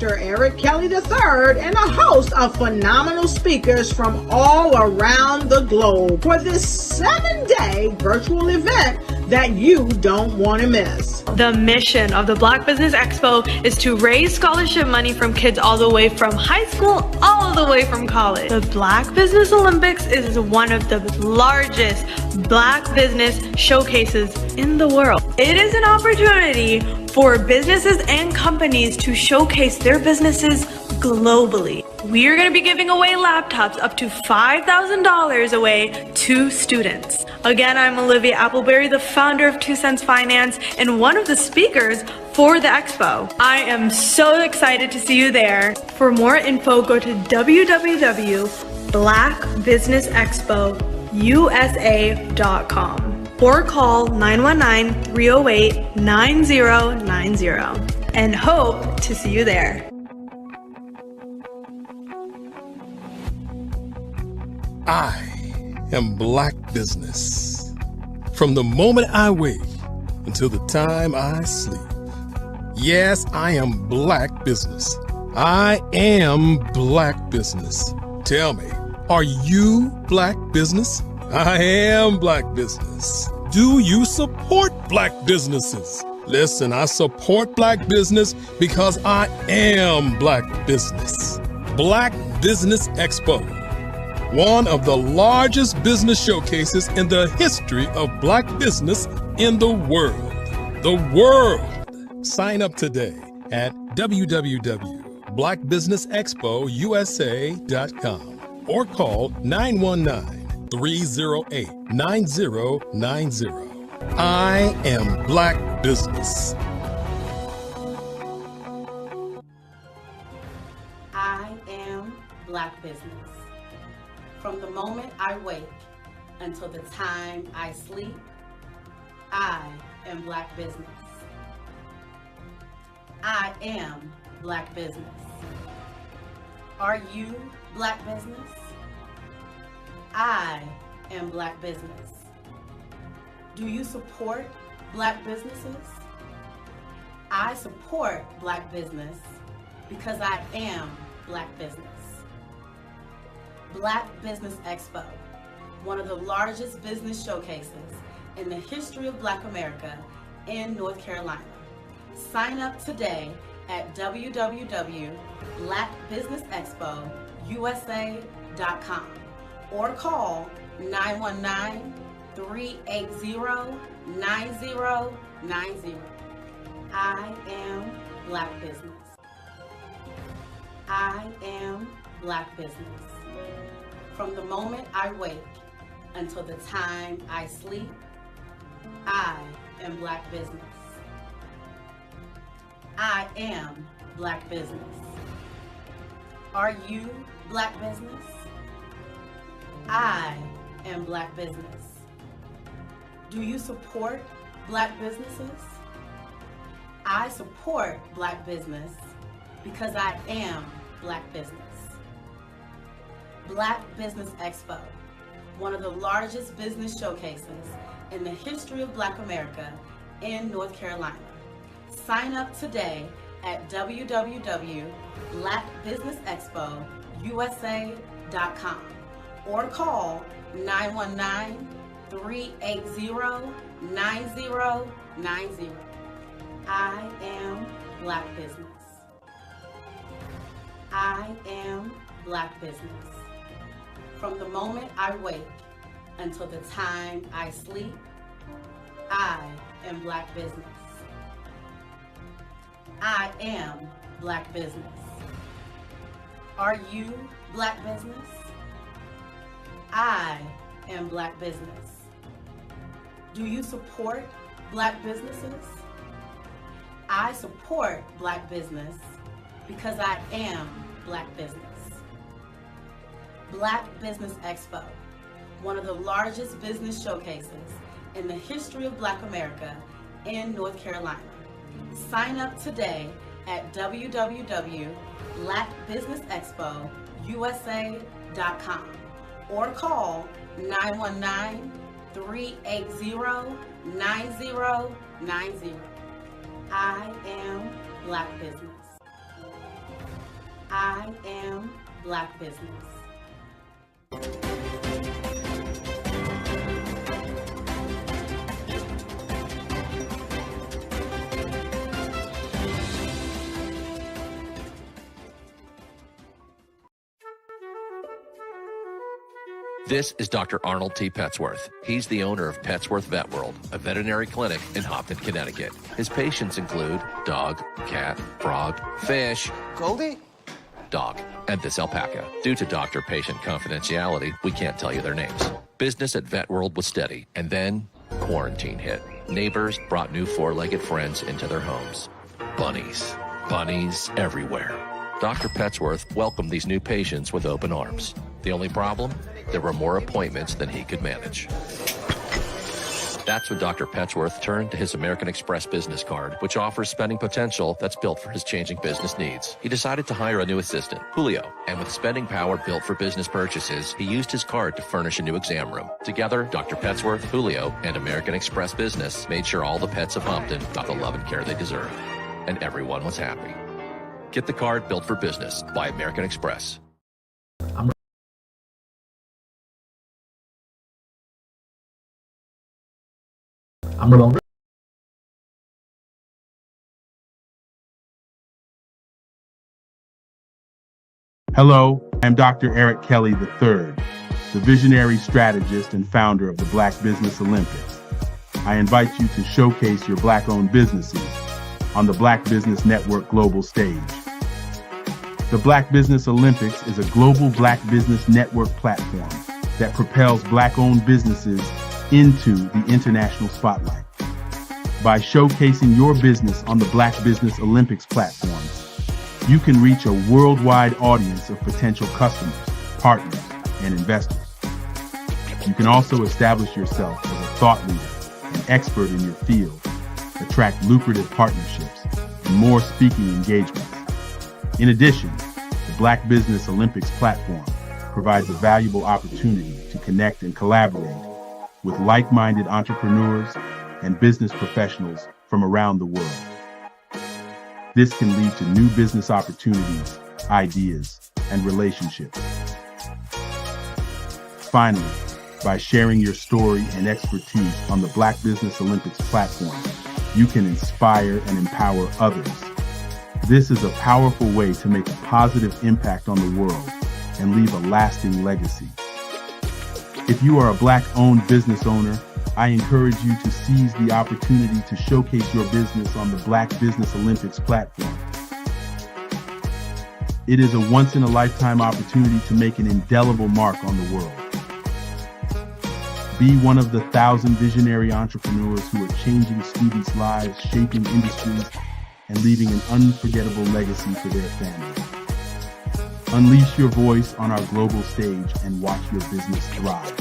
Dr. Eric Kelly III and a host of phenomenal speakers from all around the globe for this 7-day virtual event that you don't want to miss. The mission of the Black Business Expo is to raise scholarship money from kids all the way from high school all the way from college. The Black Business Olympics is one of the largest Black business showcases in the world. It is an opportunity for businesses and companies to showcase their businesses globally. We are going to be giving away laptops up to $5,000 away to students. Again, I'm Olivia Appleberry, the founder of 2 Cents Finance and one of the speakers for the expo. I am so excited to see you there. For more info, go to www.blackbusinessexpousa.com or call 919-308-9090 and hope to see you there. I am Black Business. From the moment I wake until the time I sleep. Yes, I am Black Business. I am Black Business. Tell me, are you Black Business? I am Black Business. Do you support Black businesses? Listen, I support Black business because I am Black Business. Black Business Expo, one of the largest business showcases in the history of Black business in the world. The world! Sign up today at www.blackbusinessexpousa.com or call 919-308-9090. I am Black Business. I am Black Business. From the moment I wake until the time I sleep, I am Black Business. I am Black Business. Are you Black Business? I am Black Business. Do you support Black businesses? I support Black business because I am Black Business. Black Business Expo, one of the largest business showcases in the history of Black America in North Carolina. Sign up today at www.blackbusinessexpousa.com or call 919-380-9090. I am Black Business. I am Black Business. From the moment I wake until the time I sleep, I am Black Business. I am Black Business. Are you Black Business? I am Black Business. Do you support Black businesses? I support Black business because I am Black Business. Black Business Expo, one of the largest business showcases in the history of Black America in North Carolina. Sign up today at www.blackbusinessexpousa.com or call 919-380-9090. I am Black Business. I am Black Business. From the moment I wake until the time I sleep, I am Black business. I am Black business. Are you Black business? I am Black business. Do you support Black businesses? I support Black business because I am Black business. Black Business Expo, one of the largest business showcases in the history of Black America in North Carolina. Sign up today at www.blackbusinessexpousa.com or call 919-380-9090. I am Black business. I am Black business. This is Dr. Arnold T. Petsworth. He's the owner of Petsworth Vet World, a veterinary clinic in Hopton, Connecticut. His patients include dog, cat, frog, fish, Goldie? dog, and this alpaca. Due to doctor-patient confidentiality, we can't tell you their names. Business at Vet World was steady, and then quarantine hit. Neighbors brought new four-legged friends into their homes. Bunnies. Bunnies everywhere. Dr. Petsworth welcomed these new patients with open arms. The only problem? There were more appointments than he could manage. That's when Dr. Petsworth turned to his American Express business card, which offers spending potential that's built for his changing business needs. He decided to hire a new assistant, Julio, and with spending power built for business purchases, he used his card to furnish a new exam room. Together, Dr. Petsworth, Julio, and American Express Business made sure all the pets of Hopton got the love and care they deserved. And everyone was happy. Get the card built for business by American Express. I'm Ramon. Hello, I'm Dr. Eric Kelly III, the visionary strategist and founder of the Black Business Olympics. I invite you to showcase your Black-owned businesses on the Black Business Network global stage. The Black Business Olympics is a global Black Business Network platform that propels Black-owned businesses into the international spotlight. By showcasing your business on the Black Business Olympics platform, you can reach a worldwide audience of potential customers, partners, and investors. You can also establish yourself as a thought leader and expert in your field, attract lucrative partnerships, and more speaking engagements. In addition, the Black Business Olympics platform provides a valuable opportunity to connect and collaborate with like-minded entrepreneurs and business professionals from around the world. This can lead to new business opportunities, ideas, and relationships. Finally, by sharing your story and expertise on the Black Business Olympics platform, you can inspire and empower others. This is a powerful way to make a positive impact on the world and leave a lasting legacy. If you are a Black-owned business owner, I encourage you to seize the opportunity to showcase your business on the Black Business Olympics platform. It is a once-in-a-lifetime opportunity to make an indelible mark on the world. Be one of the 1,000 visionary entrepreneurs who are changing students' lives, shaping industries, and leaving an unforgettable legacy for their families. Unleash your voice on our global stage and watch your business thrive.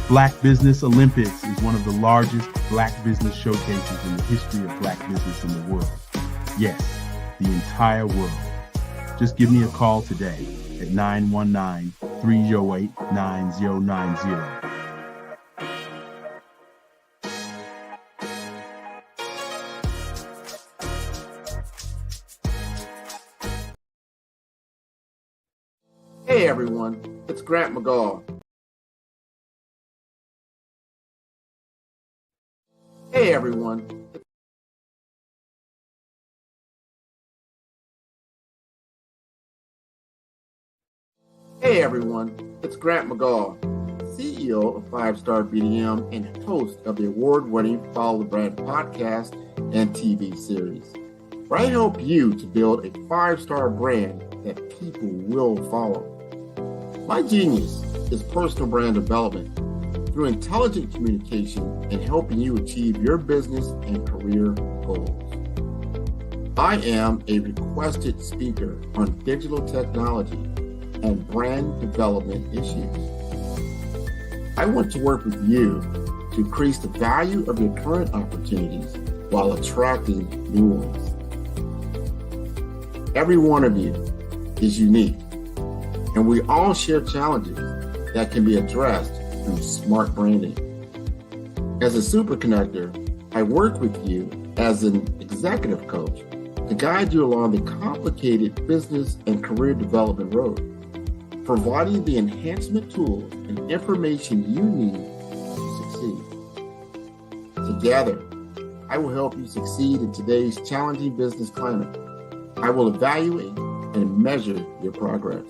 Black Business Olympics is one of the largest Black business showcases in the history of Black business in the world. Yes, the entire world. Just give me a call today at 919-308-9090. Hey everyone, it's Grant McGaw. Hey everyone. Hey everyone, it's Grant McGaw, CEO CEO of 5-Star BDM and host of the award-winning Follow the Brand podcast and TV series, where I help you to build a 5-star brand that people will follow. My genius is personal brand development through intelligent communication and helping you achieve your business and career goals. I am a requested speaker on digital technology and brand development issues. I want to work with you to increase the value of your current opportunities while attracting new ones. Every one of you is unique, and we all share challenges that can be addressed through smart branding. As a super connector, I work with you as an executive coach to guide you along the complicated business and career development road, providing the enhancement tools and information you need to succeed. Together, I will help you succeed in today's challenging business climate. I will evaluate and measure your progress.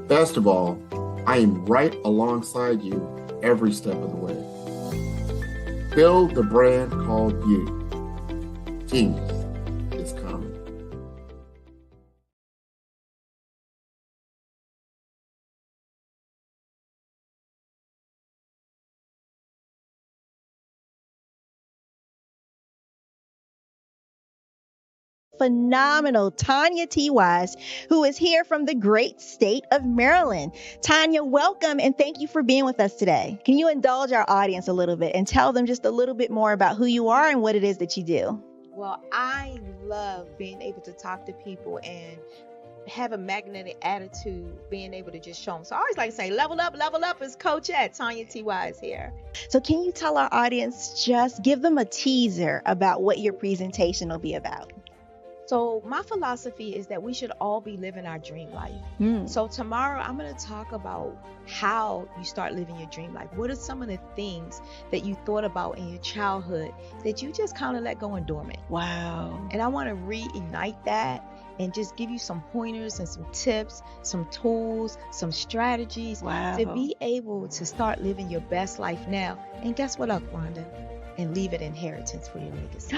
Best of all, I am right alongside you every step of the way. Build the brand called you. Genius is coming. Phenomenal Tanya T. Wise, who is here from the great state of Maryland. Tanya, welcome and thank you for being with us today. Can you indulge our audience a little bit and tell them just a little bit more about who you are and what it is that you do? Well, I love being able to talk to people and have a magnetic attitude, being able to just show them. So I always like to say, level up is Coachette. Tanya T. Wise here. So can you tell our audience, just give them a teaser about what your presentation will be about? So my philosophy is that we should all be living our dream life. So tomorrow I'm going to talk about how you start living your dream life. What are some of the things that you thought about in your childhood that you just kind of let go and dormant? Wow. And I want to reignite that and just give you some pointers and some tips, some tools, some strategies to be able to start living your best life now. And guess what, Rhonda? And leave an inheritance for your legacy.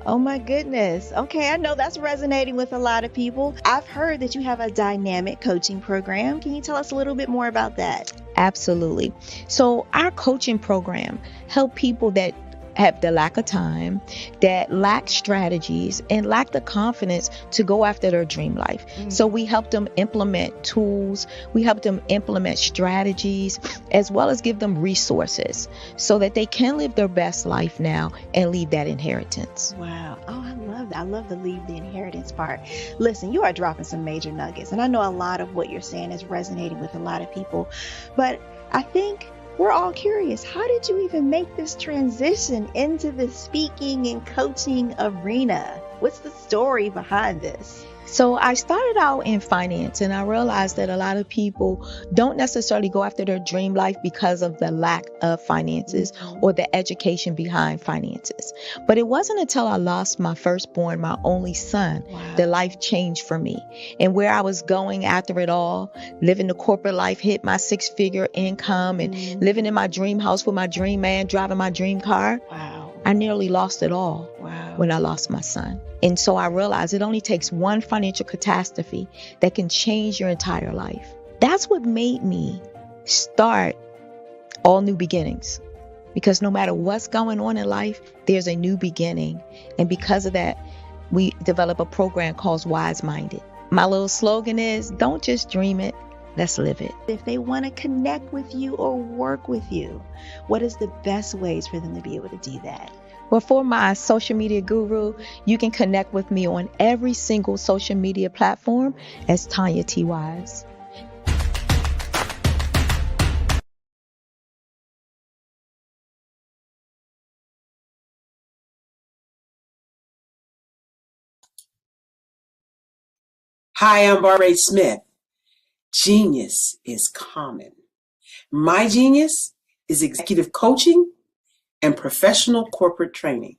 Oh my goodness. Okay, I know that's resonating with a lot of people. I've heard that you have a dynamic coaching program. Can you tell us a little bit more about that? Absolutely. So our coaching program help people that have the lack of time, that lack strategies, and lack the confidence to go after their dream life. So we help them implement tools, we help them implement strategies, as well as give them resources so that they can live their best life now and leave that inheritance. Wow. Oh, I love that. I love the leave the inheritance part. Listen, you are dropping some major nuggets, and I know a lot of what you're saying is resonating with a lot of people, but I think we're all curious. How did you even make this transition into the speaking and coaching arena? What's the story behind this? So I started out in finance, and I realized that a lot of people don't necessarily go after their dream life because of the lack of finances or the education behind finances. But it wasn't until I lost my firstborn, my only son, that life changed for me. And where I was going after it all, living the corporate life, hit my 6-figure income and living in my dream house with my dream man, driving my dream car. I nearly lost it all when I lost my son. And so I realized it only takes one financial catastrophe that can change your entire life. That's what made me start All New Beginnings. Because no matter what's going on in life, there's a new beginning. And because of that, we develop a program called Wise Minded. My little slogan is, don't just dream it, let's live it. If they want to connect with you or work with you, what is the best ways for them to be able to do that? Well, for my social media guru, you can connect with me on every single social media platform as Tanya T. Wise. Hi, I'm Barbara Smith. Genius is common. My genius is executive coaching and professional corporate training.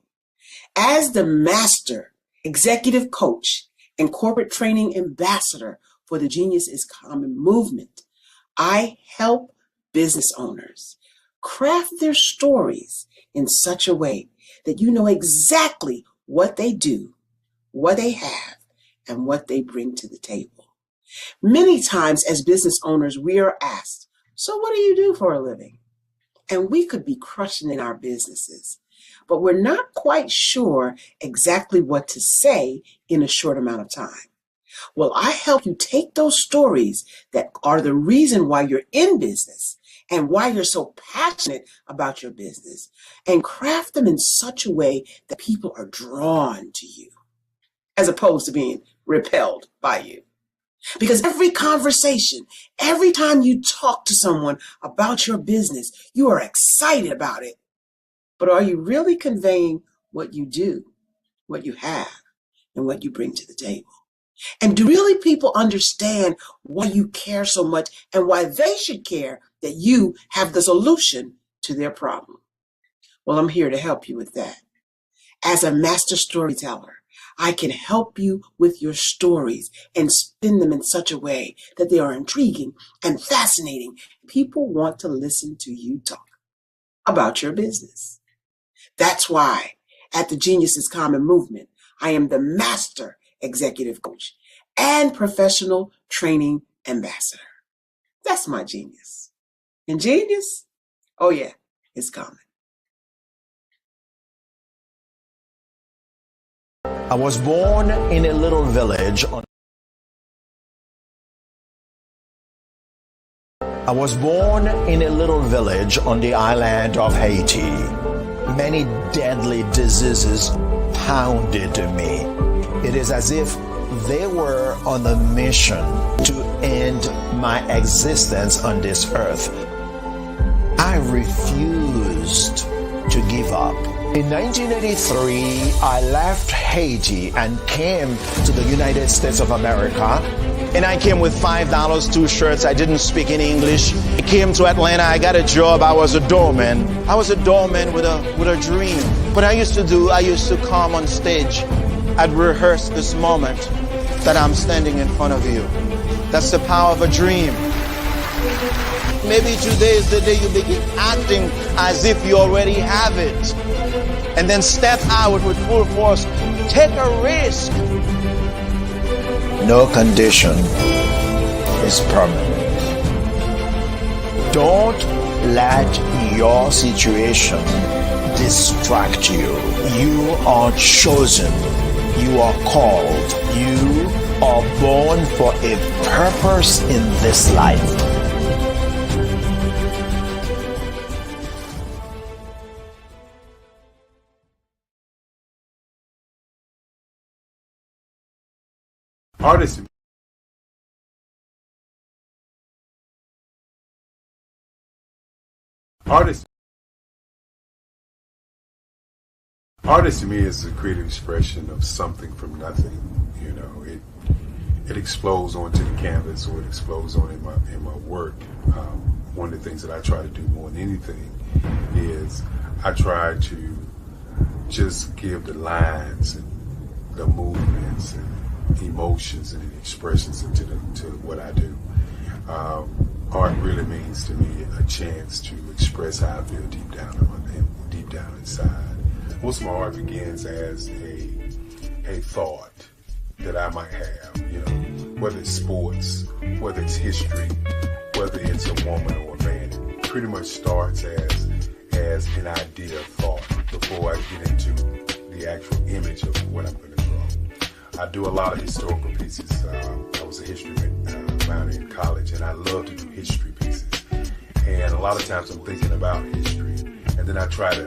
As the master executive coach and corporate training ambassador for the Genius is Common movement, I help business owners craft their stories in such a way that you know exactly what they do, what they have, and what they bring to the table. Many times as business owners, we are asked, so what do you do for a living? And we could be crushing in our businesses, but we're not quite sure exactly what to say in a short amount of time. Well, I help you take those stories that are the reason why you're in business and why you're so passionate about your business and craft them in such a way that people are drawn to you as opposed to being repelled by you. Because every conversation, every time you talk to someone about your business, you are excited about it. But are you really conveying what you do, what you have, and what you bring to the table? And do really people understand why you care so much and why they should care that you have the solution to their problem? Well, I'm here to help you with that. As a master storyteller, I can help you with your stories and spin them in such a way that they are intriguing and fascinating. People want to listen to you talk about your business. That's why at the Genius is Common movement, I am the master executive coach and professional training ambassador. That's my genius. And genius, oh yeah, it's common. I was born in a little village on the island of Haiti. Many deadly diseases pounded me. It is as if they were on a mission to end my existence on this earth. I refused to give up. In 1983, I left Haiti and came to the United States of America. And I came with $5, 2 shirts. I didn't speak any English. I came to Atlanta. I got a job. I was a doorman. I was a doorman with a dream. What I used to come on stage. I'd rehearse this moment that I'm standing in front of you. That's the power of a dream. Maybe today is the day you begin acting as if you already have it. And then step out with full force. Take a risk. No condition is permanent. Don't let your situation distract you. You are chosen. You are called. You are born for a purpose in this life. Artist to me is a creative expression of something from nothing. You know, it explodes onto the canvas, or it explodes on in my work. One of the things that I try to do more than anything is I try to just give the lines and the movements and emotions and expressions into what I do. Art really means to me a chance to express how I feel deep down inside. Most of my art begins as a thought that I might have, you know, whether it's sports, whether it's history, whether it's a woman or a man. It pretty much starts as an idea of thought before I get into the actual image of what I'm going to draw. I do a lot of historical pieces. I was a history minor in college, and I love to do history pieces. And a lot of times I'm thinking about history, and then I try to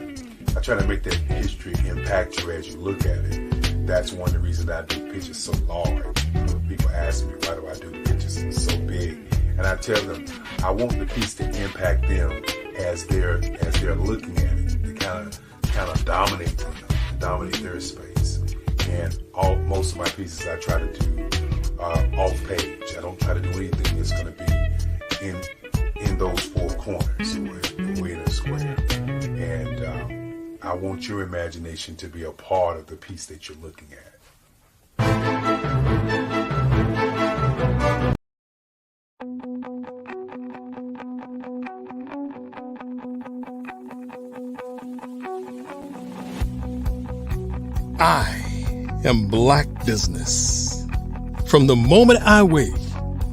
make that history impact you as you look at it. That's one of the reasons I do pictures so large. You know, people ask me, why do I do pictures so big? And I tell them, I want the piece to impact them as they're looking at it. To kind of dominate them, dominate their space. And most of my pieces I try to do off page. I don't try to do anything that's going to be in those four corners or in a square. And I want your imagination to be a part of the piece that you're looking at. am Black business. From the moment I wake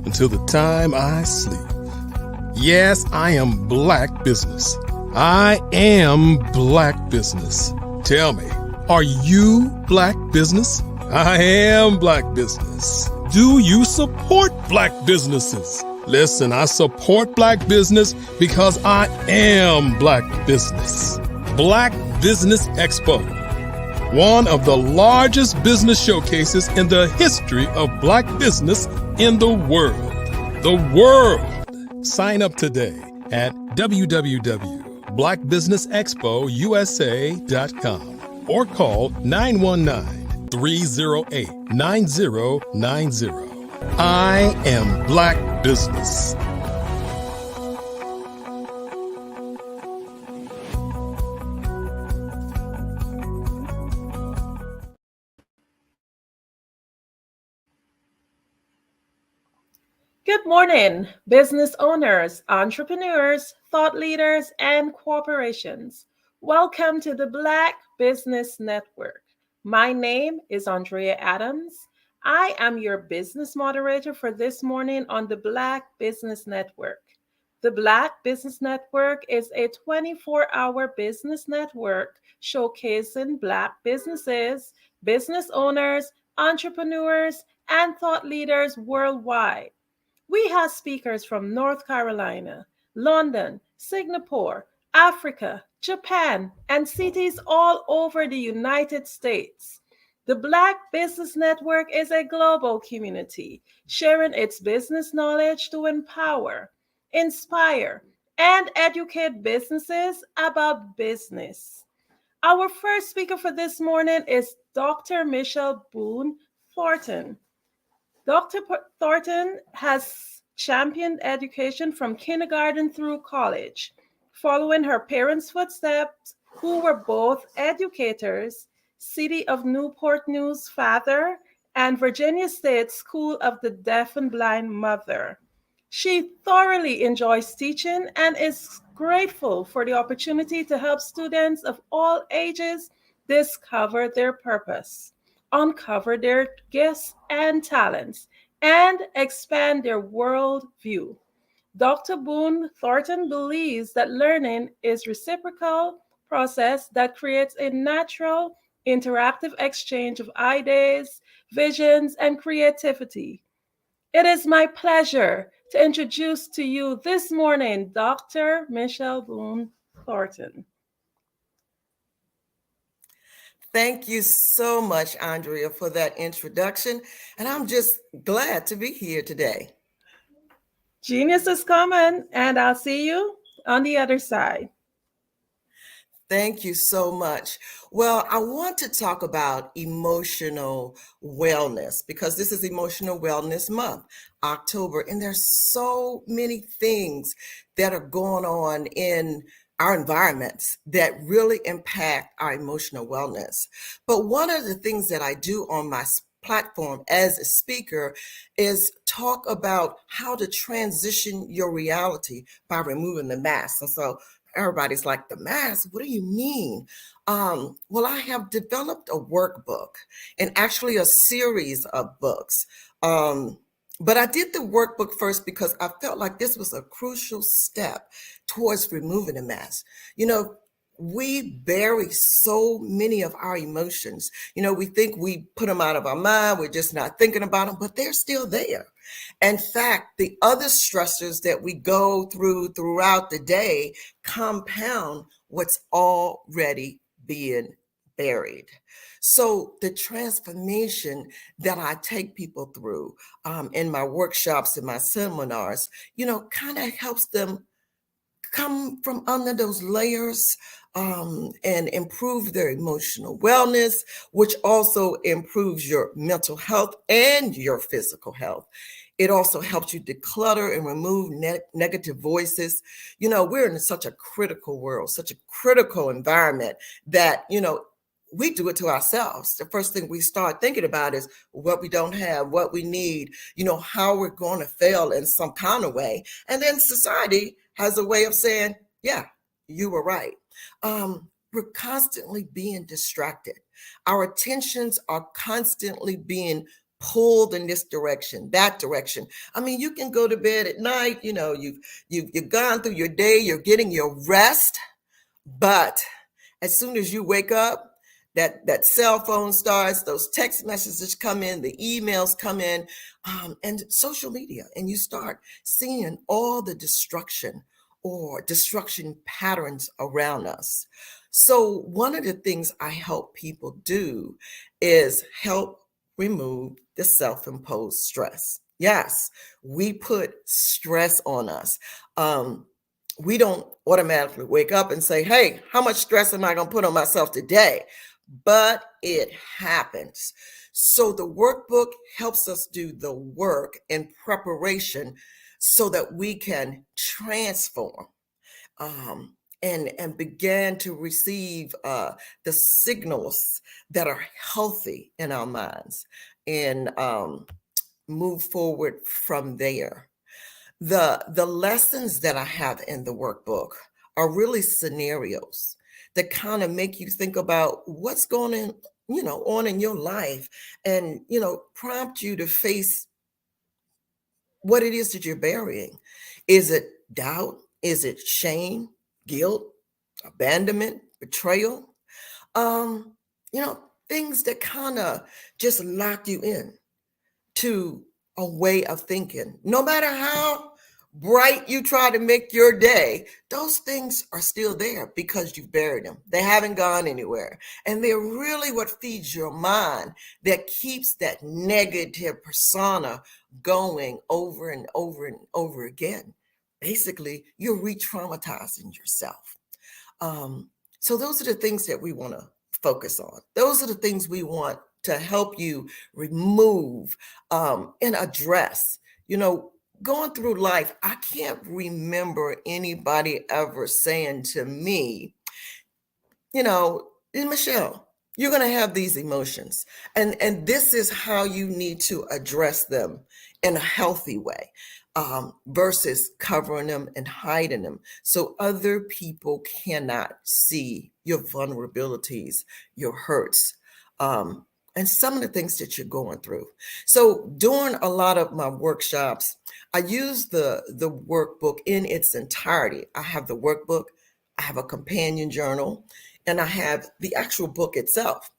until the time I sleep. Yes, I am Black business. I am Black business. Tell me, are you Black business? I am Black business. Do you support Black businesses? Listen, I support Black business because I am Black business. Black Business Expo, one of the largest business showcases in the history of Black business in the world. The world. Sign up today at www.blackbusinessexpousa.com or call 919-308-9090. I am Black business. Good morning, business owners, entrepreneurs, thought leaders, and corporations. Welcome to the Black Business Network. My name is Andrea Adams. I am your business moderator for this morning on the Black Business Network. The Black Business Network is a 24-hour business network showcasing Black businesses, business owners, entrepreneurs, and thought leaders worldwide. We have speakers from North Carolina, London, Singapore, Africa, Japan, and cities all over the United States. The Black Business Network is a global community sharing its business knowledge to empower, inspire, and educate businesses about business. Our first speaker for this morning is Dr. Michelle Boone Thornton. Dr. Thornton has championed education from kindergarten through college, following her parents' footsteps, who were both educators, City of Newport News father, and Virginia State School of the Deaf and Blind mother. She thoroughly enjoys teaching and is grateful for the opportunity to help students of all ages discover their purpose, uncover their gifts and talents, and expand their world view. Dr. Boone Thornton believes that learning is a reciprocal process that creates a natural, interactive exchange of ideas, visions, and creativity. It is my pleasure to introduce to you this morning Dr. Michelle Boone Thornton. Thank you so much, Andrea, for that introduction. And I'm just glad to be here today. Genius is coming, and I'll see you on the other side. Thank you so much. Well, I want to talk about emotional wellness because this is Emotional Wellness Month, October, and there's so many things that are going on in our environments that really impact our emotional wellness. But one of the things that I do on my platform as a speaker is talk about how to transition your reality by removing the mask. And so everybody's like, the mask? What do you mean? Well, I have developed a workbook and actually a series of books. But I did the workbook first because I felt like this was a crucial step towards removing the mask. You know, we bury so many of our emotions. You know, we think we put them out of our mind. We're just not thinking about them, but they're still there. In fact, the other stressors that we go through throughout the day compound what's already being buried. So the transformation that I take people through in my workshops and my seminars, you know, kind of helps them come from under those layers and improve their emotional wellness, which also improves your mental health and your physical health. It also helps you declutter and remove negative voices. You know, we're in such a critical world, such a critical environment that, you know, we do it to ourselves. The first thing we start thinking about is what we don't have, what we need, you know, how we're going to fail in some kind of way. And then society has a way of saying, yeah, you were right. We're constantly being distracted. Our attentions are constantly being pulled in this direction, that direction. I mean, you can go to bed at night, you know, you've gone through your day, you're getting your rest, but as soon as you wake up, that cell phone starts, those text messages come in, the emails come in, and social media, and you start seeing all the destruction or destruction patterns around us. So one of the things I help people do is help remove the self-imposed stress. Yes, we put stress on us. We don't automatically wake up and say, hey, how much stress am I going to put on myself today? But it happens. So the workbook helps us do the work in preparation so that we can transform and begin to receive the signals that are healthy in our minds and move forward from there. The lessons that I have in the workbook are really scenarios that kind of make you think about what's going on in your life and, prompt you to face what it is that you're burying. Is it doubt? Is it shame, guilt, abandonment, betrayal? Things that kind of just lock you in to a way of thinking. No matter how bright you try to make your day, those things are still there because you've buried them. They haven't gone anywhere. And they're really what feeds your mind, that keeps that negative persona going over and over and over again. Basically, you're re-traumatizing yourself. So those are the things that we want to focus on. Those are the things we want to help you remove and address. Going through life, I can't remember anybody ever saying to me, Michelle, you're going to have these emotions, and this is how you need to address them in a healthy way, versus covering them and hiding them so other people cannot see your vulnerabilities, your hurts, and some of the things that you're going through. So during a lot of my workshops, I use the workbook in its entirety. I have the workbook, I have a companion journal, and I have the actual book itself.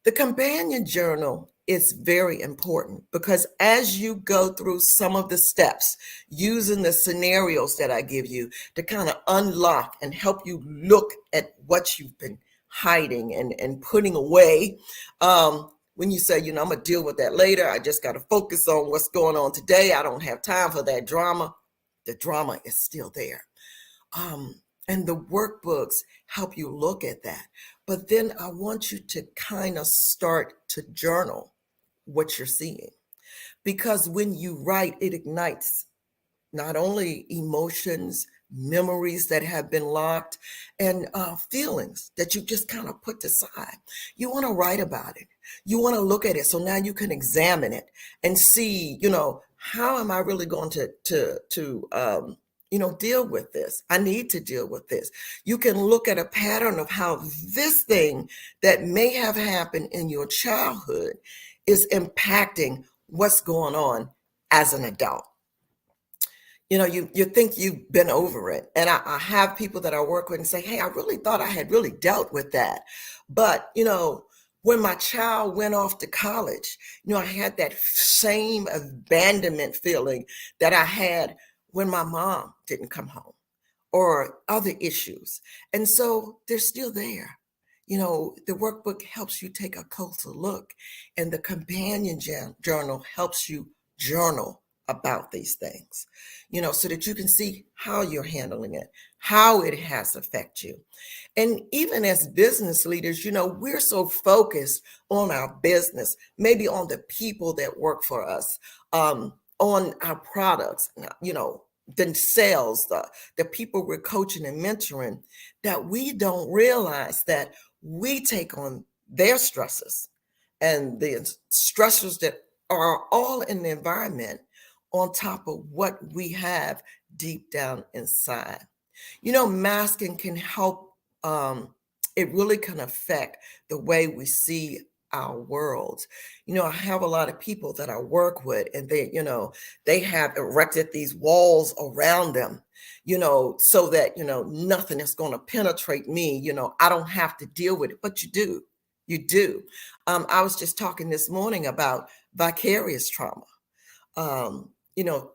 The companion journal is very important because as you go through some of the steps, using the scenarios that I give you to kind of unlock and help you look at what you've been hiding and putting away, when you say, I'm going to deal with that later, I just got to focus on what's going on today, I don't have time for that drama, the drama is still there. And the workbooks help you look at that. But then I want you to kind of start to journal what you're seeing. Because when you write, it ignites not only emotions, memories that have been locked, and feelings that you just kind of put aside. You want to write about it. You want to look at it. So now you can examine it and see, how am I really going to deal with this? I need to deal with this. You can look at a pattern of how this thing that may have happened in your childhood is impacting what's going on as an adult. You think you've been over it. And I have people that I work with and say, hey, I really thought I had really dealt with that. But, when my child went off to college, I had that same abandonment feeling that I had when my mom didn't come home, or other issues. And so they're still there. The workbook helps you take a closer look, and the companion journal helps you journal about these things, so that you can see how you're handling it, how it has affected you. And even as business leaders, we're so focused on our business, maybe on the people that work for us, on our products, the sales, the people we're coaching and mentoring, that we don't realize that we take on their stresses and the stressors that are all in the environment on top of what we have deep down inside. Masking can help it really can affect the way we see our world. I have a lot of people that I work with, and they have erected these walls around them, so that, nothing is going to penetrate me. I don't have to deal with it, but you do. You do. I was just talking this morning about vicarious trauma.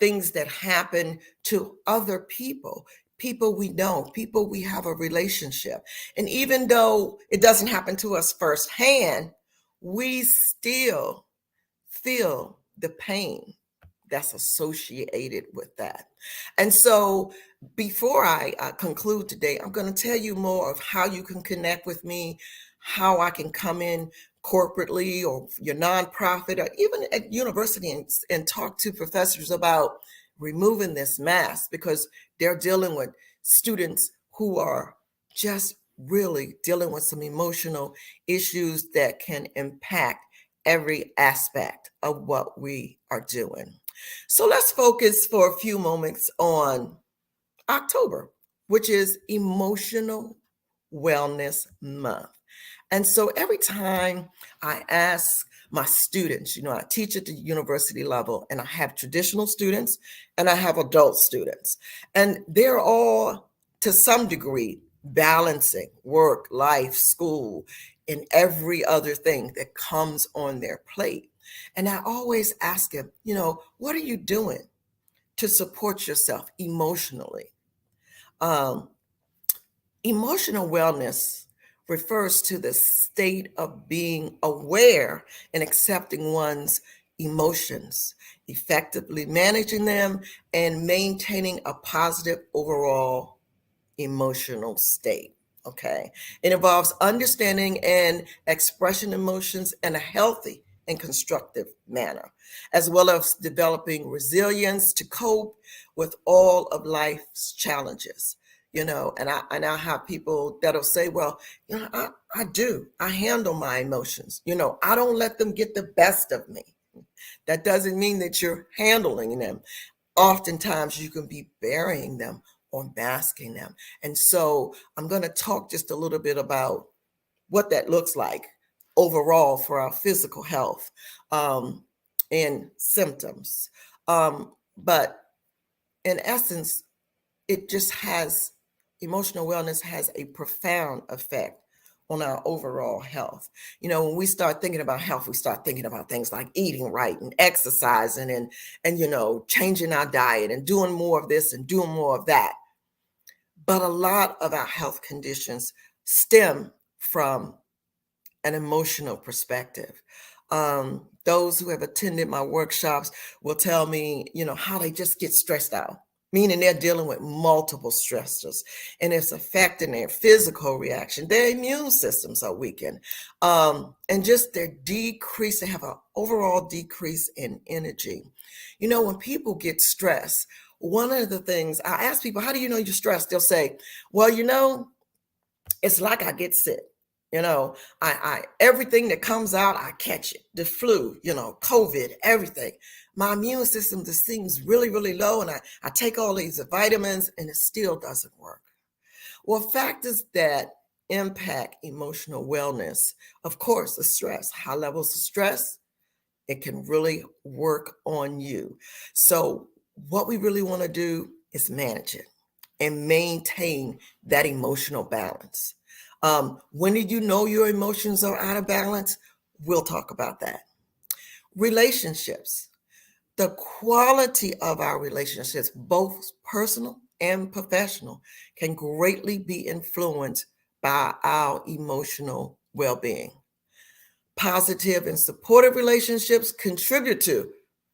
Things that happen to other people we know, people we have a relationship. And even though it doesn't happen to us firsthand, we still feel the pain that's associated with that. And so before I conclude today, I'm going to tell you more of how you can connect with me, how I can come in corporately or your nonprofit or even at university and talk to professors about removing this mask, because they're dealing with students who are just really dealing with some emotional issues that can impact every aspect of what we are doing. So let's focus for a few moments on October, which is Emotional Wellness Month. And so every time I ask my students, I teach at the university level, and I have traditional students and I have adult students, and they're all to some degree balancing work, life, school, and every other thing that comes on their plate. And I always ask them, what are you doing to support yourself emotionally? Emotional wellness refers to the state of being aware and accepting one's emotions, effectively managing them, and maintaining a positive overall emotional state. Okay. It involves understanding and expressing emotions in a healthy and constructive manner, as well as developing resilience to cope with all of life's challenges. And I have people that'll say, well, I handle my emotions. I don't let them get the best of me. That doesn't mean that you're handling them. Oftentimes you can be burying them or masking them. And so I'm going to talk just a little bit about what that looks like overall for our physical health and symptoms. But in essence, emotional wellness has a profound effect on our overall health. When we start thinking about health, we start thinking about things like eating right and exercising and changing our diet and doing more of this and doing more of that. But a lot of our health conditions stem from an emotional perspective. Those who have attended my workshops will tell me, how they just get stressed out, meaning they're dealing with multiple stressors, and it's affecting their physical reaction. Their immune systems are weakened, and just their decrease. They have an overall decrease in energy. When people get stressed, one of the things I ask people, how do you know you're stressed? They'll say, well, it's like I get sick. I everything that comes out, I catch it. The flu, COVID, everything. My immune system just seems really, really low, and I take all these vitamins and it still doesn't work. Well, factors that impact emotional wellness, of course, the stress, high levels of stress, it can really work on you. So what we really want to do is manage it and maintain that emotional balance. When did you know your emotions are out of balance? We'll talk about that. Relationships. The quality of our relationships, both personal and professional, can greatly be influenced by our emotional well-being. Positive and supportive relationships contribute to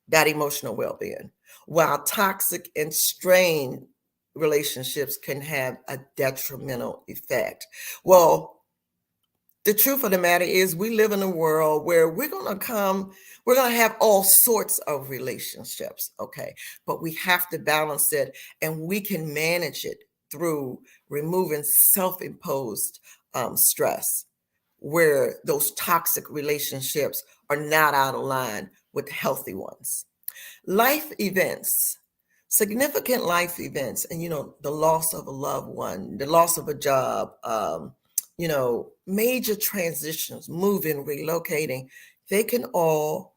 that emotional well-being, while toxic and strained relationships can have a detrimental effect. Well, the truth of the matter is we live in a world where we're going to have all sorts of relationships, okay? But we have to balance it, and we can manage it through removing self-imposed stress, where those toxic relationships are not out of line with healthy ones. Life events. Significant life events, and the loss of a loved one, the loss of a job, major transitions, moving, relocating, they can all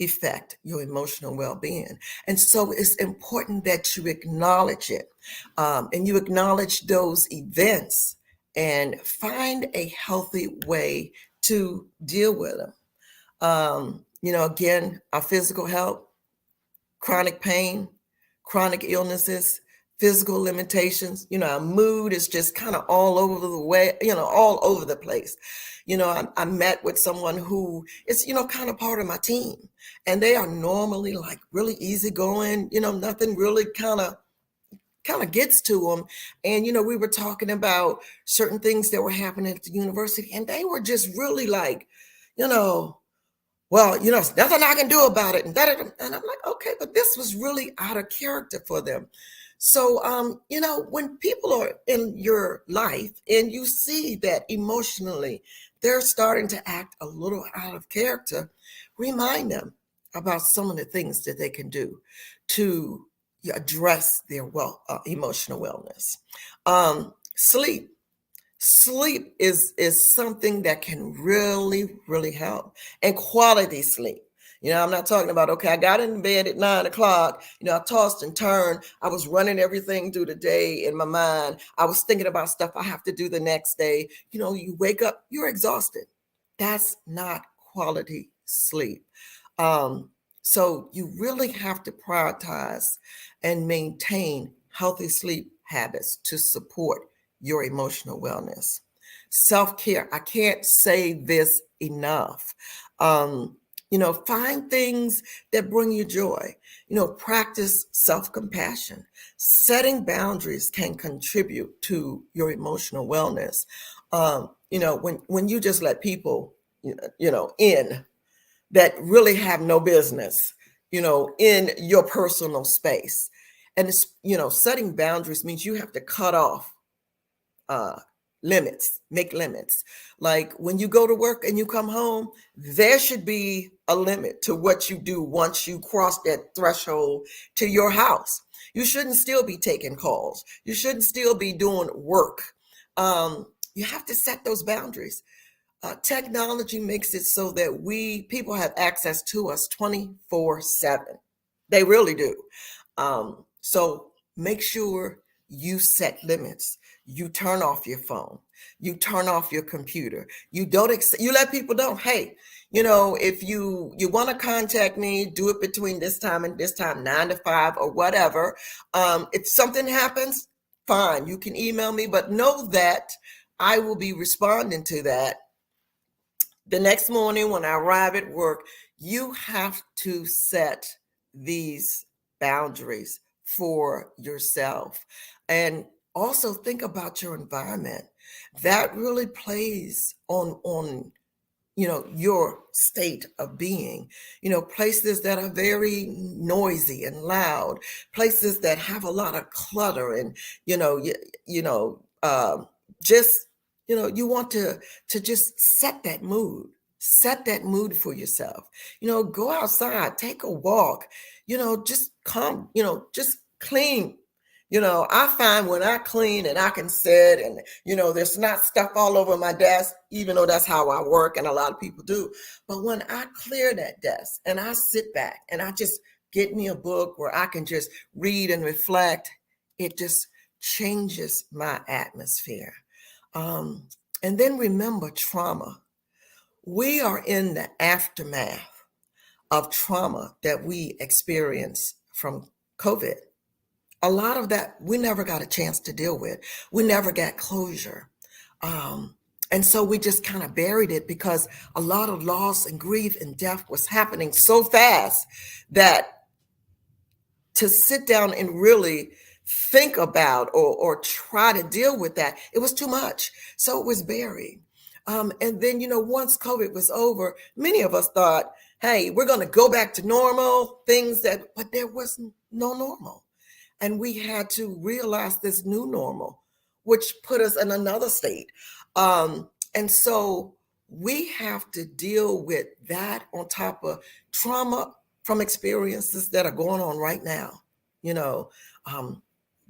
affect your emotional well-being. And so it's important that you acknowledge it, and you acknowledge those events and find a healthy way to deal with them. Again, our physical health, chronic pain, chronic illnesses, physical limitations, our mood is just kind of all over the way, all over the place. I met with someone who is, kind of part of my team, and they are normally like really easygoing, nothing really kind of gets to them. And, we were talking about certain things that were happening at the university, and they were just really like, well, there's nothing I can do about it. And I'm like, okay, but this was really out of character for them. So, when people are in your life and you see that emotionally they're starting to act a little out of character, remind them about some of the things that they can do to address their emotional wellness. Sleep. Sleep is something that can really, really help, and quality sleep. I'm not talking about, okay, I got in bed at 9 o'clock, I tossed and turned. I was running everything through the day in my mind. I was thinking about stuff I have to do the next day. You wake up, you're exhausted. That's not quality sleep. So you really have to prioritize and maintain healthy sleep habits to support your emotional wellness. Self-care, I can't say this enough. Find things that bring you joy. Practice self-compassion. Setting boundaries can contribute to your emotional wellness. When you just let people, in that really have no business, in your personal space. And it's, setting boundaries means you have to cut off limits, make limits. Like when you go to work and you come home, there should be a limit to what you do once you cross that threshold to your house. You shouldn't still be taking calls. You shouldn't still be doing work. You have to set those boundaries. Technology makes it so that people have access to us 24/7. They really do. So make sure you set limits. You turn off your phone. You turn off your computer. You let people know, hey, if you want to contact me, do it between this time and this time, 9 to 5 or whatever. If something happens, fine, you can email me, but know that I will be responding to that. The next morning when I arrive at work, you have to set these boundaries for yourself. And also think about your environment. That really plays on your state of being. Places that are very noisy and loud, places that have a lot of clutter, and you want to just set that mood for yourself. Go outside, take a walk, just come, just clean. I find when I clean and I can sit and, there's not stuff all over my desk, even though that's how I work and a lot of people do. But when I clear that desk and I sit back and I just get me a book where I can just read and reflect, it just changes my atmosphere. And then remember trauma. We are in the aftermath of trauma that we experienced from COVID. A lot of that we never got a chance to deal with. We never got closure. And so we just kind of buried it because a lot of loss and grief and death was happening so fast that to sit down and really think about or try to deal with that, it was too much. So it was buried. And then, once COVID was over, many of us thought, hey, we're going to go back to normal but there was no normal. And we had to realize this new normal, which put us in another state. And so we have to deal with that on top of trauma from experiences that are going on right now.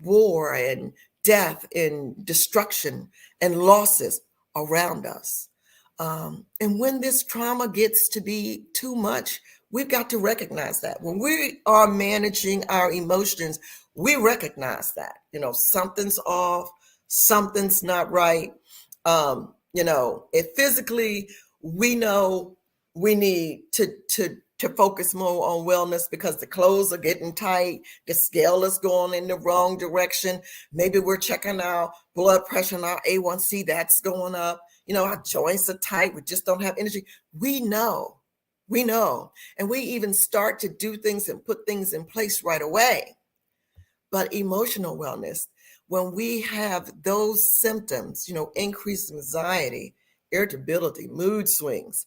War and death and destruction and losses. around us. And when this trauma gets to be too much, we've got to recognize that. When we are managing our emotions, we recognize that, something's off, something's not right. If physically we know we need to focus more on wellness because the clothes are getting tight, the scale is going in the wrong direction. Maybe we're checking our blood pressure and our A1C, that's going up. Our joints are tight. We just don't have energy. We know, and we even start to do things and put things in place right away. But emotional wellness, when we have those symptoms, increased anxiety, irritability, mood swings,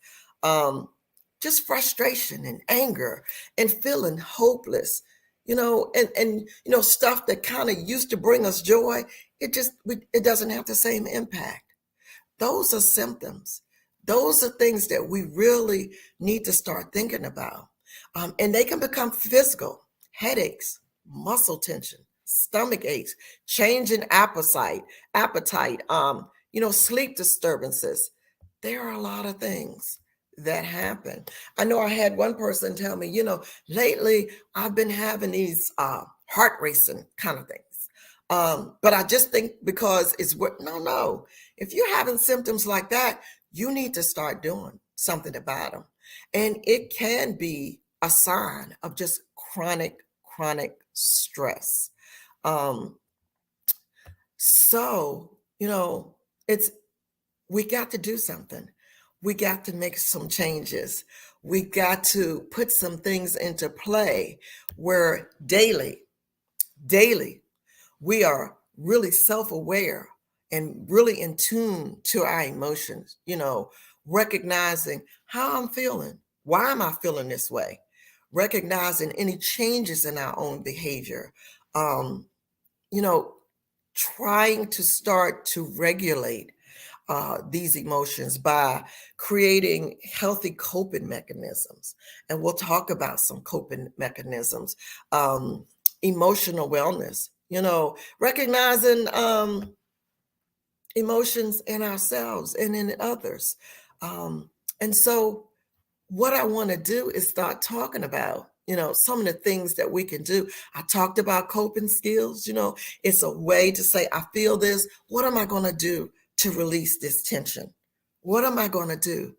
just frustration and anger and feeling hopeless, and stuff that kind of used to bring us joy, it doesn't have the same impact. Those are symptoms. Those are things that we really need to start thinking about. And they can become physical: headaches, muscle tension, stomach aches, change in appetite, sleep disturbances. There are a lot of things that happen. I know I had one person tell me, lately I've been having these heart racing kind of things. But I just think because it's no. If you're having symptoms like that, you need to start doing something about them. And it can be a sign of just chronic stress. We got to do something. We got to make some changes. We got to put some things into play where daily, we are really self-aware and really in tune to our emotions, recognizing how I'm feeling. Why am I feeling this way? Recognizing any changes in our own behavior, trying to start to regulate these emotions by creating healthy coping mechanisms. And we'll talk about some coping mechanisms, emotional wellness, recognizing emotions in ourselves and in others. And so what I want to do is start talking about, some of the things that we can do. I talked about coping skills. It's a way to say, I feel this. What am I going to do to release this tension? What am I going to do?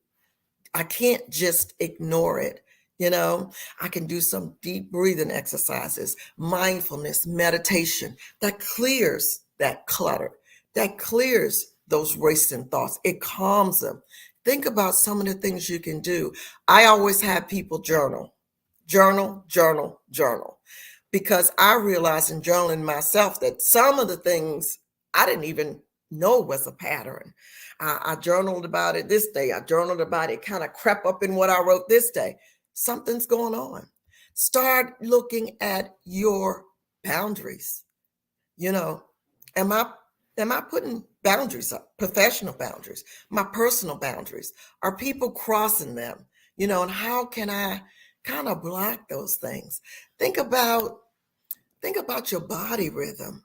I can't just ignore it. I can do some deep breathing exercises, mindfulness, meditation that clears that clutter, that clears those racing thoughts. It calms them. Think about some of the things you can do. I always have people journal, because I realized in journaling myself that some of the things I didn't even know was a pattern. I journaled about it this day. I journaled about it, kind of crept up in what I wrote this day. Something's going on. Start looking at your boundaries. Am I putting boundaries up? Professional boundaries, my personal boundaries. Are people crossing them? And how can I kind of block those things? Think about your body rhythm.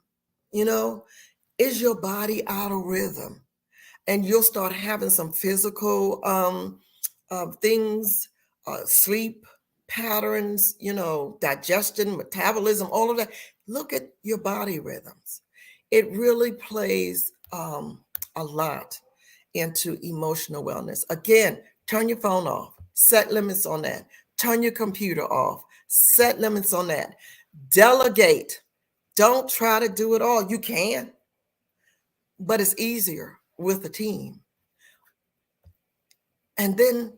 Is your body out of rhythm? And you'll start having some physical things, sleep patterns, digestion, metabolism, all of that. Look at your body rhythms. It really plays a lot into emotional wellness. Again, turn your phone off, set limits on that. Turn your computer off, set limits on that. Delegate. Don't try to do it all. You can, but it's easier with a team. And then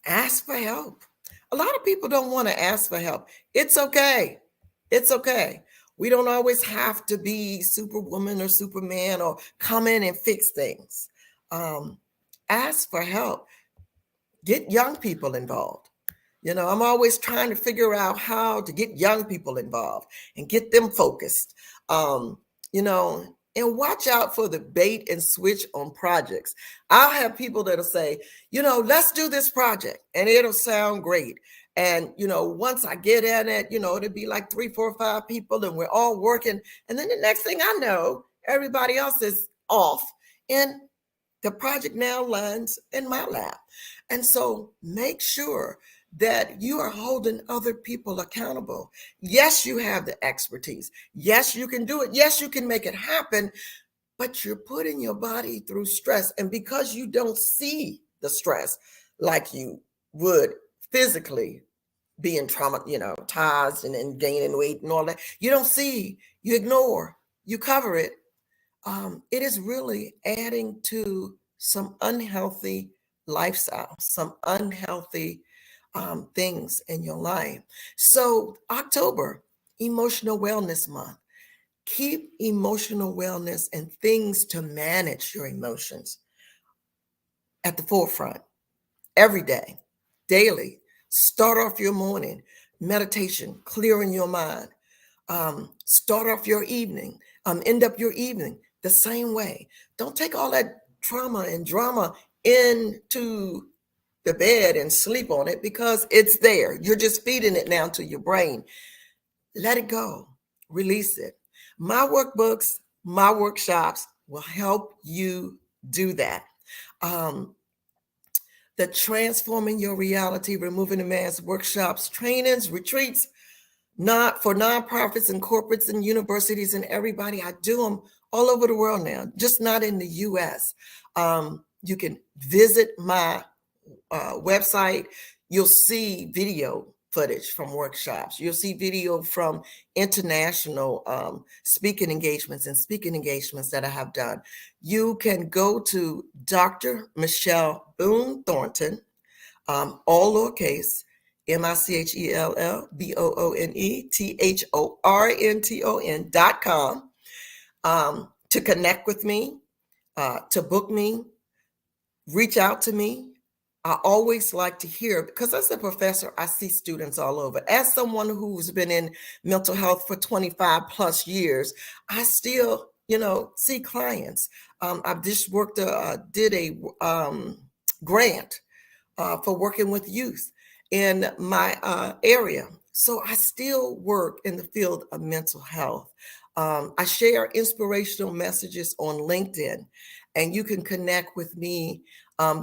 ask for help. A lot of people don't want to ask for help. It's okay. It's okay. We don't always have to be Superwoman or Superman or come in and fix things. Ask for help. Get young people involved. I'm always trying to figure out how to get young people involved and get them focused. And watch out for the bait and switch on projects. I'll have people that'll say, let's do this project, and it'll sound great. And, once I get at it, it'll be like 3, 4, 5 people, and we're all working. And then the next thing I know, everybody else is off. And The project now lands in my lap. And so make sure that you are holding other people accountable. Yes, you have the expertise. Yes, you can do it. Yes, you can make it happen, but you're putting your body through stress. And because you don't see the stress like you would physically being traumatized and gaining weight and all that, you don't see, you ignore, you cover it. It is really adding to some unhealthy lifestyle, some unhealthy things in your life. So October, Emotional Wellness Month. Keep emotional wellness and things to manage your emotions at the forefront every day, daily. Start off your morning, meditation, clearing your mind. Start off your evening, end up your evening the same way. Don't take all that trauma and drama into the bed and sleep on it because it's there. You're just feeding it now to your brain. Let it go, release it. My workbooks, my workshops will help you do that. The Transforming Your Reality, Removing the Mask workshops, trainings, retreats, not for nonprofits and corporates and universities and everybody. I do them all over the world now, just not in the US. You can visit my website. You'll see video footage from workshops. You'll see video from international speaking engagements that I have done. You can go to Dr. Michelle Boone Thornton, all lowercase, Michelleboonethornton.com to connect with me, to book me, reach out to me. I always like to hear, because as a professor, I see students all over. As someone who's been in mental health for 25 plus years, I still, see clients. I've just did a grant for working with youth in my area. So I still work in the field of mental health. I share inspirational messages on LinkedIn, and you can connect with me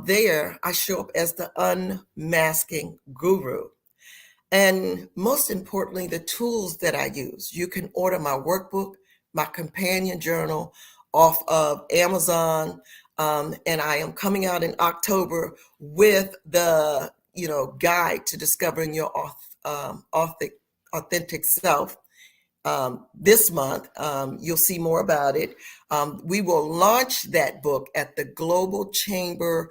there. I show up as the Unmasking Guru. And most importantly, the tools that I use. You can order my workbook, my companion journal off of Amazon. And I am coming out in October with the, guide to discovering your authentic self. This month, you'll see more about it. We will launch that book at the Global Chamber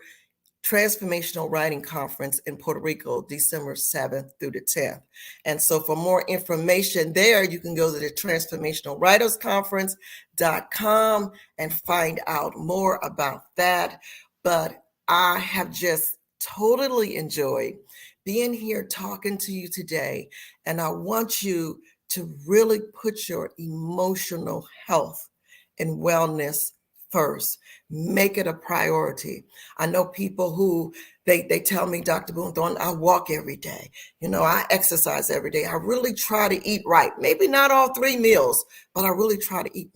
Transformational Writing Conference in Puerto Rico, December 7th through the 10th. And so for more information there, you can go to the transformationalwritersconference.com and find out more about that. But I have just totally enjoyed being here talking to you today. And I want you to really put your emotional health and wellness first. Make it a priority. I know people who they tell me, Dr. Boone Thornton, I walk every day. I exercise every day. I really try to eat right. Maybe not all 3 meals, but I really try to eat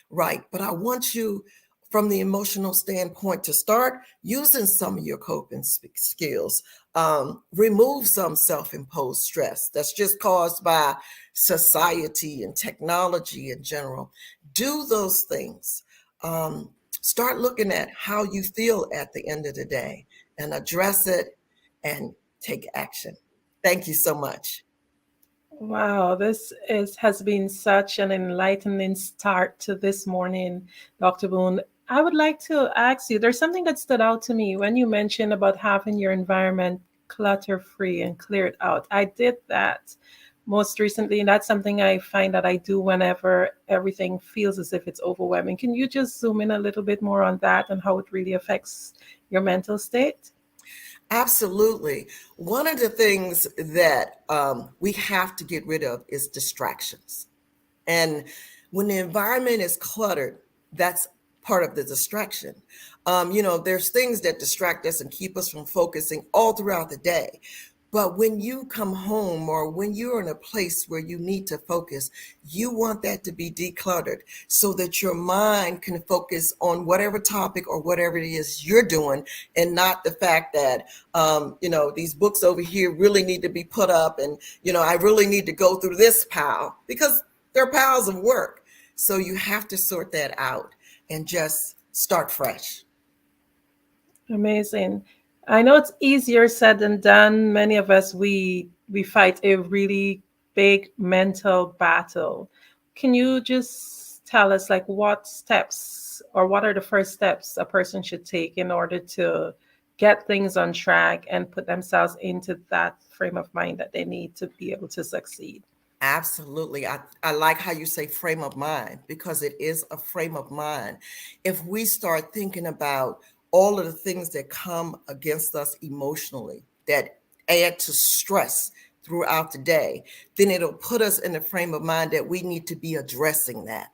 right. But I want you, from the emotional standpoint, to start using some of your coping skills. Remove some self-imposed stress that's just caused by society and technology in general. Do those things. Start looking at how you feel at the end of the day and address it and take action. Thank you so much. Wow, this has been such an enlightening start to this morning, Dr. Boone. I would like to ask you, there's something that stood out to me when you mentioned about having your environment clutter-free and cleared out. I did that most recently, and that's something I find that I do whenever everything feels as if it's overwhelming. Can you just zoom in a little bit more on that and how it really affects your mental state? Absolutely. One of the things that we have to get rid of is distractions. And when the environment is cluttered, that's part of the distraction. There's things that distract us and keep us from focusing all throughout the day. But when you come home or when you're in a place where you need to focus, you want that to be decluttered so that your mind can focus on whatever topic or whatever it is you're doing, and not the fact that, these books over here really need to be put up, and, I really need to go through this pile, because they're piles of work. So you have to sort that out and just start fresh. Amazing. I know it's easier said than done. Many of us, we fight a really big mental battle. Can you just tell us, like, what steps or what are the first steps a person should take in order to get things on track and put themselves into that frame of mind that they need to be able to succeed? Absolutely. I like how you say frame of mind, because it is a frame of mind. If we start thinking about all of the things that come against us emotionally, that add to stress throughout the day, then it'll put us in a frame of mind that we need to be addressing that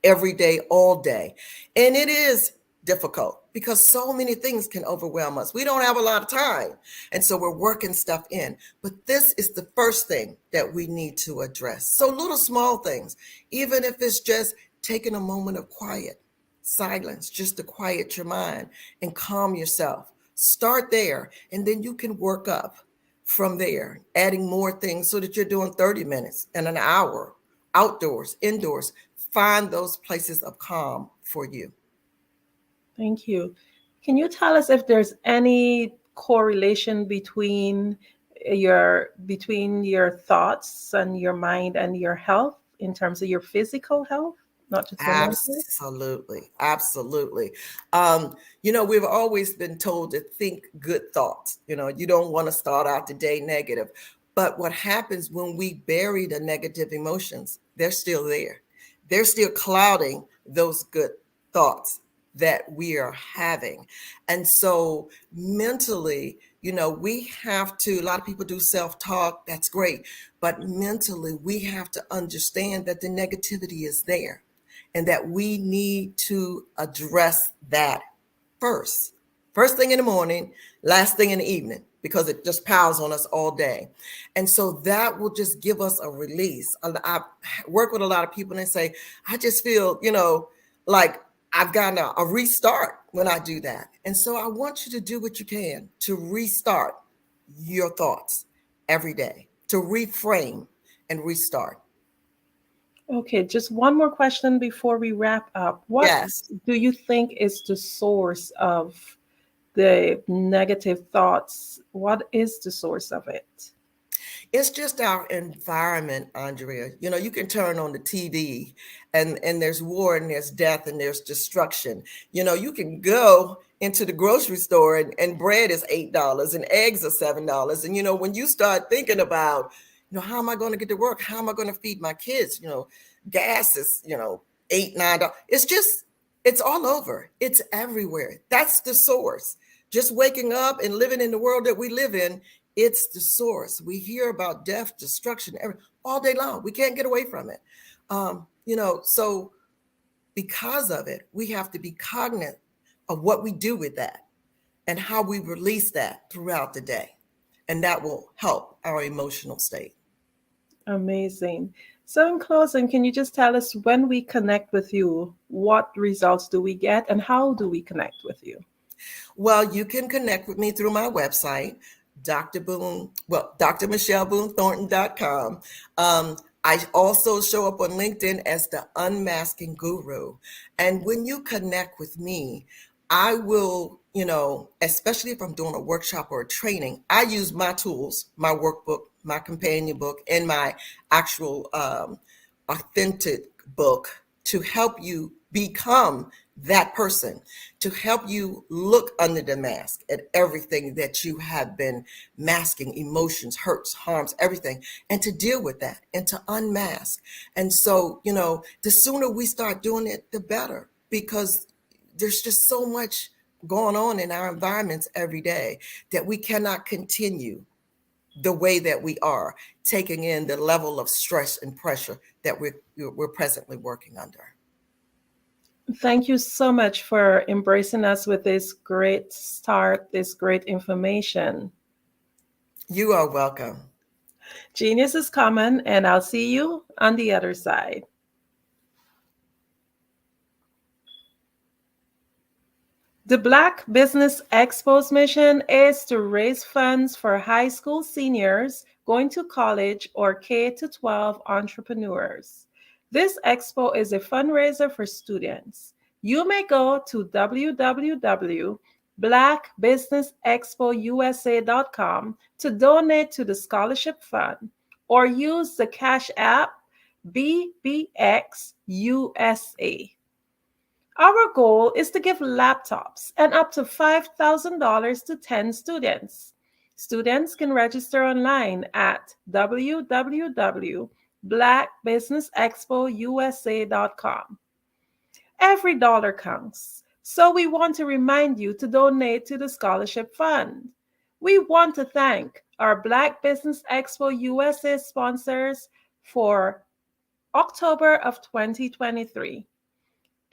every day, all day. And it is difficult because so many things can overwhelm us. We don't have a lot of time. And so we're working stuff in. But this is the first thing that we need to address. So little small things, even if it's just taking a moment of quiet, silence, just to quiet your mind and calm yourself. Start there, and then you can work up from there, adding more things so that you're doing 30 minutes and an hour, outdoors, indoors. Find those places of calm for you. Thank you. Can you tell us if there's any correlation between your thoughts and your mind and your health in terms of your physical health, not just your mental? Absolutely. We've always been told to think good thoughts. You don't want to start out the day negative. But what happens when we bury the negative emotions, they're still there. They're still clouding those good thoughts that we are having. And so mentally, we have to, a lot of people do self-talk, that's great. But mentally, we have to understand that the negativity is there and that we need to address that first. First thing in the morning, last thing in the evening, because it just piles on us all day. And so that will just give us a release. I work with a lot of people and they say, I just feel, like I've gotten a restart when I do that. And so I want you to do what you can to restart your thoughts every day, to reframe and restart. Okay, just one more question before we wrap up. What do you think is the source of the negative thoughts? What is the source of it? It's just our environment, Andrea. You can turn on the TV and there's war and there's death and there's destruction. You can go into the grocery store and bread is $8 and eggs are $7. And, when you start thinking about, how am I going to get to work? How am I going to feed my kids? Gas is, $8, $9. It's all over. It's everywhere. That's the source. Just waking up and living in the world that we live in, it's the source. We hear about death, destruction, all day long. We can't get away from it. So because of it, we have to be cognizant of what we do with that and how we release that throughout the day. And that will help our emotional state. Amazing. So in closing, can you just tell us, when we connect with you, what results do we get and how do we connect with you? Well, you can connect with me through my website, drmichelleBooneThornton.com. I also show up on LinkedIn as the Unmasking Guru. And when you connect with me, I will, especially if I'm doing a workshop or a training, I use my tools, my workbook, my companion book, and my actual authentic book to help you become that person, to help you look under the mask at everything that you have been masking, emotions, hurts, harms, everything, and to deal with that and to unmask. And so, the sooner we start doing it, the better, because there's just so much going on in our environments every day that we cannot continue the way that we are, taking in the level of stress and pressure that we're presently working under. Thank you so much for embracing us with this great start, this great information. You are welcome. Genius is common, and I'll see you on the other side. The Black Business Expo's mission is to raise funds for high school seniors going to college or K-12 entrepreneurs. This expo is a fundraiser for students. You may go to www.blackbusinessexpousa.com to donate to the scholarship fund or use the Cash App BBXUSA. Our goal is to give laptops and up to $5,000 to 10 students. Students can register online at www.blackbusinessexpousa.com. Every dollar counts, so we want to remind you to donate to the scholarship fund. We want to thank our Black Business Expo USA sponsors for October of 2023.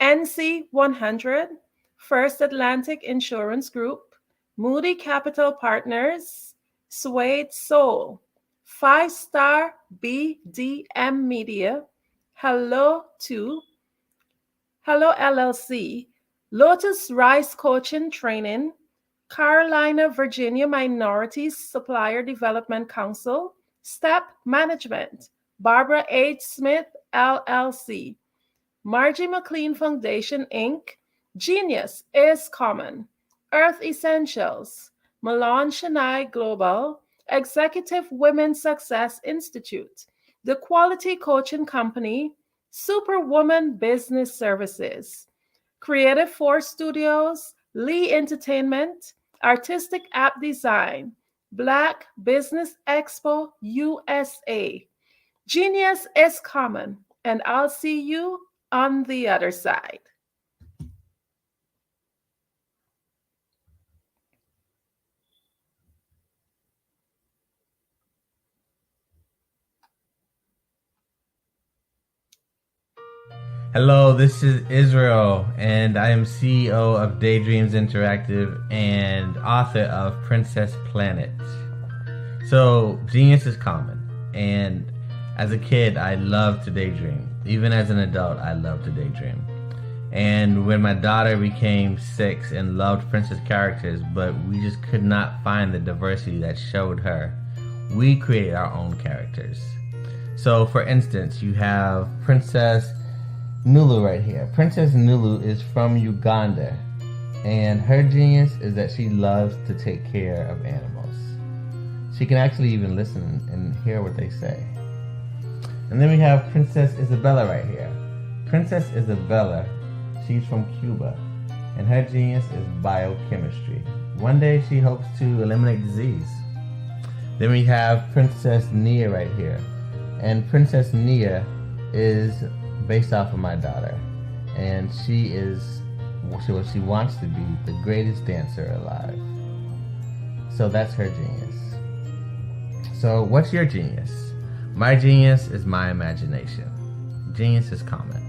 NC 100, First Atlantic Insurance Group, Moody Capital Partners, Suede Soul, 5-Star BDM Media, Hello LLC, Lotus Rice Coaching Training, Carolina, Virginia Minorities Supplier Development Council, Step Management, Barbara H. Smith LLC, Margie McLean Foundation, Inc., Genius is Common, Earth Essentials, Milan Chennai Global, Executive Women's Success Institute, The Quality Coaching Company, Superwoman Business Services, Creative Force Studios, Lee Entertainment, Artistic App Design, Black Business Expo USA. Genius is Common, and I'll see you on the other side. Hello, this is Israel, and I am CEO of Daydreams Interactive and author of Princess Planet. So, genius is common, and as a kid, I loved to daydream. Even as an adult, I loved to daydream. And when my daughter became 6 and loved princess characters, but we just could not find the diversity that showed her, we created our own characters. So, for instance, you have Princess Nulu right here. Princess Nulu is from Uganda, and her genius is that she loves to take care of animals. She can actually even listen and hear what they say. And then we have Princess Isabella right here. Princess Isabella, she's from Cuba, and her genius is biochemistry. One day she hopes to eliminate disease. Then we have Princess Nia right here. And Princess Nia is based off of my daughter, and she is what she wants to be, the greatest dancer alive. So that's her genius. So what's your genius? My genius is my imagination. Genius is common.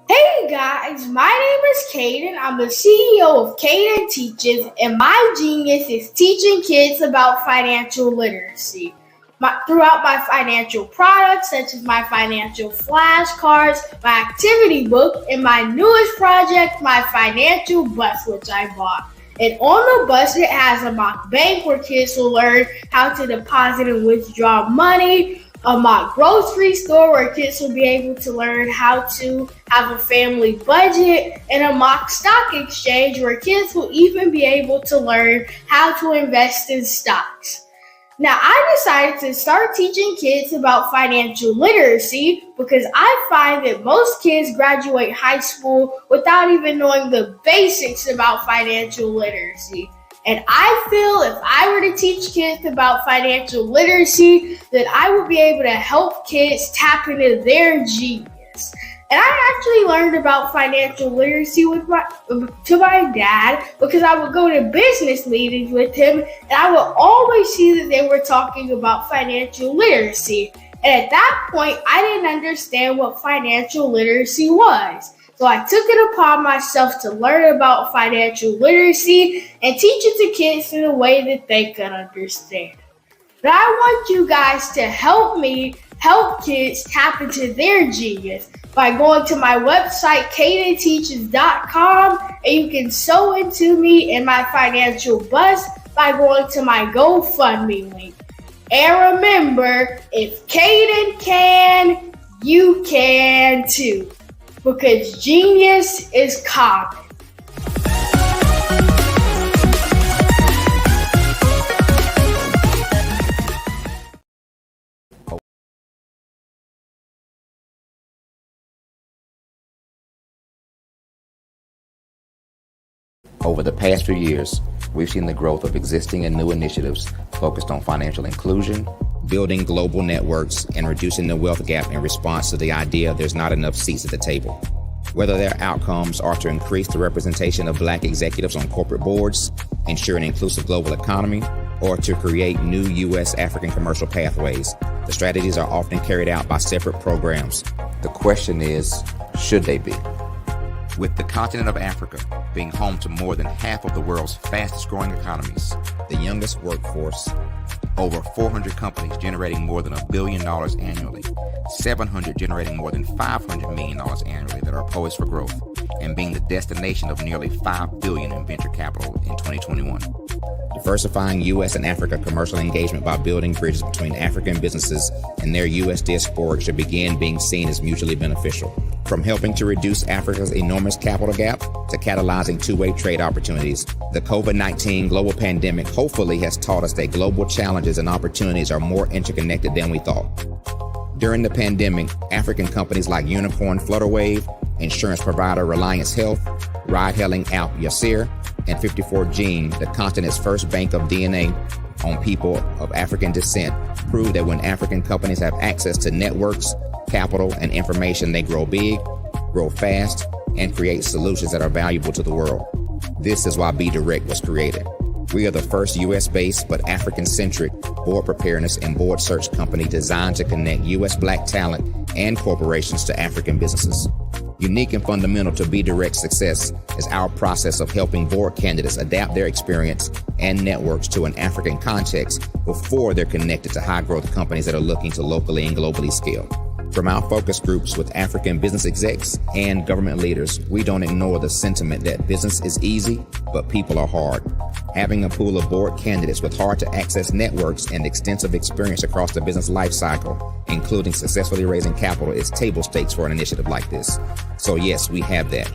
Hey guys, my name is Caden. I'm the CEO of Caden Teaches, and my genius is teaching kids about financial literacy. Throughout my financial products, such as my financial flashcards, my activity book, and my newest project, my financial bus, which I bought. And on the bus, it has a mock bank where kids will learn how to deposit and withdraw money, a mock grocery store where kids will be able to learn how to have a family budget, and a mock stock exchange where kids will even be able to learn how to invest in stocks. Now, I decided to start teaching kids about financial literacy because I find that most kids graduate high school without even knowing the basics about financial literacy. And I feel if I were to teach kids about financial literacy, that I would be able to help kids tap into their genius. And I actually learned about financial literacy to my dad because I would go to business meetings with him, and I would always see that they were talking about financial literacy. And at that point, I didn't understand what financial literacy was. So I took it upon myself to learn about financial literacy and teach it to kids in a way that they could understand. But I want you guys to help me help kids tap into their genius by going to my website, cadenteaches.com, and you can sew into me in my financial bust by going to my GoFundMe link. And remember, if Caden can, you can too, because genius is common. Over the past few years, we've seen the growth of existing and new initiatives focused on financial inclusion, building global networks, and reducing the wealth gap in response to the idea there's not enough seats at the table. Whether their outcomes are to increase the representation of Black executives on corporate boards, ensure an inclusive global economy, or to create new U.S. African commercial pathways, the strategies are often carried out by separate programs. The question is, should they be? With the continent of Africa being home to more than half of the world's fastest growing economies, the youngest workforce, over 400 companies generating more than $1 billion annually, 700 generating more than $500 million annually that are poised for growth, and being the destination of nearly $5 billion in venture capital in 2021. Diversifying U.S. and Africa commercial engagement by building bridges between African businesses and their U.S. diaspora should begin being seen as mutually beneficial. From helping to reduce Africa's enormous capital gap to catalyzing two-way trade opportunities, the COVID-19 global pandemic hopefully has taught us that global challenges and opportunities are more interconnected than we thought. During the pandemic, African companies like Unicorn Flutterwave, insurance provider Reliance Health, ride-hailing app Yasir, and 54Gene, the continent's first bank of DNA on people of African descent, proved that when African companies have access to networks, capital, and information, they grow big, grow fast, and create solutions that are valuable to the world. This is why BDirect was created. We are the first U.S.-based but African-centric board preparedness and board search company designed to connect U.S. Black talent and corporations to African businesses. Unique and fundamental to BDirect's success is our process of helping board candidates adapt their experience and networks to an African context before they're connected to high-growth companies that are looking to locally and globally scale. From our focus groups with African business execs and government leaders, we don't ignore the sentiment that business is easy, but people are hard. Having a pool of board candidates with hard-to-access networks and extensive experience across the business life cycle, including successfully raising capital, is table stakes for an initiative like this. So yes, we have that.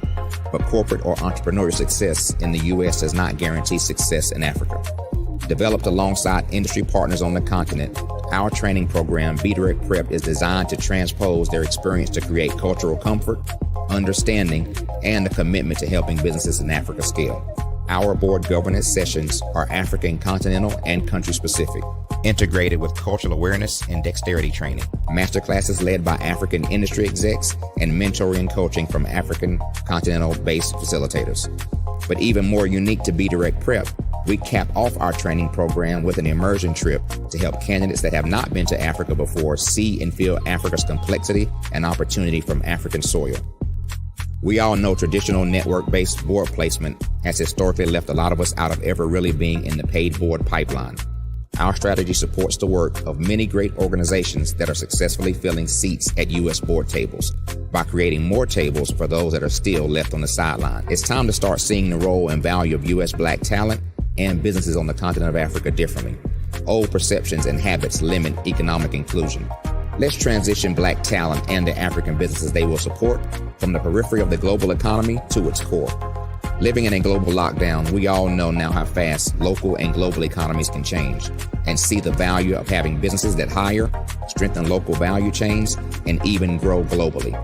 But corporate or entrepreneurial success in the U.S. does not guarantee success in Africa. Developed alongside industry partners on the continent, our training program, BDirect Prep, is designed to transpose their experience to create cultural comfort, understanding, and a commitment to helping businesses in Africa scale. Our board governance sessions are African continental and country specific, integrated with cultural awareness and dexterity training, masterclasses led by African industry execs, and mentoring and coaching from African continental-based facilitators. But even more unique to BDirect Prep, we cap off our training program with an immersion trip to help candidates that have not been to Africa before see and feel Africa's complexity and opportunity from African soil. We all know traditional network-based board placement has historically left a lot of us out of ever really being in the paid board pipeline. Our strategy supports the work of many great organizations that are successfully filling seats at U.S. board tables by creating more tables for those that are still left on the sideline. It's time to start seeing the role and value of U.S. Black talent and businesses on the continent of Africa differently. Old perceptions and habits limit economic inclusion. Let's transition Black talent and the African businesses they will support from the periphery of the global economy to its core. Living in a global lockdown, we all know now how fast local and global economies can change, and see the value of having businesses that hire, strengthen local value chains, and even grow globally.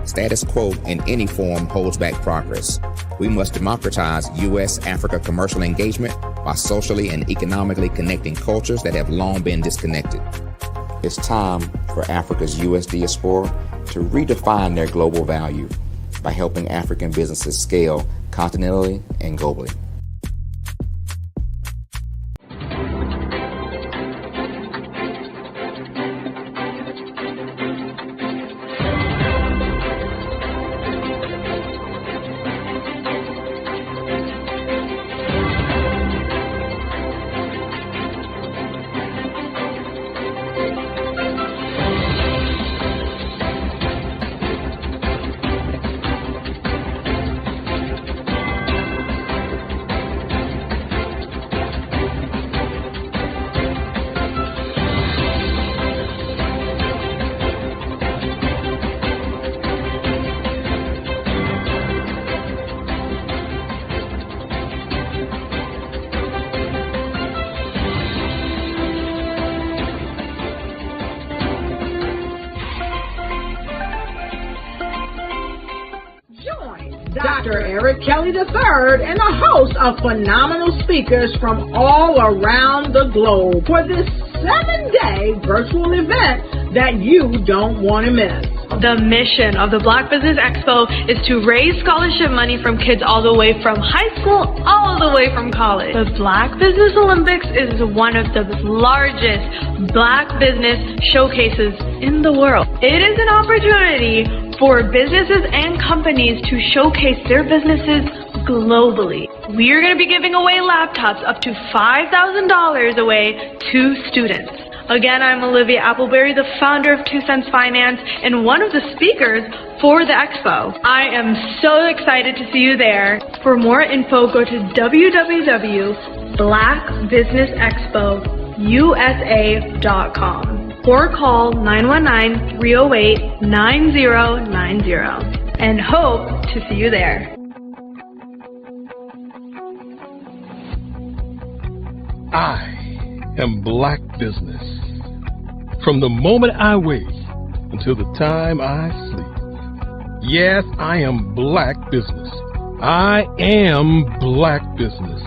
Status quo in any form holds back progress. We must democratize U.S.-Africa commercial engagement by socially and economically connecting cultures that have long been disconnected. It's time for Africa's U.S. diaspora to redefine their global value by helping African businesses scale continentally and globally. Dr. Eric Kelly III and a host of phenomenal speakers from all around the globe for this 7-day virtual event that you don't want to miss. The mission of the Black Business Expo is to raise scholarship money from kids all the way from high school, all the way from college. The Black Business Olympics is one of the largest Black business showcases in the world. It is an opportunity for businesses and companies to showcase their businesses globally. We are going to be giving away laptops up to $5,000 away to students. Again, I'm Olivia Appleberry, the founder of 2 Cents Finance and one of the speakers for the expo. I am so excited to see you there. For more info, go to www.blackbusinessexpousa.com or call 919-308-9090 and hope to see you there. I am Black Business. From the moment I wake until the time I sleep. Yes, I am Black Business. I am Black Business.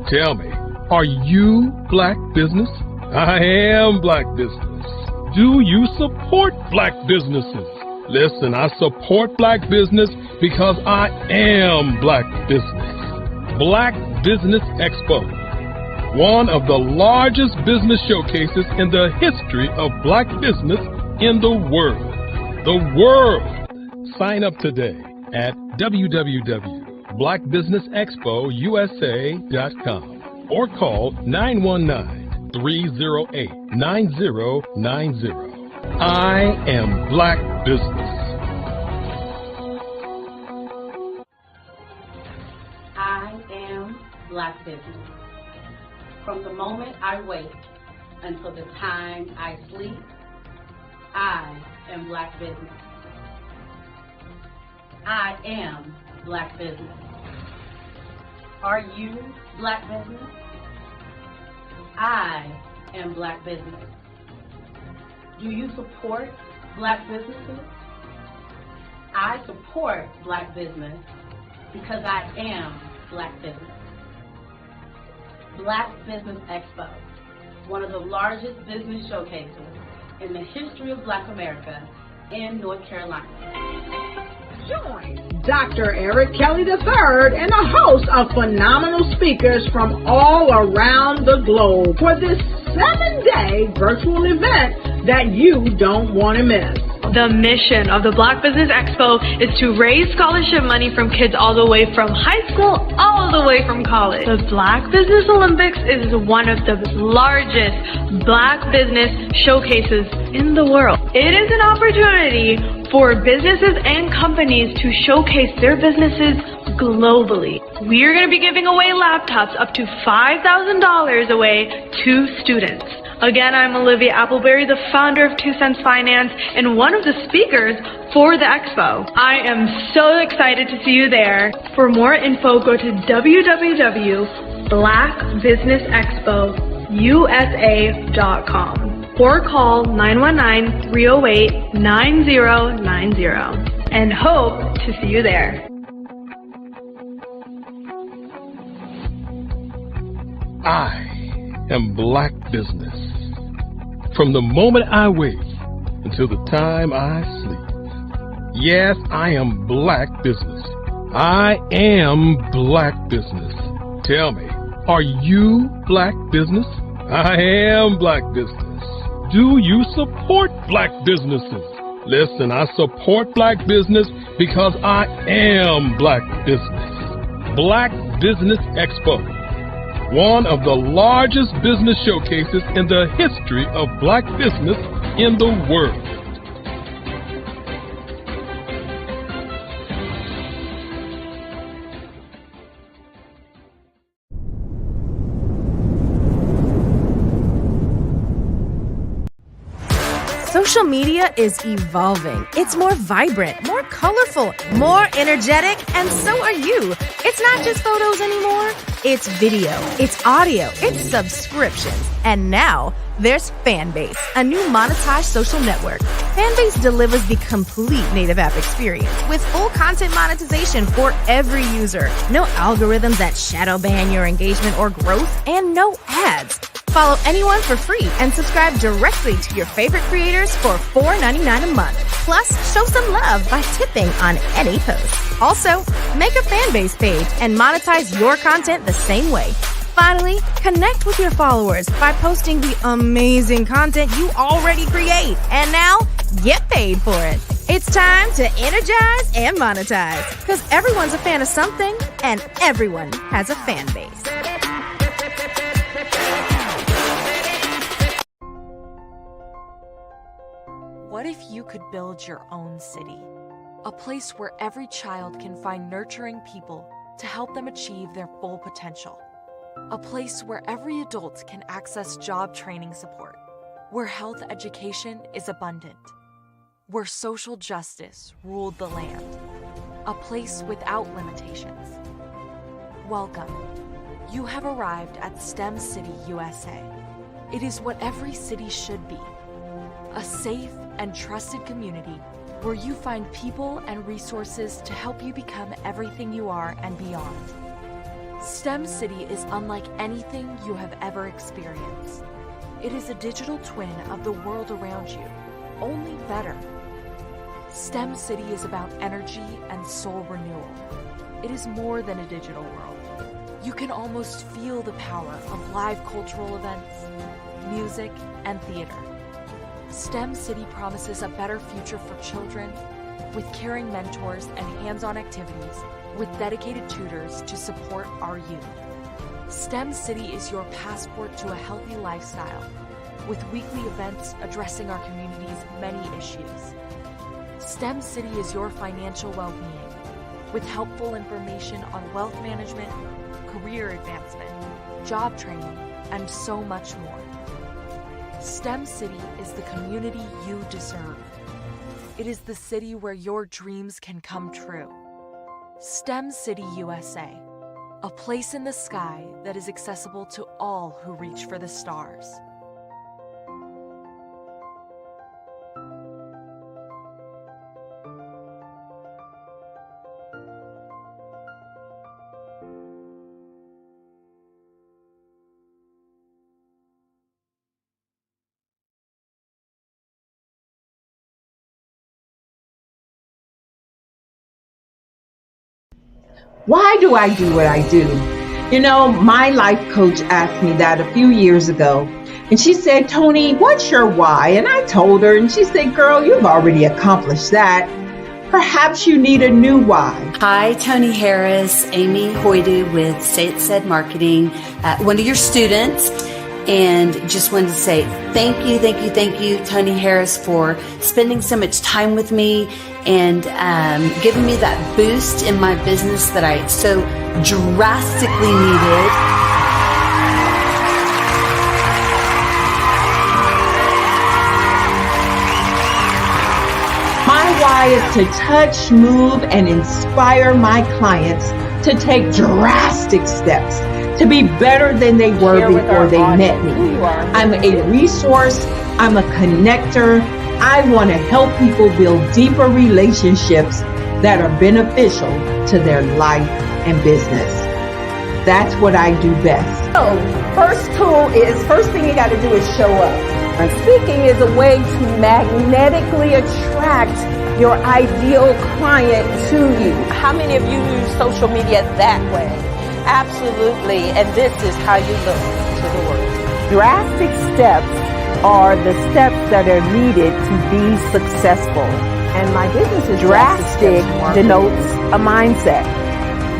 Tell me, are you Black Business? I am Black Business. Do you support Black businesses? Listen, I support Black business because I am Black Business. Black Business Expo, one of the largest business showcases in the history of Black business in the world. The world! Sign up today at www.blackbusinessexpousa.com or call 919-308-9090. I am Black Business. I am Black Business. From the moment I wake until the time I sleep, I am Black Business. I am Black Business. Are you Black Business? I am Black Business. Do you support Black businesses? I support Black business because I am Black Business. Black Business Expo, one of the largest business showcases in the history of Black America in North Carolina. Join Dr. Eric Kelly III and a host of phenomenal speakers from all around the globe for this 7-day virtual event that you don't want to miss. The mission of the Black Business Expo is to raise scholarship money from kids all the way from high school, all the way from college. The Black Business Olympics is one of the largest Black business showcases in the world. It is an opportunity for businesses and companies to showcase their businesses globally. We are going to be giving away laptops up to $5,000 away to students. Again, I'm Olivia Appleberry, the founder of 2 Cents Finance and one of the speakers for the expo. I am so excited to see you there. For more info, go to www.blackbusinessexpousa.com or call 919-308-9090 and hope to see you there. I am Black Business. From the moment I wake until the time I sleep. Yes, I am Black Business. I am Black Business. Tell me, are you Black Business? I am Black Business. Do you support Black businesses? Listen, I support Black business because I am Black Business. Black Business Expo, one of the largest business showcases in the history of Black business in the world. Social media is evolving. It's more vibrant, more colorful, more energetic, and so are you. It's not just photos anymore. It's video, it's audio, it's subscriptions. And now there's Fanbase, a new monetized social network. Fanbase delivers the complete native app experience with full content monetization for every user. No algorithms that shadow ban your engagement or growth, and no ads. Follow anyone for free and subscribe directly to your favorite creators for $4.99 a month. Plus, show some love by tipping on any post. Also, make a Fanbase page and monetize your content the same way. Finally, connect with your followers by posting the amazing content you already create. And now, get paid for it. It's time to energize and monetize, because everyone's a fan of something and everyone has a fan base. What if you could build your own city? A place where every child can find nurturing people to help them achieve their full potential. A place where every adult can access job training support. Where health education is abundant. Where social justice ruled the land. A place without limitations. Welcome. You have arrived at STEM City, USA. It is what every city should be. A safe and trusted community where you find people and resources to help you become everything you are and beyond. STEM City is unlike anything you have ever experienced. It is a digital twin of the world around you, only better. STEM City is about energy and soul renewal. It is more than a digital world. You can almost feel the power of live cultural events, music, and theater. STEM City promises a better future for children with caring mentors and hands-on activities with dedicated tutors to support our youth. STEM City is your passport to a healthy lifestyle with weekly events addressing our community's many issues. STEM City is your financial well-being with helpful information on wealth management, career advancement, job training, and so much more. STEM City is the community you deserve. It is the city where your dreams can come true. STEM City USA, a place in the sky that is accessible to all who reach for the stars. Why do I do what I do? You know, my life coach asked me that a few years ago. And she said, Tony, what's your why? And I told her, and she said, girl, you've already accomplished that. Perhaps you need a new why. Hi, Tony Harris, Amy Hoydu with Say It Said Marketing, one of your students. And just wanted to say thank you, Tony Harris, for spending so much time with me and giving me that boost in my business that I so drastically needed. My why is to touch, move, and inspire my clients to take drastic steps to be better than they were before they met me. I'm a resource. I'm a connector. I want to help people build deeper relationships that are beneficial to their life and business. That's what I do best. So, first thing you got to do is show up. And speaking is a way to magnetically attract your ideal client to you. How many of you use social media that way? Absolutely, and this is how you look to the world. Drastic steps are the steps that are needed to be successful. And my business is drastic denotes a mindset.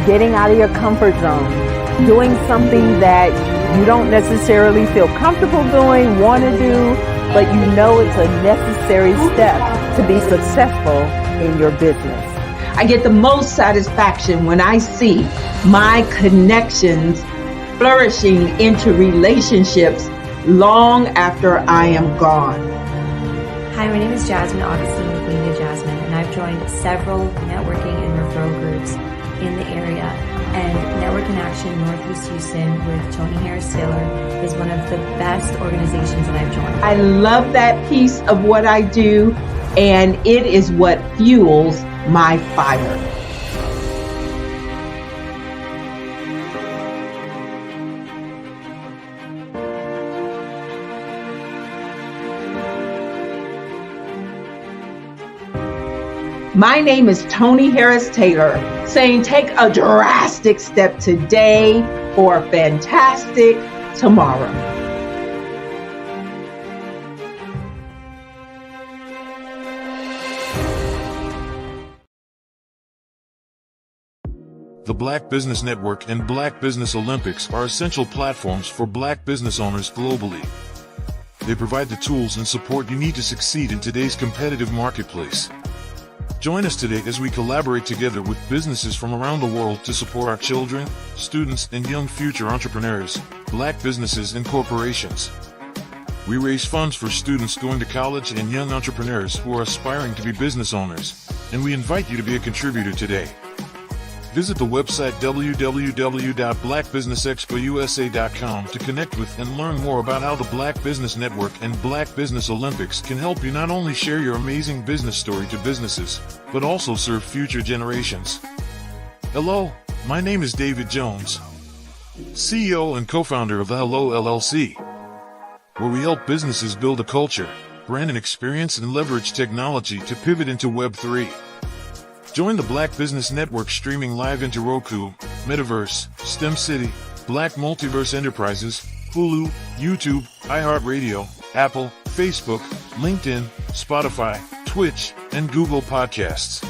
Getting out of your comfort zone. Doing something that you don't necessarily feel comfortable doing, want to do, but you know it's a necessary step to be successful in your business. I get the most satisfaction when I see my connections flourishing into relationships long after I am gone. Hi, my name is Jasmine Augustine with Media Jasmine, and I've joined several networking and referral groups in the area. And Network in Action Northeast Houston with Tony Harris Taylor is one of the best organizations that I've joined. I love that piece of what I do, and it is what fuels my fire. My name is Tony Harris Taylor, saying take a drastic step today for a fantastic tomorrow. The Black Business Network and Black Business Olympics are essential platforms for Black business owners globally. They provide the tools and support you need to succeed in today's competitive marketplace. Join us today as we collaborate together with businesses from around the world to support our children, students, and young future entrepreneurs, Black businesses and corporations. We raise funds for students going to college and young entrepreneurs who are aspiring to be business owners, and we invite you to be a contributor today. Visit the website www.blackbusinessexpousa.com to connect with and learn more about how the Black Business Network and Black Business Olympics can help you not only share your amazing business story to businesses, but also serve future generations. Hello, my name is David Jones, CEO and co-founder of the Hello LLC, where we help businesses build a culture, brand and experience, and leverage technology to pivot into Web3. Join the Black Business Network streaming live into Roku, Metaverse, STEM City, Black Multiverse Enterprises, Hulu, YouTube, iHeartRadio, Apple, Facebook, LinkedIn, Spotify, Twitch, and Google Podcasts.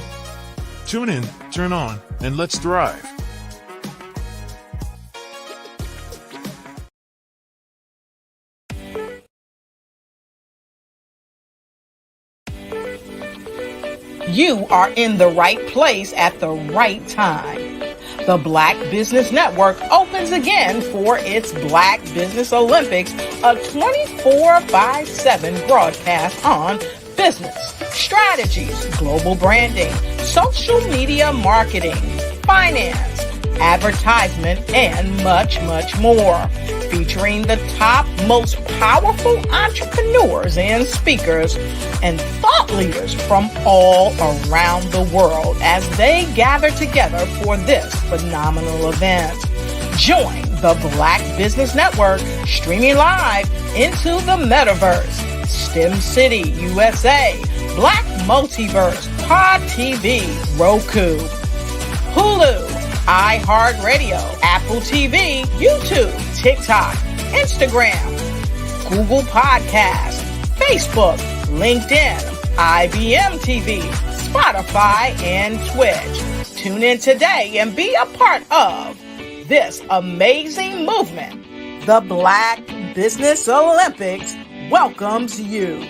Tune in, turn on, and let's thrive. You are in the right place at the right time. The Black Business Network opens again for its Black Business Olympics, a 24/7 broadcast on business, strategies, global branding, social media marketing, finance, advertisement, and much, much more. Featuring the top, most powerful entrepreneurs and speakers and thought leaders from all around the world as they gather together for this phenomenal event. Join the Black Business Network streaming live into the Metaverse, STEM City, USA, Black Multiverse, Pod TV, Roku, Hulu, iHeartRadio, Apple TV, YouTube, TikTok, Instagram, Google Podcasts, Facebook, LinkedIn, IBM TV, Spotify, and Twitch. Tune in today and be a part of this amazing movement. The Black Business Olympics welcomes you.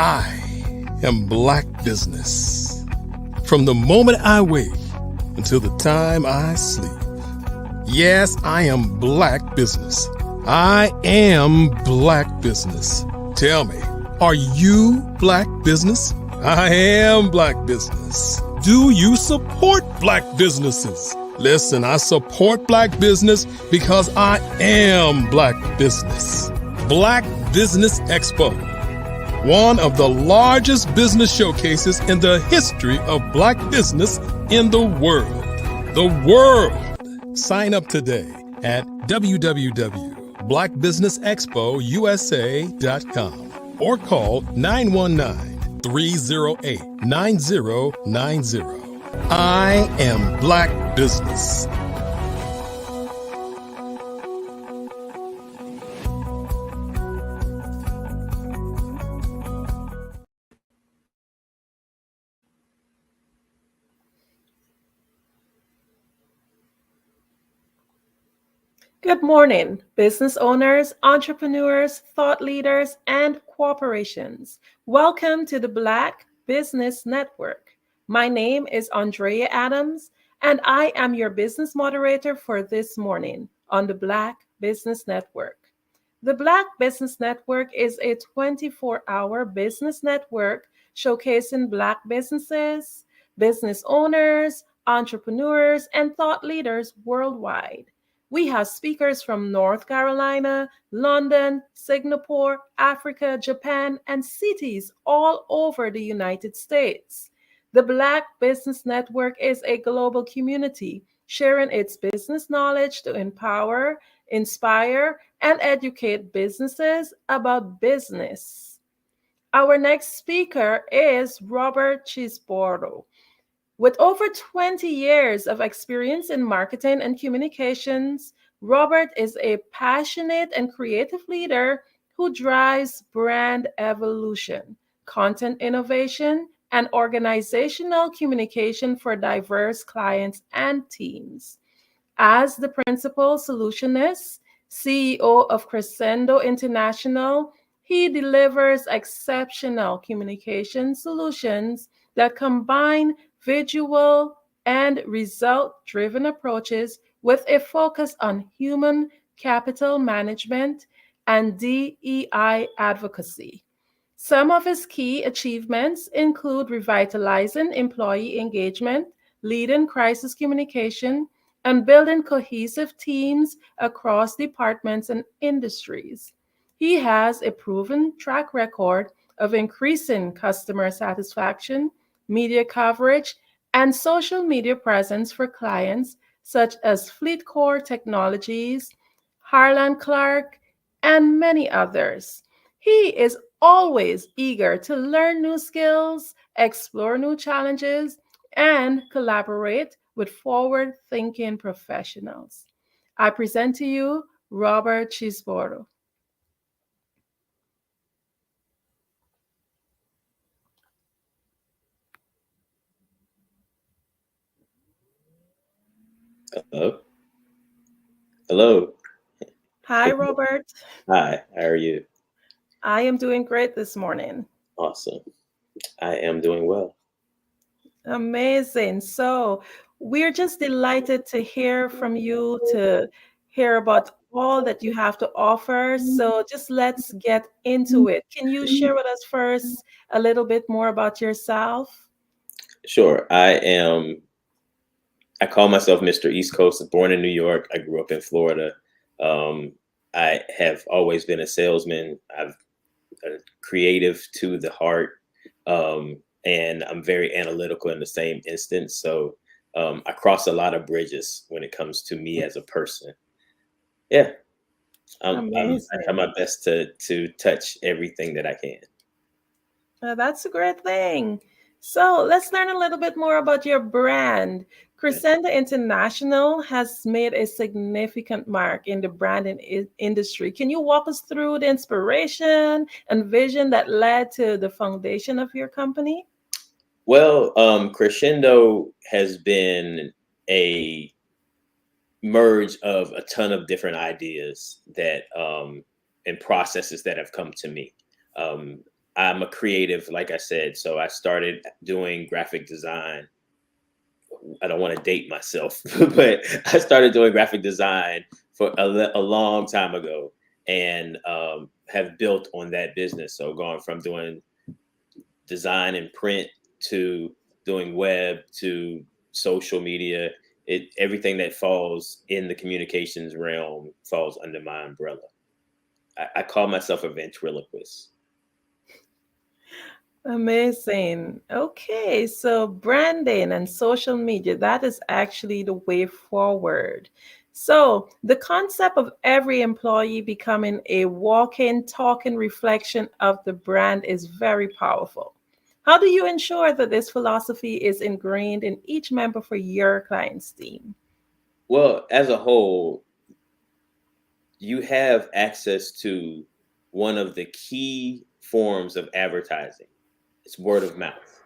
I am Black business. From the moment I wake until the time I sleep. Yes, I am Black business. I am Black business. Tell me, are you Black business? I am Black business. Do you support Black businesses? Listen, I support Black business because I am Black business. Black Business Expo, one of the largest business showcases in the history of Black business in the world. The world! Sign up today at www.blackbusinessexpousa.com or call 919-308-9090. I am Black business. Good morning, business owners, entrepreneurs, thought leaders, and corporations. Welcome to the Black Business Network. My name is Andrea Adams, and I am your business moderator for this morning on the Black Business Network. The Black Business Network is a 24-hour business network showcasing Black businesses, business owners, entrepreneurs, and thought leaders worldwide. We have speakers from North Carolina, London, Singapore, Africa, Japan, and cities all over the United States. The Black Business Network is a global community sharing its business knowledge to empower, inspire, and educate businesses about business. Our next speaker is Robert Chisboro. With over 20 years of experience in marketing and communications, Robert is a passionate and creative leader who drives brand evolution, content innovation, and organizational communication for diverse clients and teams. As the principal solutionist, CEO of Crescendo International, he delivers exceptional communication solutions that combine visual and result-driven approaches with a focus on human capital management and DEI advocacy. Some of his key achievements include revitalizing employee engagement, leading crisis communication, and building cohesive teams across departments and industries. He has a proven track record of increasing customer satisfaction, media coverage, and social media presence for clients such as FleetCor Technologies, Harlan Clark, and many others. He is always eager to learn new skills, explore new challenges, and collaborate with forward thinking professionals. I present to you Robert Chisboro. Hello. Hello. Hi, Robert. Hi, how are you? I am doing great this morning. Awesome. I am doing well. Amazing. So, we're just delighted to hear from you, to hear about all that you have to offer. So, just let's get into it. Can you share with us first a little bit more about yourself? Sure. I call myself Mr. East Coast, born in New York. I grew up in Florida. I have always been a salesman. I'm a creative to the heart. And I'm very analytical in the same instance. So I cross a lot of bridges when it comes to me as a person. Yeah. I try my best to touch everything that I can. That's a great thing. So let's learn a little bit more about your brand. Crescendo International has made a significant mark in the branding industry. Can you walk us through the inspiration and vision that led to the foundation of your company? Well, Crescendo has been a merge of a ton of different ideas that and processes that have come to me. I'm a creative, like I said, so I started doing graphic design. I don't want to date myself, but I started doing graphic design for a long time ago and have built on that business. So going from doing design and print to doing web to social media, everything that falls in the communications realm falls under my umbrella. I call myself a ventriloquist. Amazing. Okay, so branding and social media, that is actually the way forward. So the concept of every employee becoming a walking, talking reflection of the brand is very powerful. How do you ensure that this philosophy is ingrained in each member for your client's team? Well, as a whole, you have access to one of the key forms of advertising. It's word of mouth.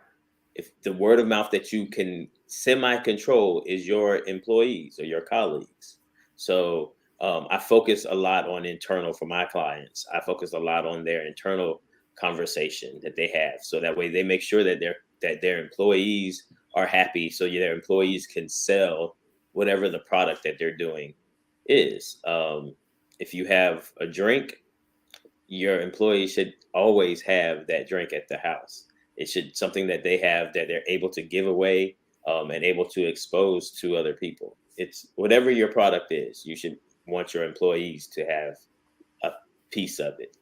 If the word of mouth that you can semi-control is your employees or your colleagues. So I focus a lot on internal for my clients. I focus a lot on their internal conversation that they have, so that way they make sure that their employees are happy, so their employees can sell whatever the product that they're doing is. If you have a drink, your employees should always have that drink at the house. It should something that they have that they're able to give away, and able to expose to other people. It's whatever your product is, you should want your employees to have a piece of it.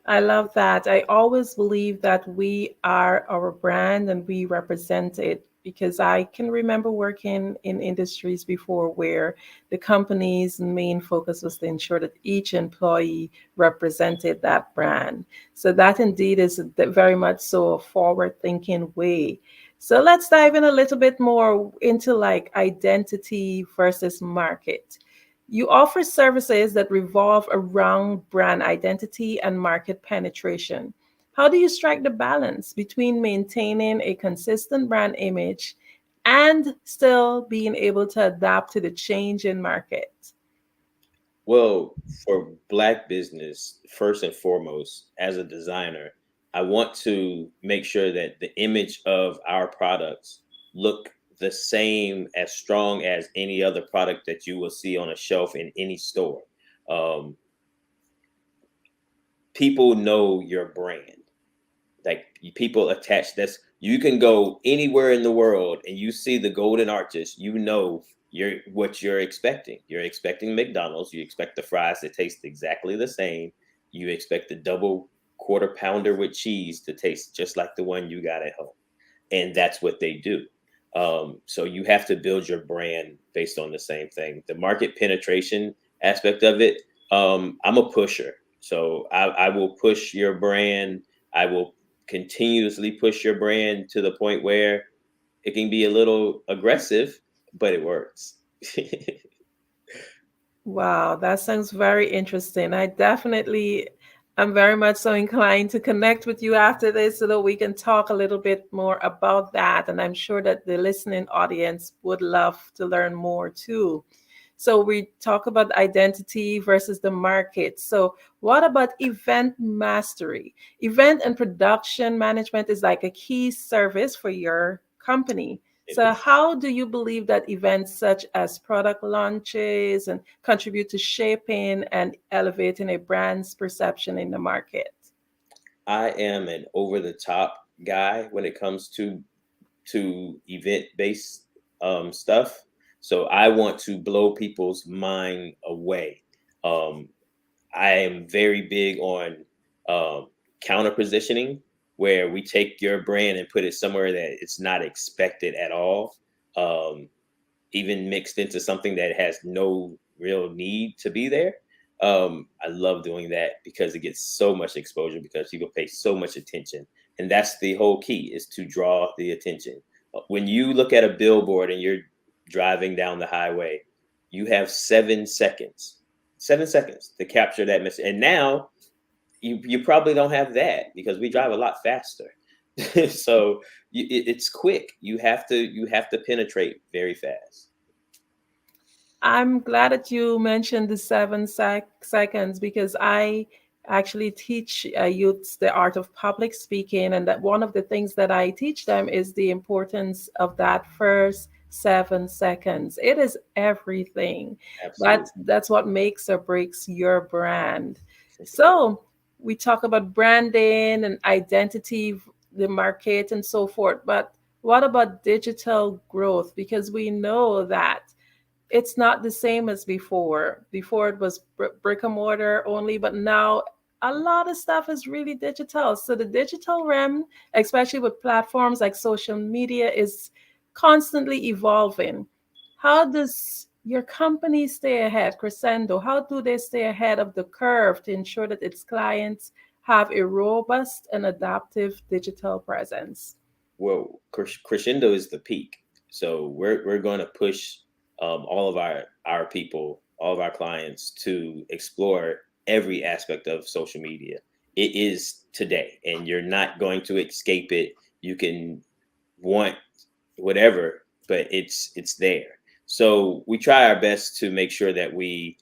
I love that. I always believe that we are our brand and we represent it, because I can remember working in industries before where the company's main focus was to ensure that each employee represented that brand. So that indeed is very much so a forward-thinking way. So let's dive in a little bit more into like identity versus market. You offer services that revolve around brand identity and market penetration. How do you strike the balance between maintaining a consistent brand image and still being able to adapt to the change in market? Well, for Black business, first and foremost, as a designer, I want to make sure that the image of our products look the same, as strong as any other product that you will see on a shelf in any store. People know your brand. Like, people attach this. You can go anywhere in the world and you see the golden arches, you know what you're expecting. You're expecting McDonald's. You expect the fries to taste exactly the same. You expect the double quarter pounder with cheese to taste just like the one you got at home. And that's what they do. So you have to build your brand based on the same thing. The market penetration aspect of it, I'm a pusher. So I will push your brand. I will continuously push your brand to the point where it can be a little aggressive, but it works. Wow, that sounds very interesting. I'm very much so inclined to connect with you after this so that we can talk a little bit more about that. And I'm sure that the listening audience would love to learn more too. So we talk about identity versus the market. So what about event mastery? Event and production management is like a key service for your company. So how do you believe that events such as product launches and contribute to shaping and elevating a brand's perception in the market? I am an over-the-top guy when it comes to event-based stuff. So I want to blow people's mind away. I am very big on counter positioning, where we take your brand and put it somewhere that it's not expected at all, even mixed into something that has no real need to be there. I love doing that because it gets so much exposure, because people pay so much attention. And that's the whole key, is to draw the attention. When you look at a billboard and you're driving down the highway, you have 7 seconds to capture that message. And now you probably don't have that, because we drive a lot faster. So it's quick. You have to penetrate very fast. I'm glad that you mentioned the 7 seconds, because I actually teach youths the art of public speaking, and that one of the things that I teach them is the importance of that first 7 seconds. It is everything. That's what makes or breaks your brand. So we talk about branding and identity, the market, and so forth. But what about digital growth? Because we know that it's not the same as before. Before it was brick and mortar only, but now a lot of stuff is really digital. So the digital realm, especially with platforms like social media, is constantly evolving. How does your company stay ahead, Crescendo? How do they stay ahead of the curve to ensure that its clients have a robust and adaptive digital presence? Well, Crescendo is the peak. So we're going to push all of our people, all of our clients, to explore every aspect of social media. It is today, and you're not going to escape it. You can want whatever, but it's there. So we try our best to make sure that we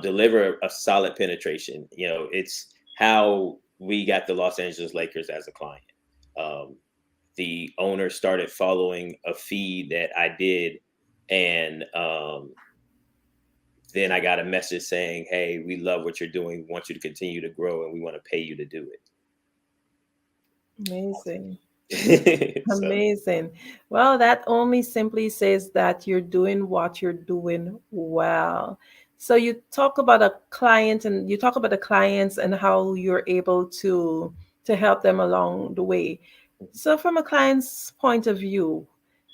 deliver a solid penetration. It's how we got the Los Angeles Lakers as a client. The owner started following a feed that I did, and then I got a message saying, "Hey, we love what you're doing. We want you to continue to grow, and we want to pay you to do it." Amazing. So, Amazing. Well, that only simply says that you're doing what you're doing well. So you talk about a client and you talk about the clients and how you're able to help them along the way. So from a client's point of view,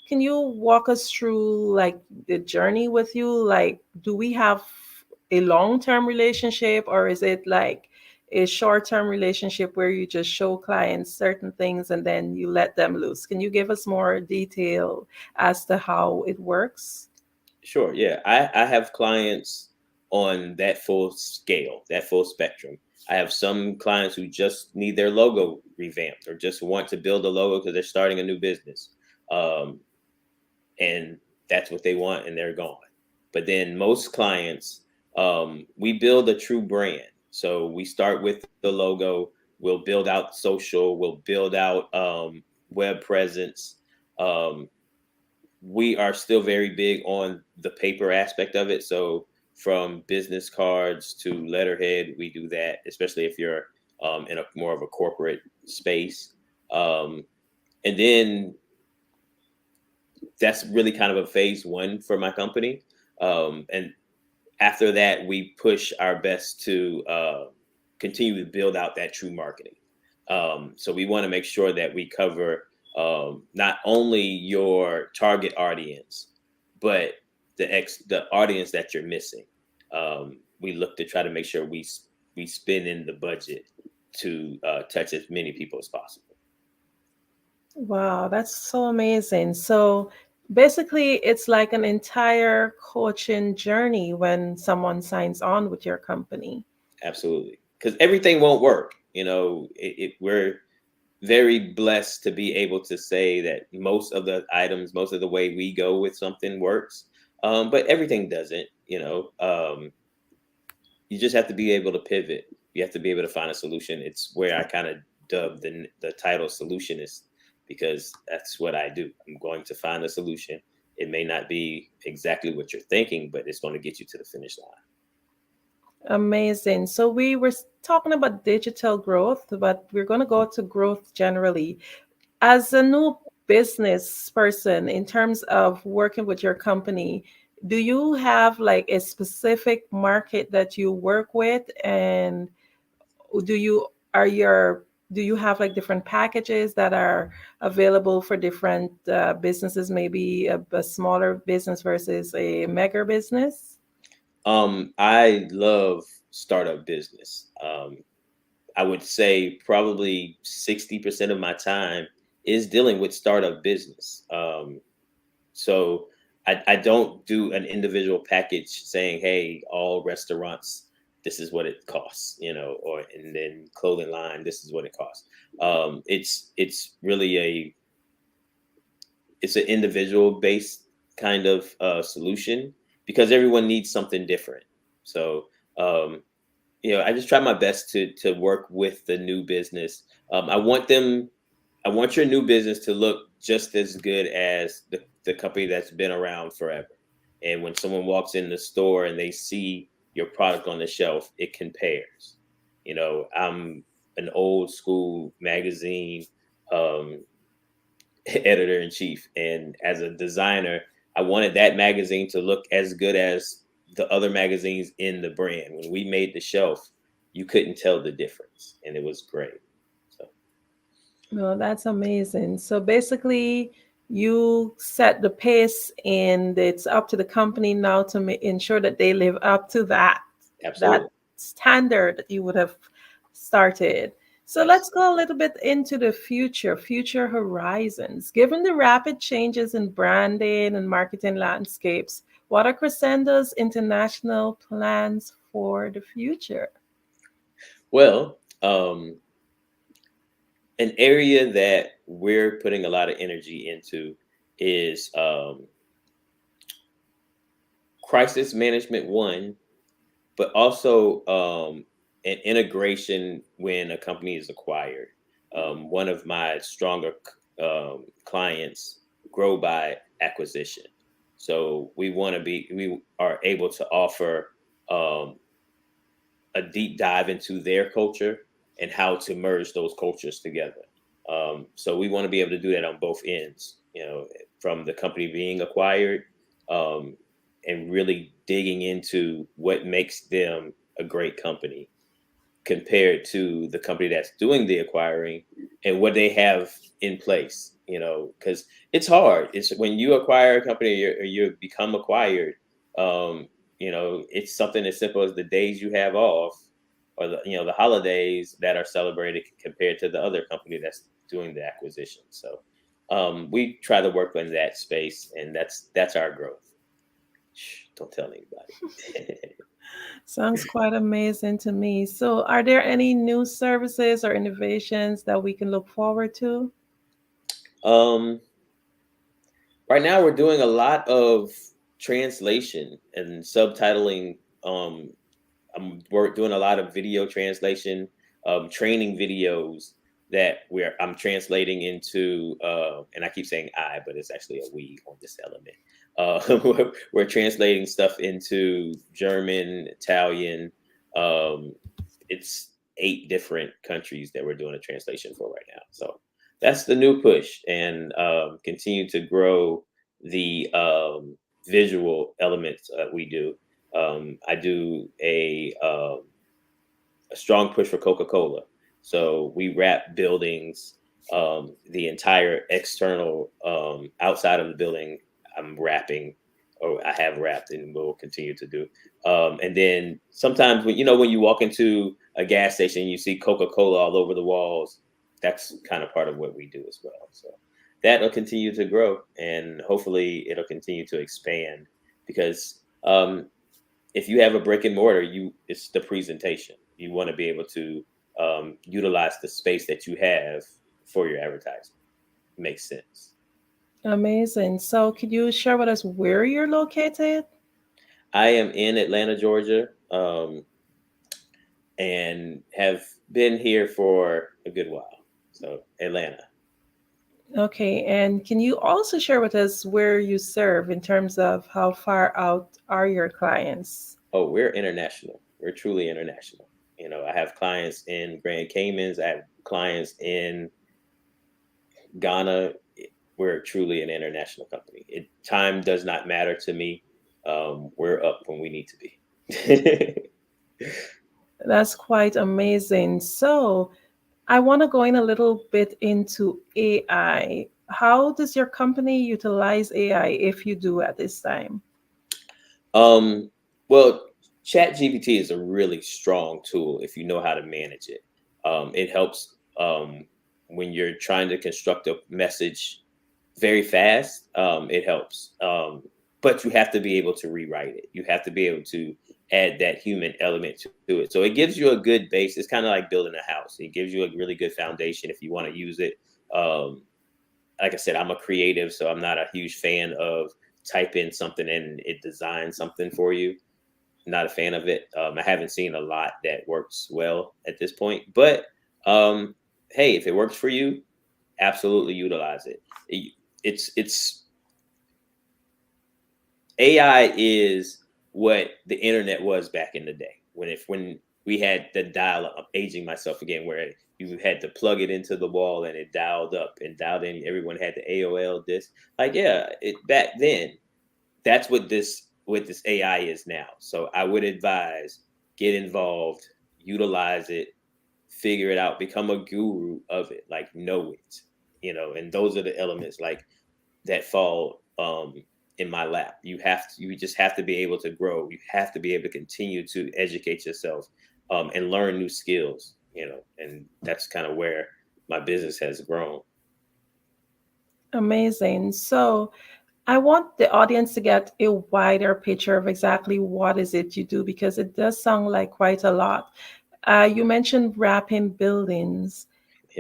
can you walk us through like the journey with you? Like, do we have a long-term relationship, or is it like a short-term relationship where you just show clients certain things and then you let them loose? Can you give us more detail as to how it works? sure, yeah. I have clients on that full scale, that full spectrum. I have some clients who just need their logo revamped or just want to build a logo because they're starting a new business. And that's what they want, and they're gone. But then most clients, we build a true brand. So we start with the logo, we'll build out social, we'll build out web presence. We are still very big on the paper aspect of it. So from business cards to letterhead, we do that, especially if you're in a more of a corporate space. And then that's really kind of a phase one for my company. And after that, we push our best to continue to build out that true marketing. So we want to make sure that we cover not only your target audience, but the audience that you're missing. We look to try to make sure we spend in the budget to touch as many people as possible. Wow, that's so amazing. So basically, it's like an entire coaching journey when someone signs on with your company. Absolutely, because everything won't work. We're very blessed to be able to say that most of the items, most of the way we go with something works, but everything doesn't. You just have to be able to pivot. You have to be able to find a solution. It's where I kind of dubbed the title solutionist, because that's what I do. I'm going to find a solution. It may not be exactly what you're thinking, but it's going to get you to the finish line. Amazing. So we were talking about digital growth, but we're going to go to growth generally. As a new business person, in terms of working with your company, do you have like a specific market that you work with, and do you have like different packages that are available for different businesses, maybe a smaller business versus a mega business? I love startup business. I would say probably 60% of my time is dealing with startup business. So I don't do an individual package saying, "Hey, all restaurants, this is what it costs," and then clothing line, this is what it costs. It's really it's an individual based kind of solution, because everyone needs something different. So, I just try my best to work with the new business. I want your new business to look just as good as the company that's been around forever. And when someone walks in the store and they see your product on the shelf, it compares. I'm an old school magazine editor in chief, and as a designer, I wanted that magazine to look as good as the other magazines in the brand. When we made the shelf, you couldn't tell the difference, and it was great. Well, that's amazing. So basically, you set the pace, and it's up to the company now to ensure that they live up to that standard that you would have started. So let's go a little bit into the future horizons. Given the rapid changes in branding and marketing landscapes, what are Crescendo's international plans for the future? Well, an area that we're putting a lot of energy into is crisis management, one, but also an integration when a company is acquired. One of my stronger clients grow by acquisition. So we are able to offer a deep dive into their culture and how to merge those cultures together. So we want to be able to do that on both ends, from the company being acquired, and really digging into what makes them a great company compared to the company that's doing the acquiring and what they have in place, because it's hard. It's when you acquire a company or you become acquired, it's something as simple as the days you have off or the holidays that are celebrated compared to the other company that's doing the acquisition. So we try to work in that space, and that's our growth. Shh, don't tell anybody. Sounds quite amazing to me. So are there any new services or innovations that we can look forward to? Right now we're doing a lot of translation and subtitling. We're doing a lot of video translation, training videos that I'm translating into, and I keep saying I, but it's actually a we on this element. We're translating stuff into German, Italian. It's 8 different countries that we're doing a translation for right now. So that's the new push, and continue to grow the visual elements we do. I do a strong push for Coca-Cola. So we wrap buildings, the entire external outside of the building. I'm wrapping, or I have wrapped, and will continue to do. And then sometimes when you walk into a gas station, you see Coca-Cola all over the walls. That's kind of part of what we do as well. So that'll continue to grow, and hopefully it'll continue to expand, because if you have a brick and mortar, it's the presentation. You want to be able to utilize the space that you have for your advertising. Makes sense. Amazing. So could you share with us where you're located? I am in Atlanta, Georgia, and have been here for a good while. So Atlanta. Okay. And can you also share with us where you serve in terms of how far out are your clients? Oh, we're international. We're truly international. I have clients in Grand Caymans. I have clients in Ghana. We're truly an international company. Time does not matter to me. We're up when we need to be. That's quite amazing. So I want to go in a little bit into AI. How does your company utilize AI, if you do at this time? Well, ChatGPT is a really strong tool if you know how to manage it. It helps when you're trying to construct a message very fast. It helps. But you have to be able to rewrite it. You have to be able to add that human element to it. So it gives you a good base. It's kind of like building a house. It gives you a really good foundation if you want to use it. Like I said, I'm a creative, so I'm not a huge fan of type in something and it designs something for you. Not a fan of it. I haven't seen a lot that works well at this point. But hey, if it works for you, absolutely utilize it. It's AI is what the internet was back in the day when we had the dial-up. I'm aging myself again, where you had to plug it into the wall and it dialed up and dialed in. Everyone had the AOL disc. Back then, that's what this AI is now. So I would advise, get involved, utilize it, figure it out, become a guru of it, know it, and those are the elements that fall in my lap. You just have to be able to grow. You have to be able to continue to educate yourself and learn new skills, and that's kind of where my business has grown. Amazing. So I want the audience to get a wider picture of exactly what is it you do, because it does sound like quite a lot. You mentioned wrapping buildings,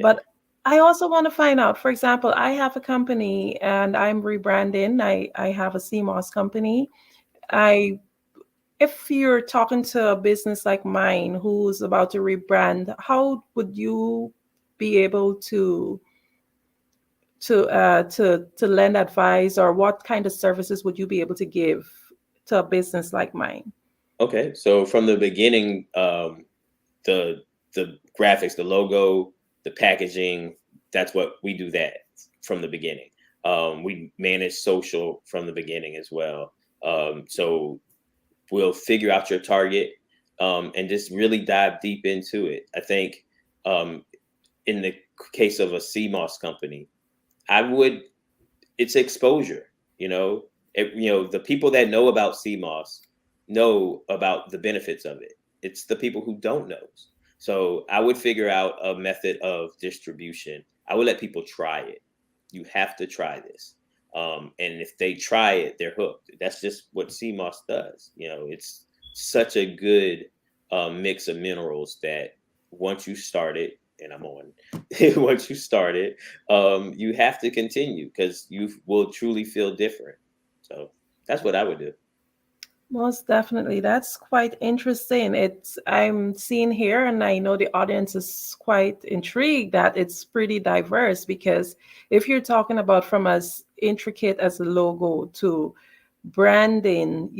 but I also want to find out, for example, I have a company and I'm rebranding. I have a CMOS company, if you're talking to a business like mine who's about to rebrand, how would you be able to lend advice, or what kind of services would you be able to give to a business like mine? Okay, so from the beginning, the graphics, the logo, the packaging, that's what we do that from the beginning. We manage social from the beginning as well. So we'll figure out your target and just really dive deep into it. I think in the case of a CMOS company, it's exposure. The people that know about CMOS know about the benefits of it. It's the people who don't know. So I would figure out a method of distribution. I would let people try it. You have to try this. And if they try it, they're hooked. That's just what CMOS does. It's such a good mix of minerals that once you start it, and I'm on, once you start it, you have to continue because you will truly feel different. So that's what I would do. Most definitely. That's quite interesting. I'm seeing here, and I know the audience is quite intrigued that it's pretty diverse, because if you're talking about from as intricate as a logo to branding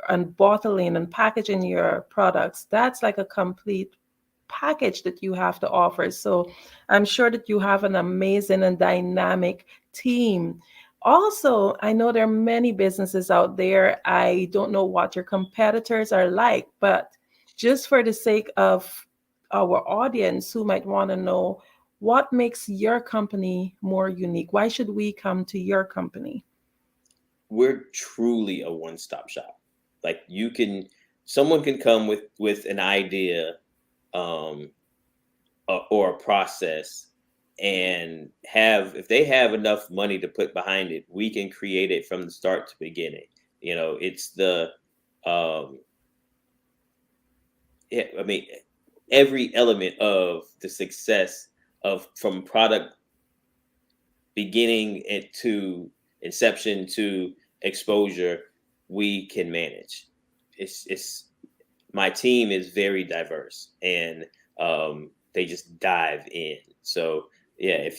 and bottling and packaging your products, that's like a complete package that you have to offer. So I'm sure that you have an amazing and dynamic team. Also, I know there are many businesses out there. I don't know what your competitors are like, but just for the sake of our audience who might want to know, what makes your company more unique? Why should we come to your company? We're truly a one-stop shop. Like someone can come with an idea or a process, and if they have enough money to put behind it, we can create it from the start to beginning. It's every element of the success from product beginning to inception to exposure, we can manage. My team is very diverse, and they just dive in. So yeah,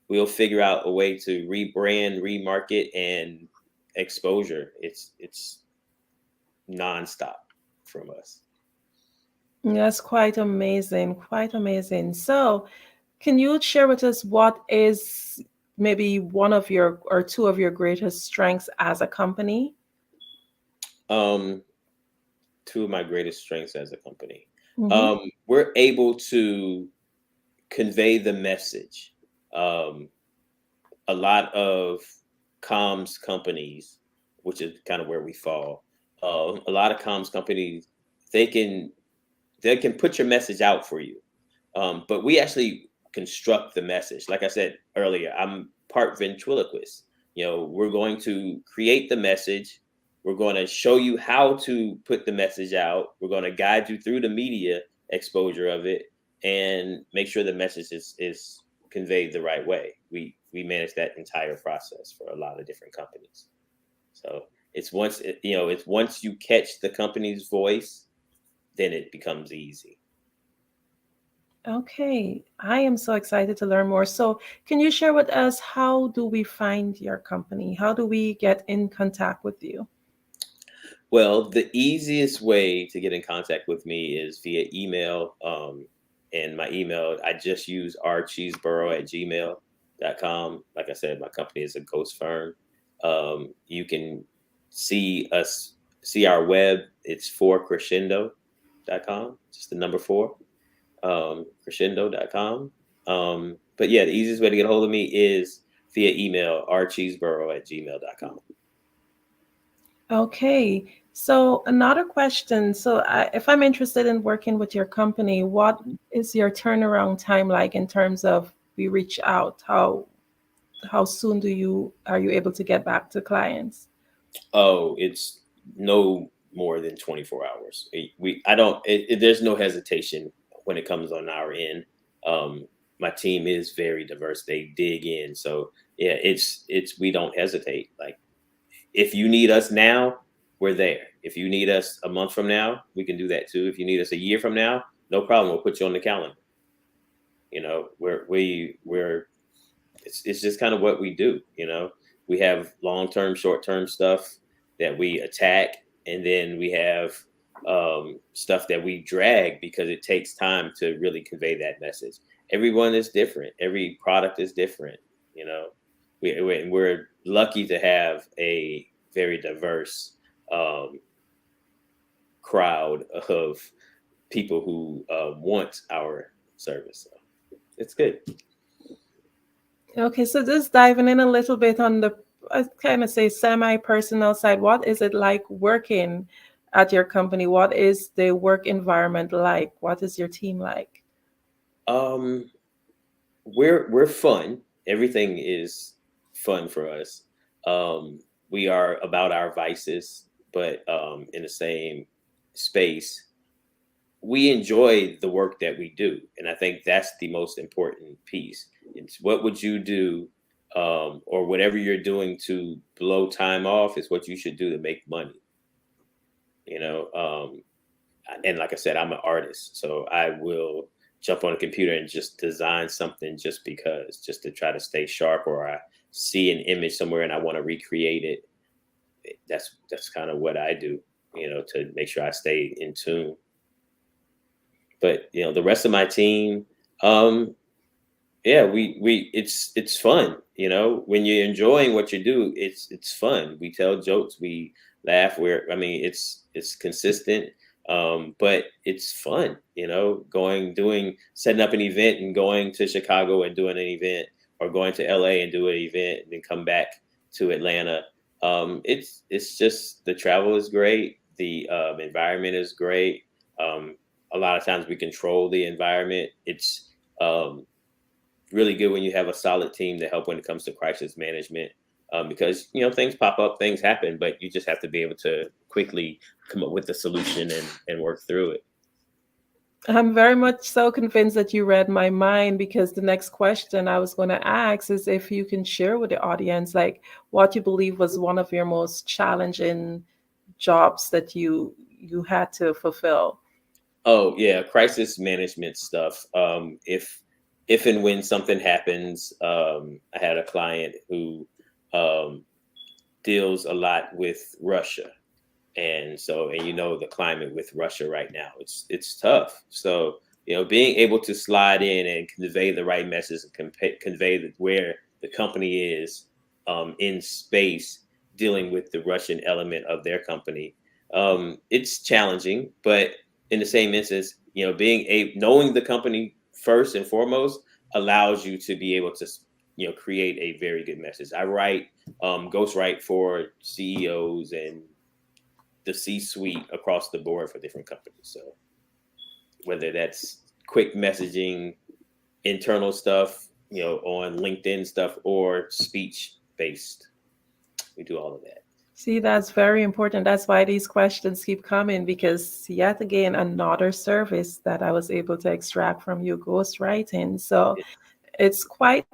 we'll figure out a way to rebrand, remarket, and exposure. It's nonstop from us. That's quite amazing. Quite amazing. So can you share with us what is maybe one of your or two of your greatest strengths as a company? Two of my greatest strengths as a company. Mm-hmm. We're able to convey the message. A lot of comms companies, which is kind of where we fall, a lot of comms companies, they can put your message out for you. But we actually construct the message. Like I said earlier, I'm part ventriloquist. We're going to create the message. We're going to show you how to put the message out. We're going to guide you through the media exposure of it and make sure the message is conveyed the right way. We manage that entire process for a lot of different companies. So it's once you catch the company's voice, then it becomes easy. Okay, I am so excited to learn more. So can you share with us, how do we find your company? How do we get in contact with you? Well, the easiest way to get in contact with me is via email. And my email, I just use rcheeseborough@gmail.com. Like I said, my company is a ghost firm. You can see our web. It's 4crescendo.com, just the number 4, crescendo.com. But yeah, the easiest way to get a hold of me is via email, rcheeseborough@gmail.com. Okay, so another question. So if I'm interested in working with your company, what is your turnaround time like in terms of we reach out? How soon are you able to get back to clients? Oh, it's no more than 24 hours. There's no hesitation when it comes on our end. My team is very diverse. They dig in. So yeah, we don't hesitate. Like, if you need us now, we're there. If you need us a month from now, we can do that too. If you need us a year from now, no problem. We'll put you on the calendar. You know, it's just kind of what we do. You know, we have long-term, short-term stuff that we attack, and then we have stuff that we drag because it takes time to really convey that message. Everyone is different. Every product is different. You know, we're lucky to have a very diverse crowd of people who want our service. So it's good. Okay, so just diving in a little bit on the, I kind of say semi-personal side, what is it like working at your company? What is the work environment like? What is your team like? We're fun. Everything is fun for us. We are about our vices, but in the same space, we enjoy the work that we do. And I think that's the most important piece. It's what would you do, or whatever you're doing to blow time off is what you should do to make money. You know, and like I said, I'm an artist, so I will jump on a computer and just design something just because, just to try to stay sharp, or I see an image somewhere and I want to recreate it. That's kind of what I do, you know, to make sure I stay in tune. But, you know, the rest of my team, yeah, it's fun. You know, when you're enjoying what you do, it's fun. We tell jokes, we laugh. It's consistent, but it's fun. You know, setting up an event and going to Chicago and doing an event, or going to LA and do an event and then come back to Atlanta. It's just, the travel is great. The environment is great. A lot of times we control the environment. It's really good when you have a solid team to help when it comes to crisis management, because, you know, things pop up, things happen, but you just have to be able to quickly come up with a solution and work through it. I'm very much so convinced that you read my mind, because the next question I was going to ask is if you can share with the audience, like, what you believe was one of your most challenging jobs that you had to fulfill. Oh yeah, crisis management stuff. If and when something happens, I had a client who deals a lot with Russia, and you know, the climate with Russia right now, it's tough. So, you know, being able to slide in and convey the right message, and convey where the company is in space, dealing with the Russian element of their company, it's challenging, but in the same instance, you know, knowing the company first and foremost allows you to be able to, you know, create a very good message. I ghostwrite for CEOs and the C-suite across the board for different companies. So whether that's quick messaging, internal stuff, you know, on LinkedIn stuff, or speech based, we do all of that. See, that's very important. That's why these questions keep coming, because yet again, another service that I was able to extract from you, ghostwriting. So it's quite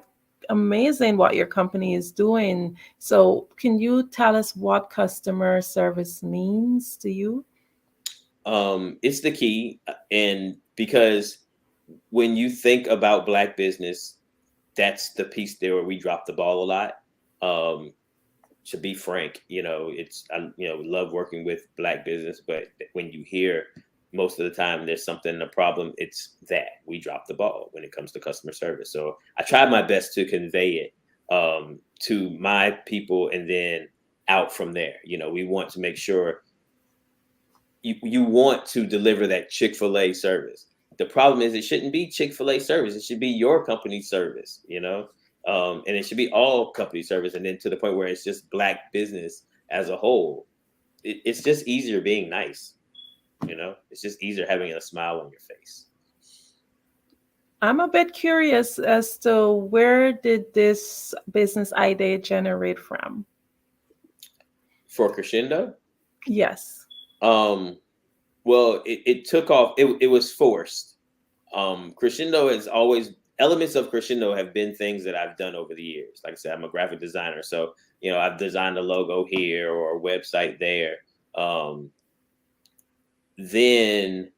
amazing what your company is doing. So can you tell us what customer service means to you? It's the key. And because when you think about Black business, that's the piece there where we drop the ball a lot. To be frank, you know, we love working with Black business, but when you hear most of the time there's something, a problem, it's that we drop the ball when it comes to customer service. So I tried my best to convey it to my people, and then out from there. You know, we want to make sure you want to deliver that Chick-fil-A service. The problem is, it shouldn't be Chick-fil-A service. It should be your company's service, you know? And it should be all company service, and then to the point where it's just Black business as a whole. It's just easier being nice, you know. It's just easier having a smile on your face. I'm a bit curious as to where did this business idea generate from? For Crescendo? Yes. Well, it took off. It was forced. Crescendo has always. Elements of Crescendo have been things that I've done over the years. Like I said, I'm a graphic designer. So, you know, I've designed a logo here or a website there. Then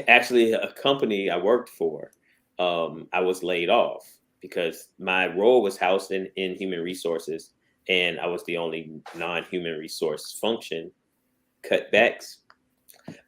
actually a company I worked for, I was laid off because my role was housed in human resources, and I was the only non-human resource function. Cutbacks,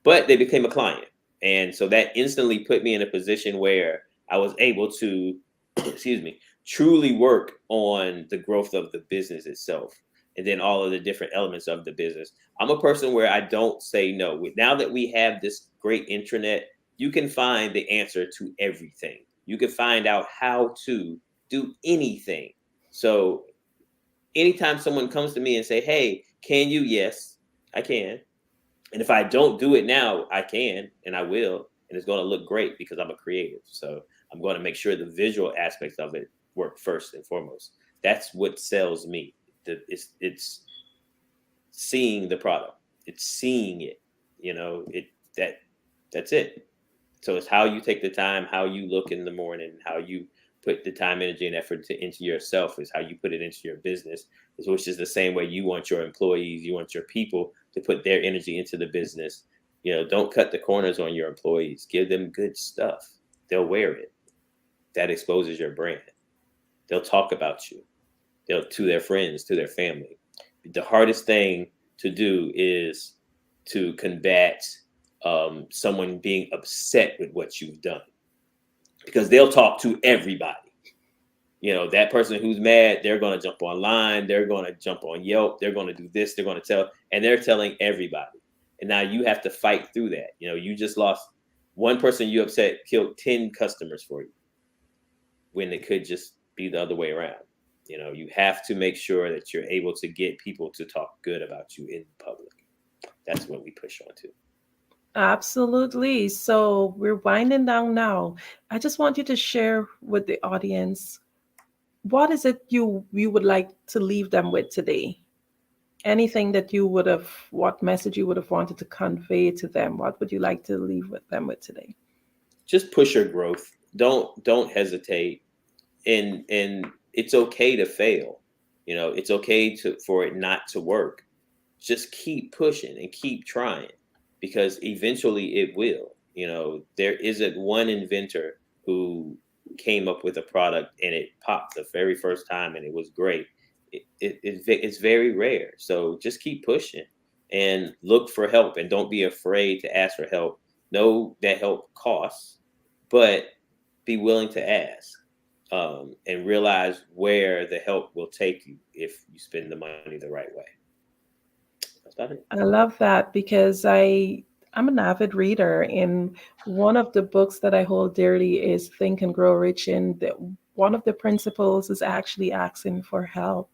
but they became a client. And so that instantly put me in a position where I was able to, excuse me, truly work on the growth of the business itself, and then all of the different elements of the business. I'm a person where I don't say no. Now that we have this great intranet, you can find the answer to everything. You can find out how to do anything. So anytime someone comes to me and say, hey, can you? Yes, I can. And if I don't do it now, I can, and I will, and it's going to look great because I'm a creative. So I'm going to make sure the visual aspects of it work first and foremost. That's what sells me. It's seeing the product. It's seeing it. That's it. So it's how you take the time, how you look in the morning, how you put the time, energy, and effort into yourself is how you put it into your business, which is the same way you want your employees, you want your people to put their energy into the business. Don't cut the corners on your employees. Give them good stuff. They'll wear it. That exposes your brand. They'll talk about you. To their friends, to their family. The hardest thing to do is to combat someone being upset with what you've done, because they'll talk to everybody. That person who's mad, they're going to jump online, they're going to jump on Yelp, they're going to do this, they're going to tell, and they're telling everybody. And now you have to fight through that. You just lost one person you upset, killed 10 customers for you, when it could just be the other way around. You have to make sure that you're able to get people to talk good about you in public. That's what we push on to. Absolutely. So we're winding down now. I just want you to share with the audience, what is it you would like to leave them with today? Anything that what message you would have wanted to convey to them? What would you like to leave them with today? Just push your growth. Don't hesitate. And it's okay to fail. It's okay for it not to work. Just keep pushing and keep trying, because eventually it will. There isn't one inventor who came up with a product and it popped the very first time and it was great. It's very rare. So just keep pushing and look for help, and don't be afraid to ask for help. Know that help costs, but be willing to ask. And realize where the help will take you if you spend the money the right way. That's about it. I love that, because I'm an avid reader, and one of the books that I hold dearly is Think and Grow Rich, and one of the principles is actually asking for help.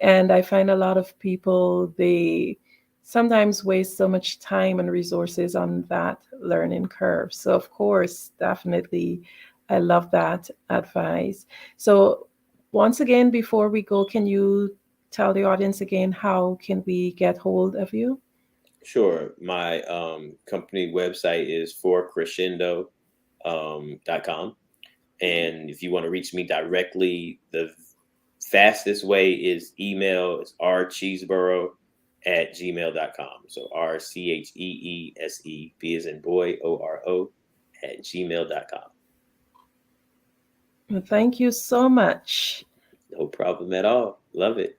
And I find a lot of people, they sometimes waste so much time and resources on that learning curve. So of course, definitely, I love that advice. So once again, before we go, can you tell the audience again, how can we get hold of you? Sure. My company website is forcrescendo.com. And if you want to reach me directly, the fastest way is email. It's rcheeseboro@gmail.com. So RCHEESE, B as in boy, ORO @gmail.com. Well, thank you so much. No problem at all. Love it.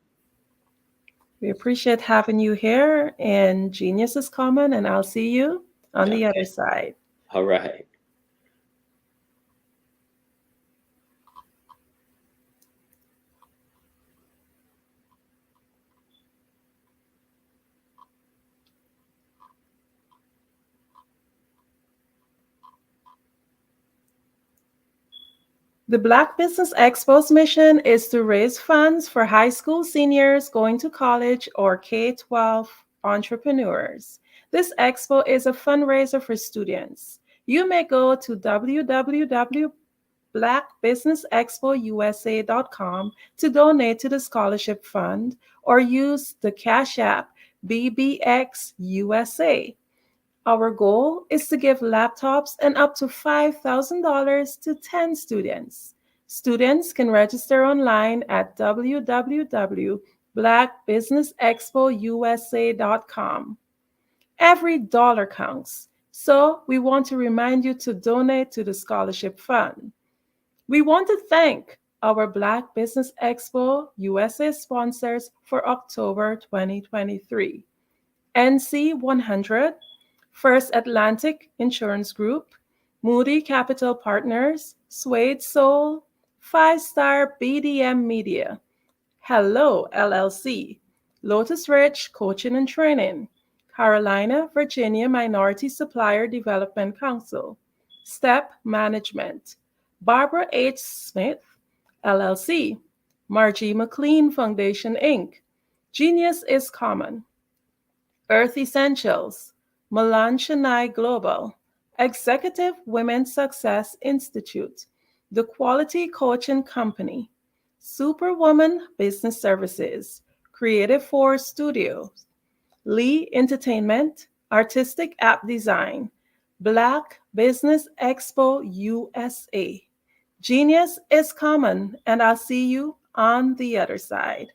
We appreciate having you here, and Genius is coming, and I'll see you on the other side. All right. The Black Business Expo's mission is to raise funds for high school seniors going to college or K-12 entrepreneurs. This expo is a fundraiser for students. You may go to www.blackbusinessexpousa.com to donate to the scholarship fund, or use the Cash App BBXUSA. Our goal is to give laptops and up to $5,000 to 10 students. Students can register online at www.blackbusinessexpo.usa.com. blackbusinessexpousa.com. Every dollar counts, so we want to remind you to donate to the scholarship fund. We want to thank our Black Business Expo USA sponsors for October 2023. NC 100, First Atlantic Insurance Group, Moody Capital Partners, Suede Soul, 5-Star BDM Media, Hello LLC, Lotus Ridge Coaching and Training, Carolina, Virginia Minority Supplier Development Council, STEP Management, Barbara H. Smith, LLC, Margie McLean Foundation, Inc., Genius is Common, Earth Essentials, Milan Chennai Global, Executive Women's Success Institute, The Quality Coaching Company, Superwoman Business Services, Creative Force Studios, Lee Entertainment, Artistic App Design, Black Business Expo USA. Genius is common, and I'll see you on the other side.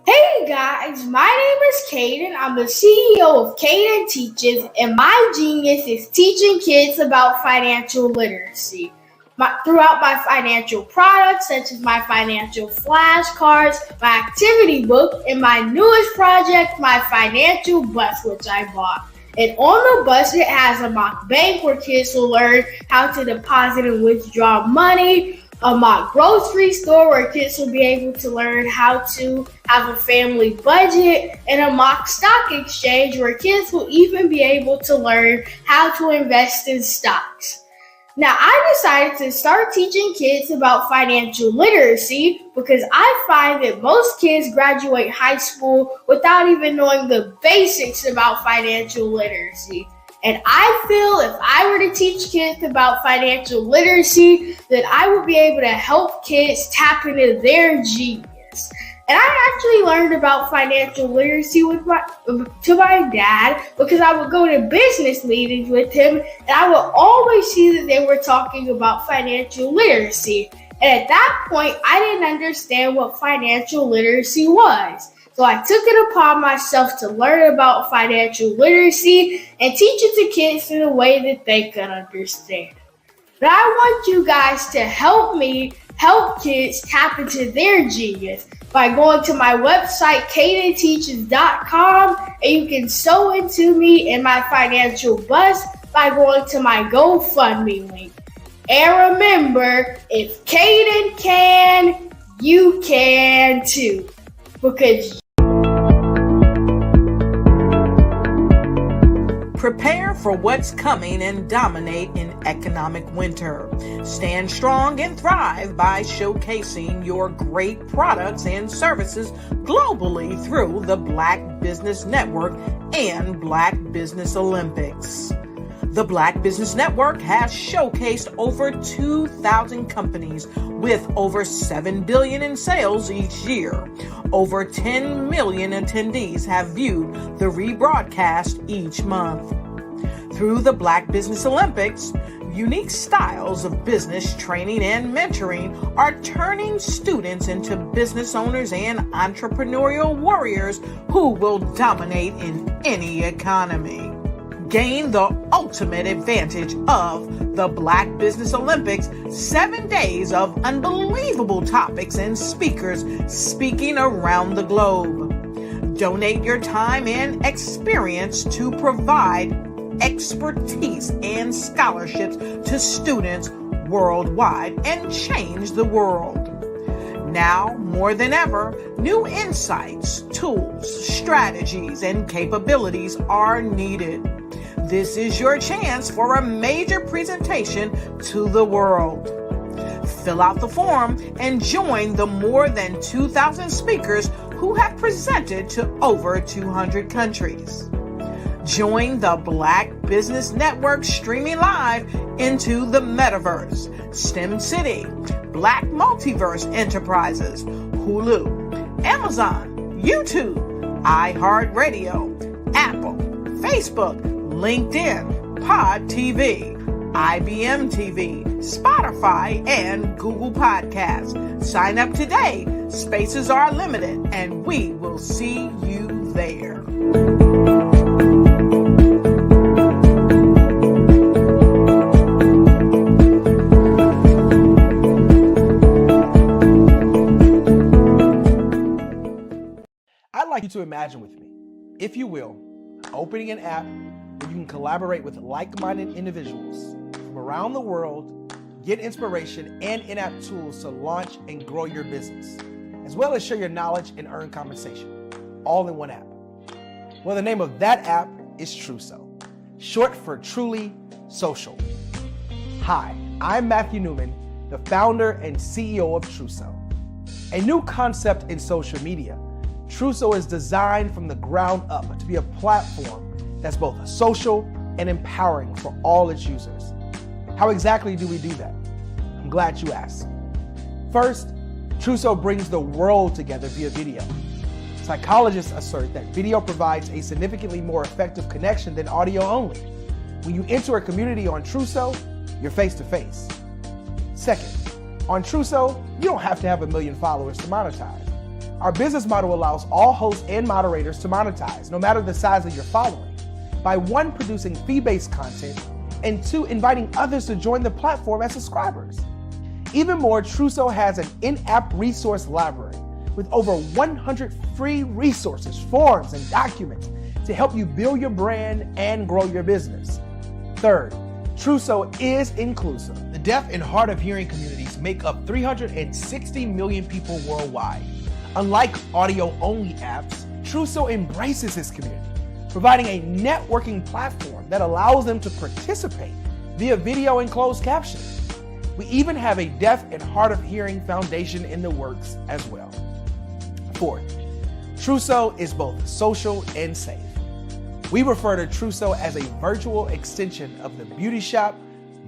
Hey guys, my name is Caden. I'm the CEO of Caden Teaches, and my genius is teaching kids about financial literacy. Throughout my financial products, such as my financial flashcards, my activity book, and my newest project, my financial bus, which I bought. And on the bus, it has a mock bank where kids will learn how to deposit and withdraw money, a mock grocery store where kids will be able to learn how to have a family budget, and a mock stock exchange where kids will even be able to learn how to invest in stocks. Now, I decided to start teaching kids about financial literacy because I find that most kids graduate high school without even knowing the basics about financial literacy. And I feel if I were to teach kids about financial literacy, that I would be able to help kids tap into their genius. And I actually learned about financial literacy to my dad because I would go to business meetings with him, and I would always see that they were talking about financial literacy. And at that point, I didn't understand what financial literacy was. So I took it upon myself to learn about financial literacy and teach it to kids in a way that they could understand. But I want you guys to help me help kids tap into their genius by going to my website, cadenteaches.com, and you can sew into me in my financial bus by going to my GoFundMe link. And remember, if Caden can, you can too. Because prepare for what's coming and dominate in economic winter. Stand strong and thrive by showcasing your great products and services globally through the Black Business Network and Black Business Olympics. The Black Business Network has showcased over 2,000 companies with over $7 billion in sales each year. Over 10 million attendees have viewed the rebroadcast each month. Through the Black Business Olympics, unique styles of business training and mentoring are turning students into business owners and entrepreneurial warriors who will dominate in any economy. Gain the ultimate advantage of the Black Business Olympics, 7 days of unbelievable topics and speakers speaking around the globe. Donate your time and experience to provide expertise and scholarships to students worldwide and change the world. Now, more than ever, new insights, tools, strategies, and capabilities are needed. This is your chance for a major presentation to the world. Fill out the form and join the more than 2,000 speakers who have presented to over 200 countries. Join the Black Business Network streaming live into the Metaverse, STEM City, Black Multiverse Enterprises, Hulu, Amazon, YouTube, iHeartRadio, Apple, Facebook, LinkedIn, Pod TV, IBM TV, Spotify, and Google Podcasts. Sign up today. Spaces are limited, and we will see you there. I'd like you to imagine with me, if you will, opening an app where you can collaborate with like-minded individuals from around the world, get inspiration and in-app tools to launch and grow your business, as well as share your knowledge and earn compensation, all in one app. Well, the name of that app is Truso, short for Truly Social. Hi, I'm Matthew Newman, the founder and CEO of Truso, a new concept in social media. Truso is designed from the ground up to be a platform that's both social and empowering for all its users. How exactly do we do that? I'm glad you asked. First, Truso brings the world together via video. Psychologists assert that video provides a significantly more effective connection than audio only. When you enter a community on Truso, you're face to face. Second, on Truso, you don't have to have 1 million followers to monetize. Our business model allows all hosts and moderators to monetize, no matter the size of your following, by 1, producing fee-based content, and 2, inviting others to join the platform as subscribers. Even more, Truso has an in-app resource library with over 100 free resources, forms, and documents to help you build your brand and grow your business. Third, Truso is inclusive. The deaf and hard of hearing communities make up 360 million people worldwide. Unlike audio-only apps, Truso embraces this community, providing a networking platform that allows them to participate via video and closed captioning. We even have a deaf and hard of hearing foundation in the works as well. Fourth, Truso is both social and safe. We refer to Truso as a virtual extension of the beauty shop,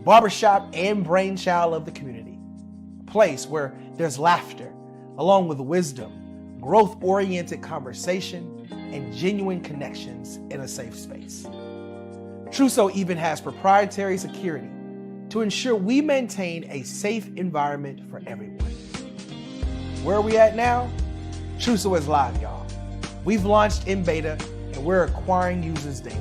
barbershop, and brainchild of the community. A place where there's laughter, along with wisdom, growth-oriented conversation, and genuine connections in a safe space. Truso even has proprietary security to ensure we maintain a safe environment for everyone. Where are we at now? Truso is live, y'all. We've launched in beta, and we're acquiring users daily.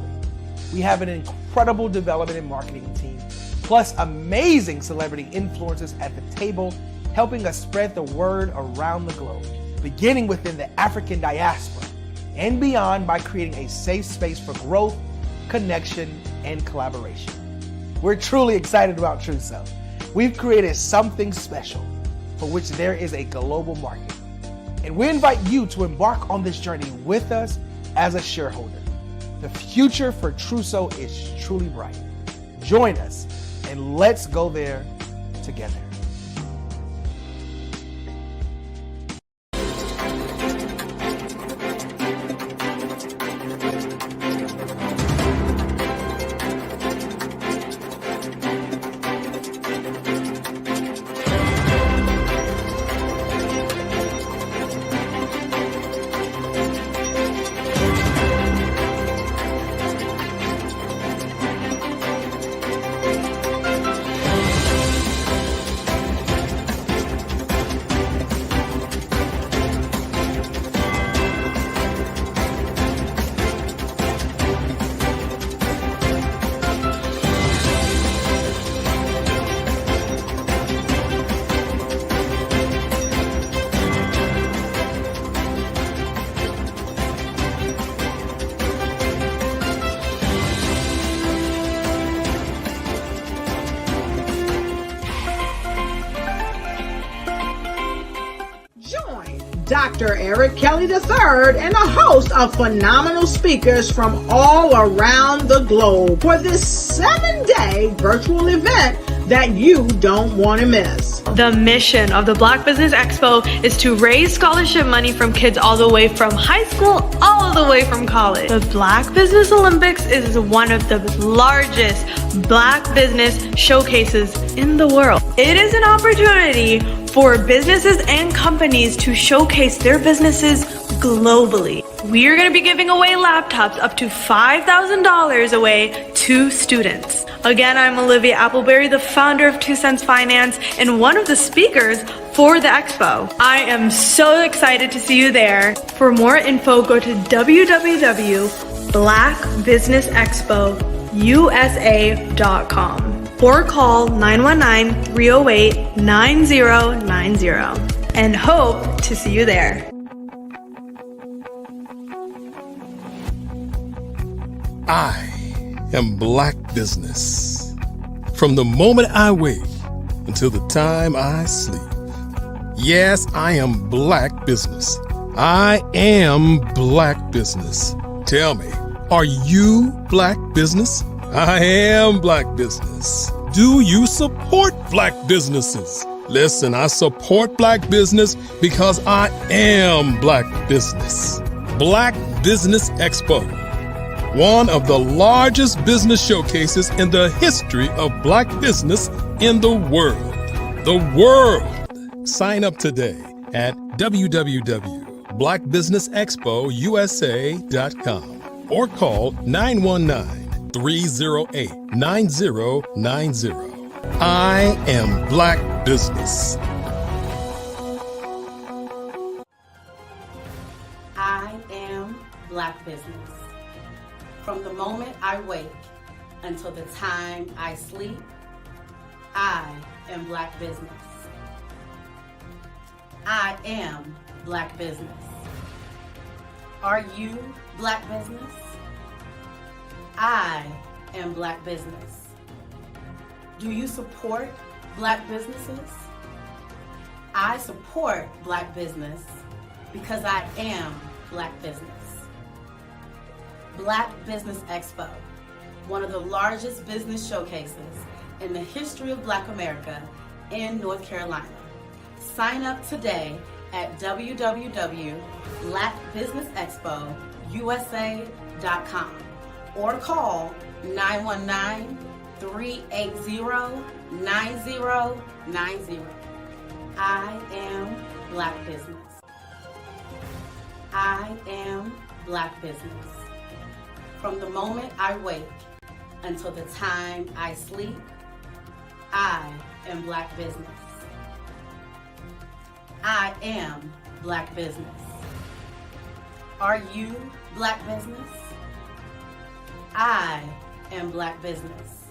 We have an incredible development and marketing team, plus amazing celebrity influencers at the table, helping us spread the word around the globe, beginning within the African diaspora and beyond by creating a safe space for growth, connection, and collaboration. We're truly excited about Truso. We've created something special for which there is a global market. And we invite you to embark on this journey with us as a shareholder. The future for Truso is truly bright. Join us and let's go there together. Dr. Eric Kelly III and a host of phenomenal speakers from all around the globe for this 7-day virtual event that you don't want to miss. The mission of the Black Business Expo is to raise scholarship money from kids all the way from high school, all the way from college. The Black Business Olympics is one of the largest Black business showcases in the world. It is an opportunity for businesses and companies to showcase their businesses globally. we are going to be giving away laptops up to $5,000 away to students. Again, I'm Olivia Appleberry, the founder of 2 Cents Finance and one of the speakers for the expo. I am so excited to see you there. For more info, go to www.blackbusinessexpousa.com or call 919-308-9090 and hope to see you there. I am Black business. From the moment I wake until the time I sleep. Yes, I am Black business. I am Black business. Tell me, are you Black business? I am Black business. Do you support Black businesses? Listen, I support Black business because I am Black business. Black Business Expo, one of the largest business showcases in the history of Black business in the world. The world! Sign up today at www.blackbusinessexpousa.com or call 919-308-9090. I am Black business. I am Black business. From the moment I wake until the time I sleep, I am Black business. I am Black business. Are you Black business? I am Black business. Do you support Black businesses? I support Black business because I am Black business. Black Business Expo, one of the largest business showcases in the history of Black America in North Carolina. Sign up today at www.blackbusinessexpousa.com or call 919-380-9090. I am Black business. I am Black business. From the moment I wake until the time I sleep, I am Black business. I am Black business. Are you Black business? I am Black business.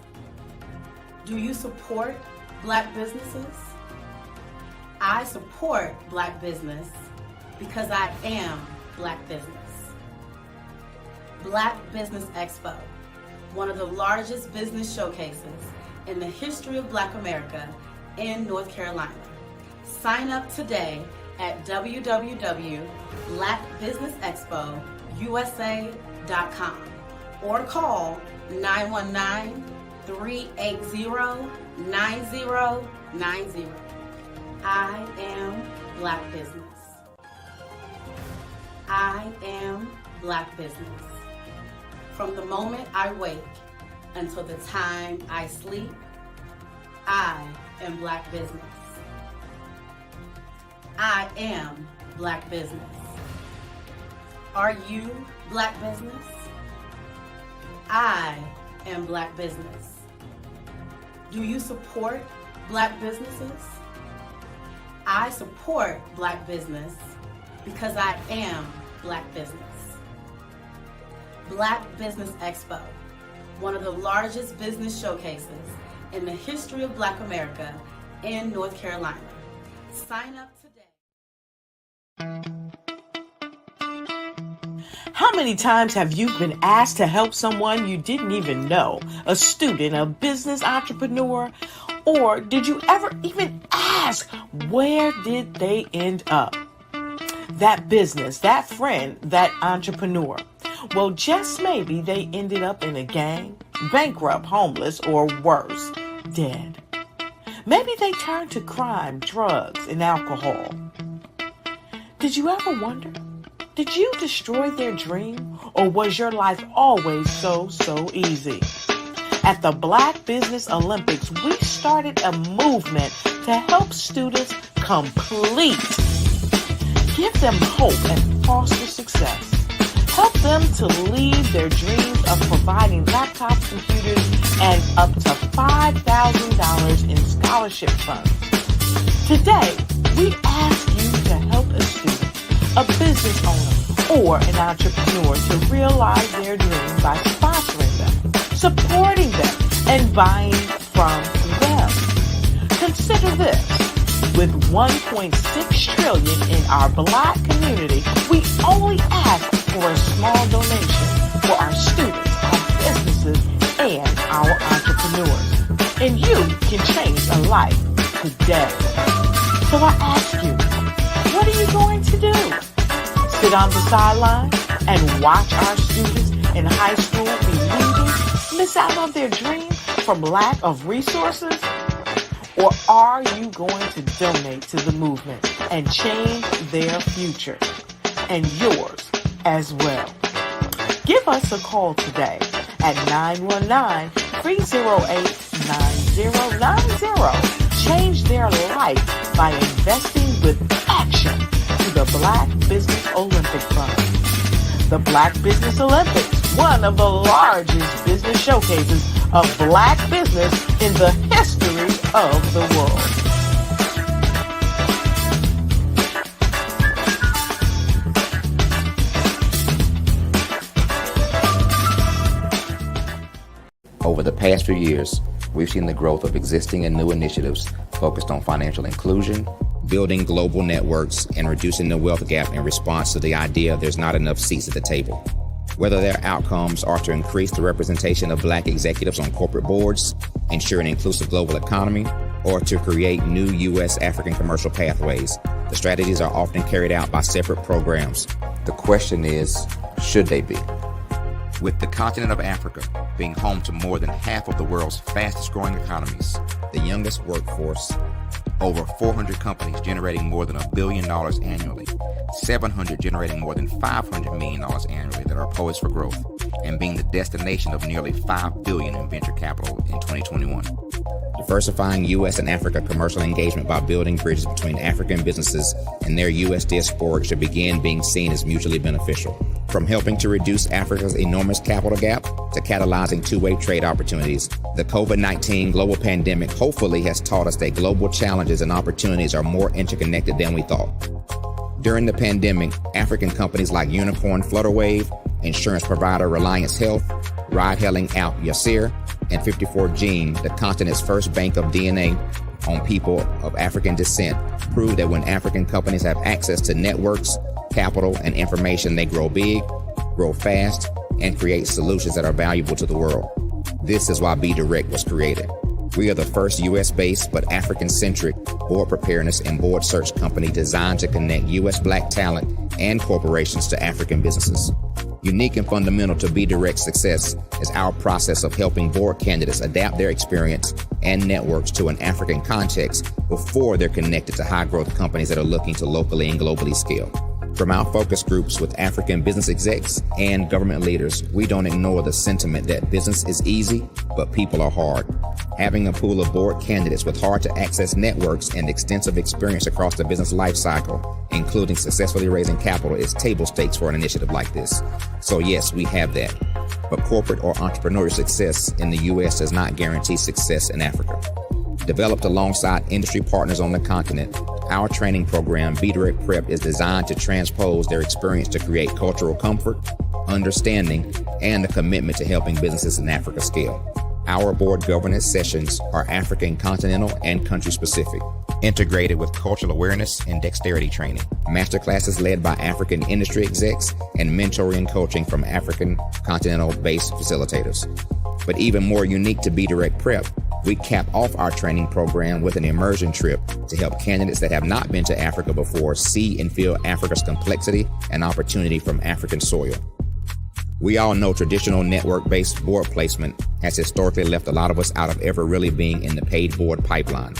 Do you support Black businesses? I support Black business because I am Black business. Black Business Expo, one of the largest business showcases in the history of Black America in North Carolina. Sign up today at www.blackbusinessexpousa.com or call 919-380-9090. I am Black business. I am Black business. From the moment I wake until the time I sleep, I am Black business. I am Black business. Are you Black business? I am Black business. Do you support Black businesses? I support Black business because I am Black business. Black Business Expo, one of the largest business showcases in the history of Black America in North Carolina. Sign up today. How many times have you been asked to help someone you didn't even know, a student, a business entrepreneur? Or did you ever even ask, where did they end up? That business, that friend, that entrepreneur. Well, just maybe they ended up in a gang, bankrupt, homeless, or worse, dead. Maybe they turned to crime, drugs, and alcohol. Did you ever wonder? Did you destroy their dream, or was your life always so easy? At the Black Business Olympics, we started a movement to help students complete, give them hope and foster success. Help them to leave their dreams of providing laptops, computers, and up to $5,000 in scholarship funds. Today, we ask you to help a student, a business owner, or an entrepreneur to realize their dreams by sponsoring them, supporting them, and buying from them. Consider this. With $1.6 trillion in our Black community, we only ask for a small donation for our students, our businesses, and our entrepreneurs. And you can change a life today. So I ask you, what are you going to do? Sit on the sideline and watch our students in high school be leaving, miss out on their dreams from lack of resources? Or are you going to donate to the movement and change their future and yours as well? Give us a call today at 919-308-9090. Change their life by investing with action to the Black Business Olympic Fund. The Black Business Olympics, one of the largest business showcases of Black business in the history of the world. Over the past few years, we've seen the growth of existing and new initiatives focused on financial inclusion, building global networks, and reducing the wealth gap in response to the idea there's not enough seats at the table. Whether their outcomes are to increase the representation of Black executives on corporate boards, ensure an inclusive global economy, or to create new U.S. African commercial pathways, the strategies are often carried out by separate programs. The question is, should they be? With the continent of Africa being home to more than half of the world's fastest growing economies, the youngest workforce, over 400 companies generating more than $1 billion annually, 700 generating more than $500 million annually that are poised for growth, and being the destination of nearly $5 billion in venture capital in 2021. Diversifying U.S. and Africa commercial engagement by building bridges between African businesses and their U.S. diaspora should begin being seen as mutually beneficial. From helping to reduce Africa's enormous capital gap to catalyzing two-way trade opportunities, the COVID-19 global pandemic hopefully has taught us that global challenges and opportunities are more interconnected than we thought. During the pandemic, African companies like Unicorn Flutterwave, insurance provider Reliance Health, ride-hailing app Yasir, and 54Gene, the continent's first bank of DNA on people of African descent, prove that when African companies have access to networks, capital, and information, they grow big, grow fast, and create solutions that are valuable to the world. This is why BDirect was created. We are the first U.S.-based but African-centric board preparedness and board search company designed to connect U.S. Black talent and corporations to African businesses. Unique and fundamental to BDirect's success is our process of helping board candidates adapt their experience and networks to an African context before they're connected to high-growth companies that are looking to locally and globally scale. From our focus groups with African business execs and government leaders, we don't ignore the sentiment that business is easy, but people are hard. Having a pool of board candidates with hard-to-access networks and extensive experience across the business life cycle, including successfully raising capital, is table stakes for an initiative like this. So yes, we have that. But corporate or entrepreneurial success in the U.S. does not guarantee success in Africa. Developed alongside industry partners on the continent, our training program, BDirect Prep, is designed to transpose their experience to create cultural comfort, understanding, and a commitment to helping businesses in Africa scale. Our board governance sessions are African continental and country specific, integrated with cultural awareness and dexterity training, masterclasses led by African industry execs, and mentoring and coaching from African continental-based facilitators. But even more unique to BDirect Prep, we cap off our training program with an immersion trip to help candidates that have not been to Africa before see and feel Africa's complexity and opportunity from African soil. We all know traditional network-based board placement has historically left a lot of us out of ever really being in the paid board pipeline.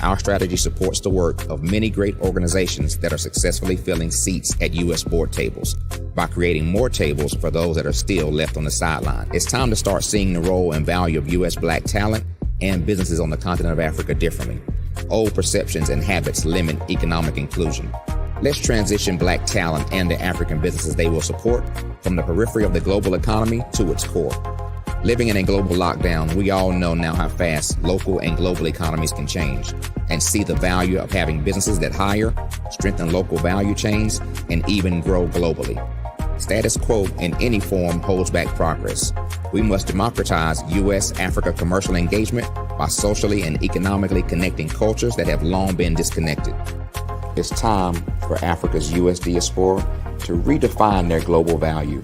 Our strategy supports the work of many great organizations that are successfully filling seats at U.S. board tables by creating more tables for those that are still left on the sideline. It's time to start seeing the role and value of U.S. Black talent and businesses on the continent of Africa differently. Old perceptions and habits limit economic inclusion. Let's transition Black talent and the African businesses they will support from the periphery of the global economy to its core. Living in a global lockdown, we all know now how fast local and global economies can change, and see the value of having businesses that hire, strengthen local value chains, and even grow globally. Status quo in any form holds back progress. We must democratize U.S.-Africa commercial engagement by socially and economically connecting cultures that have long been disconnected. It's time for Africa's U.S. diaspora to redefine their global value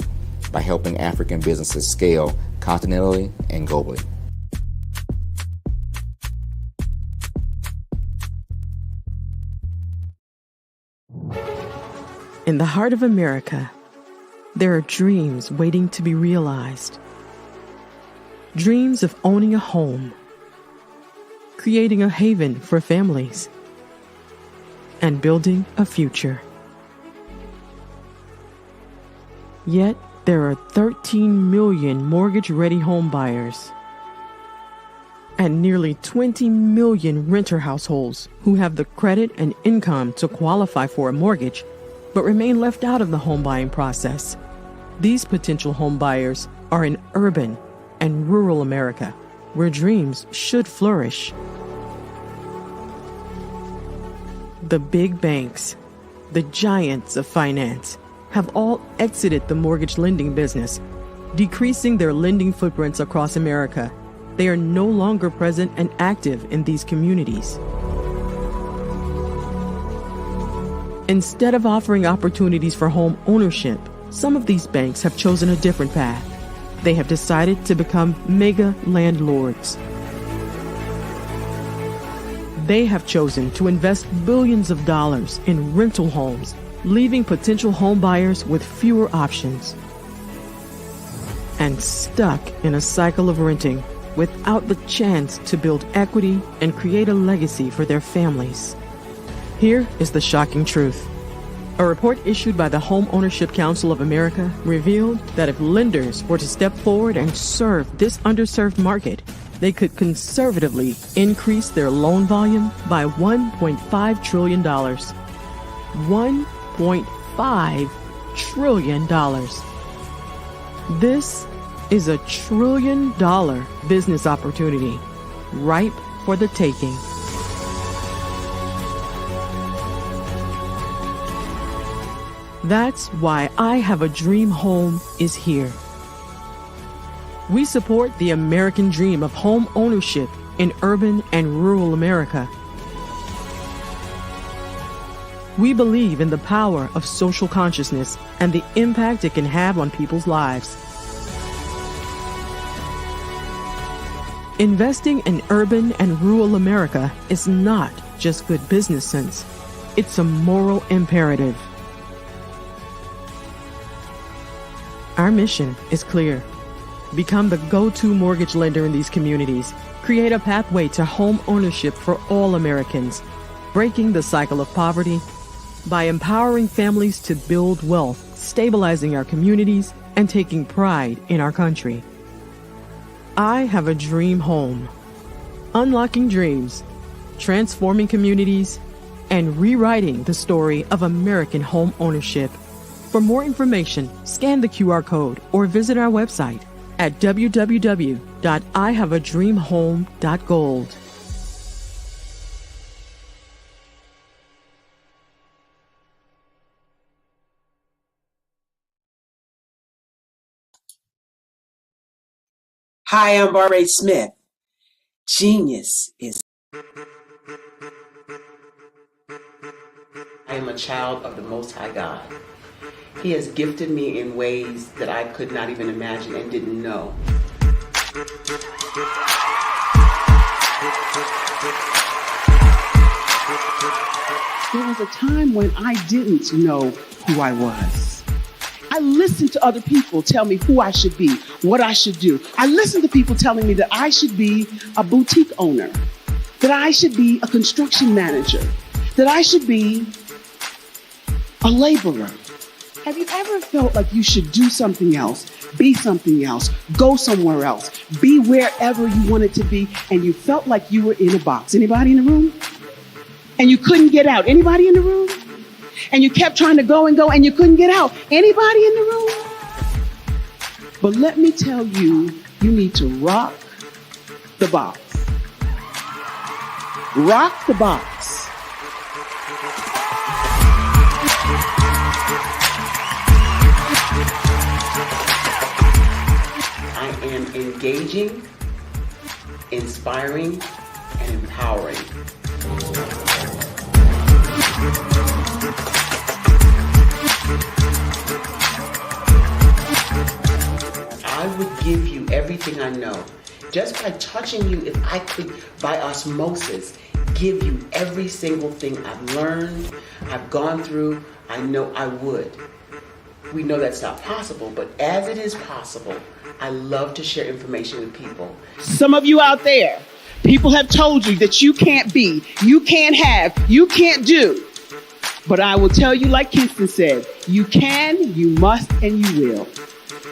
by helping African businesses scale continentally and globally. In the heart of America, there are dreams waiting to be realized. Dreams of owning a home, creating a haven for families, and building a future. Yet, there are 13 million mortgage-ready home buyers and nearly 20 million renter households who have the credit and income to qualify for a mortgage but remain left out of the home buying process. These potential home buyers are in urban and rural America, where dreams should flourish. The big banks, the giants of finance, have all exited the mortgage lending business, decreasing their lending footprints across America. They are no longer present and active in these communities. Instead of offering opportunities for home ownership, some of these banks have chosen a different path. They have decided to become mega landlords. They have chosen to invest billions of dollars in rental homes, leaving potential home buyers with fewer options and stuck in a cycle of renting without the chance to build equity and create a legacy for their families. Here is the shocking truth. A report issued by the Home Ownership Council of America revealed that if lenders were to step forward and serve this underserved market, they could conservatively increase their loan volume by $1.5 trillion. $1.5 trillion. This is a $1 trillion business opportunity, ripe for the taking. That's why I Have a Dream Home is here. We support the American dream of home ownership in urban and rural America. We believe in the power of social consciousness and the impact it can have on people's lives. Investing in urban and rural America is not just good business sense. It's a moral imperative. Our mission is clear. Become the go-to mortgage lender in these communities. Create a pathway to home ownership for all Americans, breaking the cycle of poverty by empowering families to build wealth, stabilizing our communities, and taking pride in our country. I Have a Dream Home. Unlocking dreams, transforming communities, and rewriting the story of American home ownership. For more information, scan the QR code or visit our website at www.ihaveadreamhome.gold. Hi, I'm Barbara Smith. Genius is. I am a child of the Most High God. He has gifted me in ways that I could not even imagine and didn't know. There was a time when I didn't know who I was. I listened to other people tell me who I should be, what I should do. I listened to people telling me that I should be a boutique owner, that I should be a construction manager, that I should be a laborer. Have you ever felt like you should do something else, be something else, go somewhere else, be wherever you wanted to be, and you felt like you were in a box? Anybody in the room? And you couldn't get out? Anybody in the room? and you kept trying to go and go and you couldn't get out. Anybody in the room? But let me tell you, you need to rock the box. Rock the box. I am engaging, inspiring, and empowering. I would give you everything I know. Just by touching you, if I could, by osmosis, give you every single thing I've learned, I've gone through, I know I would. We know that's not possible, but as it is possible, I love to share information with people. Some of you out there, people have told you that you can't be, you can't have, you can't do. But I will tell you, like Kingston said, you can, you must, and you will.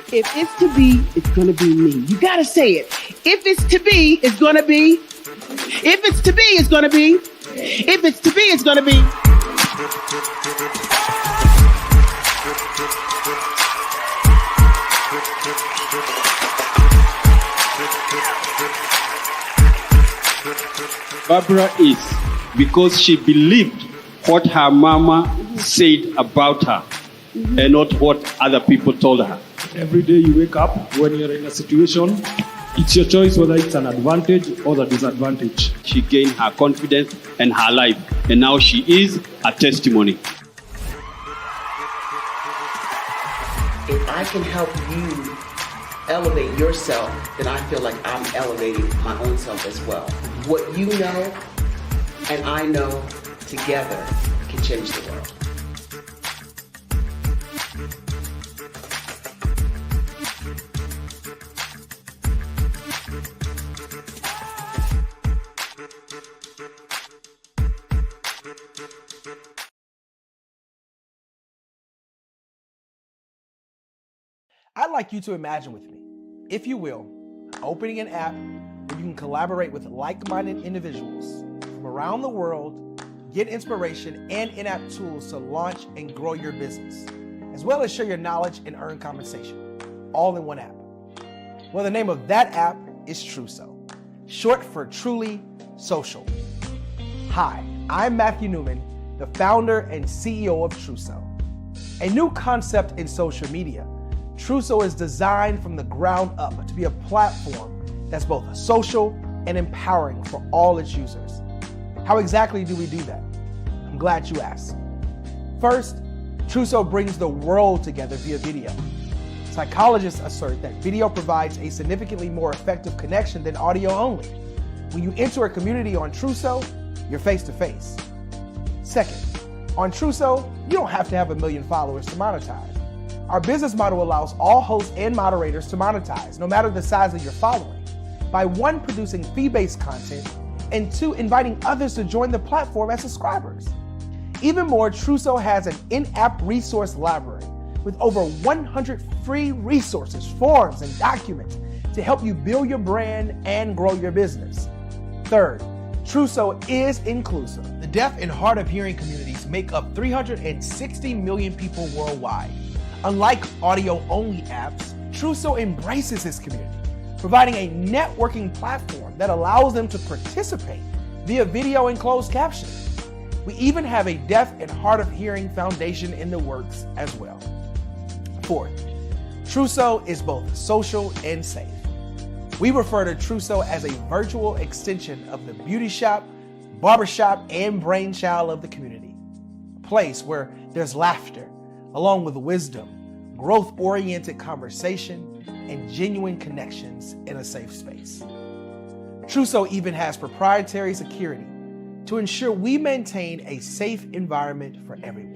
If it's to be, it's going to be me. You got to say it. If it's to be, it's going to be. If it's to be, it's going to be. If it's to be, it's going to be. Barbara is because she believed what her mama said about her and not what other people told her. Every day you wake up, when you're in a situation, it's your choice whether it's an advantage or the disadvantage. She gained her confidence and her life, and now she is a testimony. If I can help you elevate yourself, then I feel like I'm elevating my own self as well. What you know and I know together can change the world. I'd like you to imagine with me, if you will, opening an app where you can collaborate with like-minded individuals from around the world, get inspiration and in-app tools to launch and grow your business, as well as share your knowledge and earn compensation, all in one app. Well, the name of that app is Truso, short for Truly Social. Hi, I'm Matthew Newman, the founder and CEO of Truso, a new concept in social media. Truso is designed from the ground up to be a platform that's both social and empowering for all its users. How exactly do we do that? I'm glad you asked. First, Truso brings the world together via video. Psychologists assert that video provides a significantly more effective connection than audio only. When you enter a community on Truso, you're face to face. Second, on Truso, you don't have to have 1 million followers to monetize. Our business model allows all hosts and moderators to monetize, no matter the size of your following, by 1, producing fee-based content, and 2, inviting others to join the platform as subscribers. Even more, Truso has an in-app resource library with over 100 free resources, forms, and documents to help you build your brand and grow your business. Third, Truso is inclusive. The deaf and hard of hearing communities make up 360 million people worldwide. Unlike audio-only apps, Truso embraces this community, providing a networking platform that allows them to participate via video and closed captioning. We even have a deaf and hard of hearing foundation in the works as well. Fourth, Truso is both social and safe. We refer to Truso as a virtual extension of the beauty shop, barbershop, and brainchild of the community. A place where there's laughter, along with wisdom, growth-oriented conversation, and genuine connections in a safe space. Truso even has proprietary security to ensure we maintain a safe environment for everyone.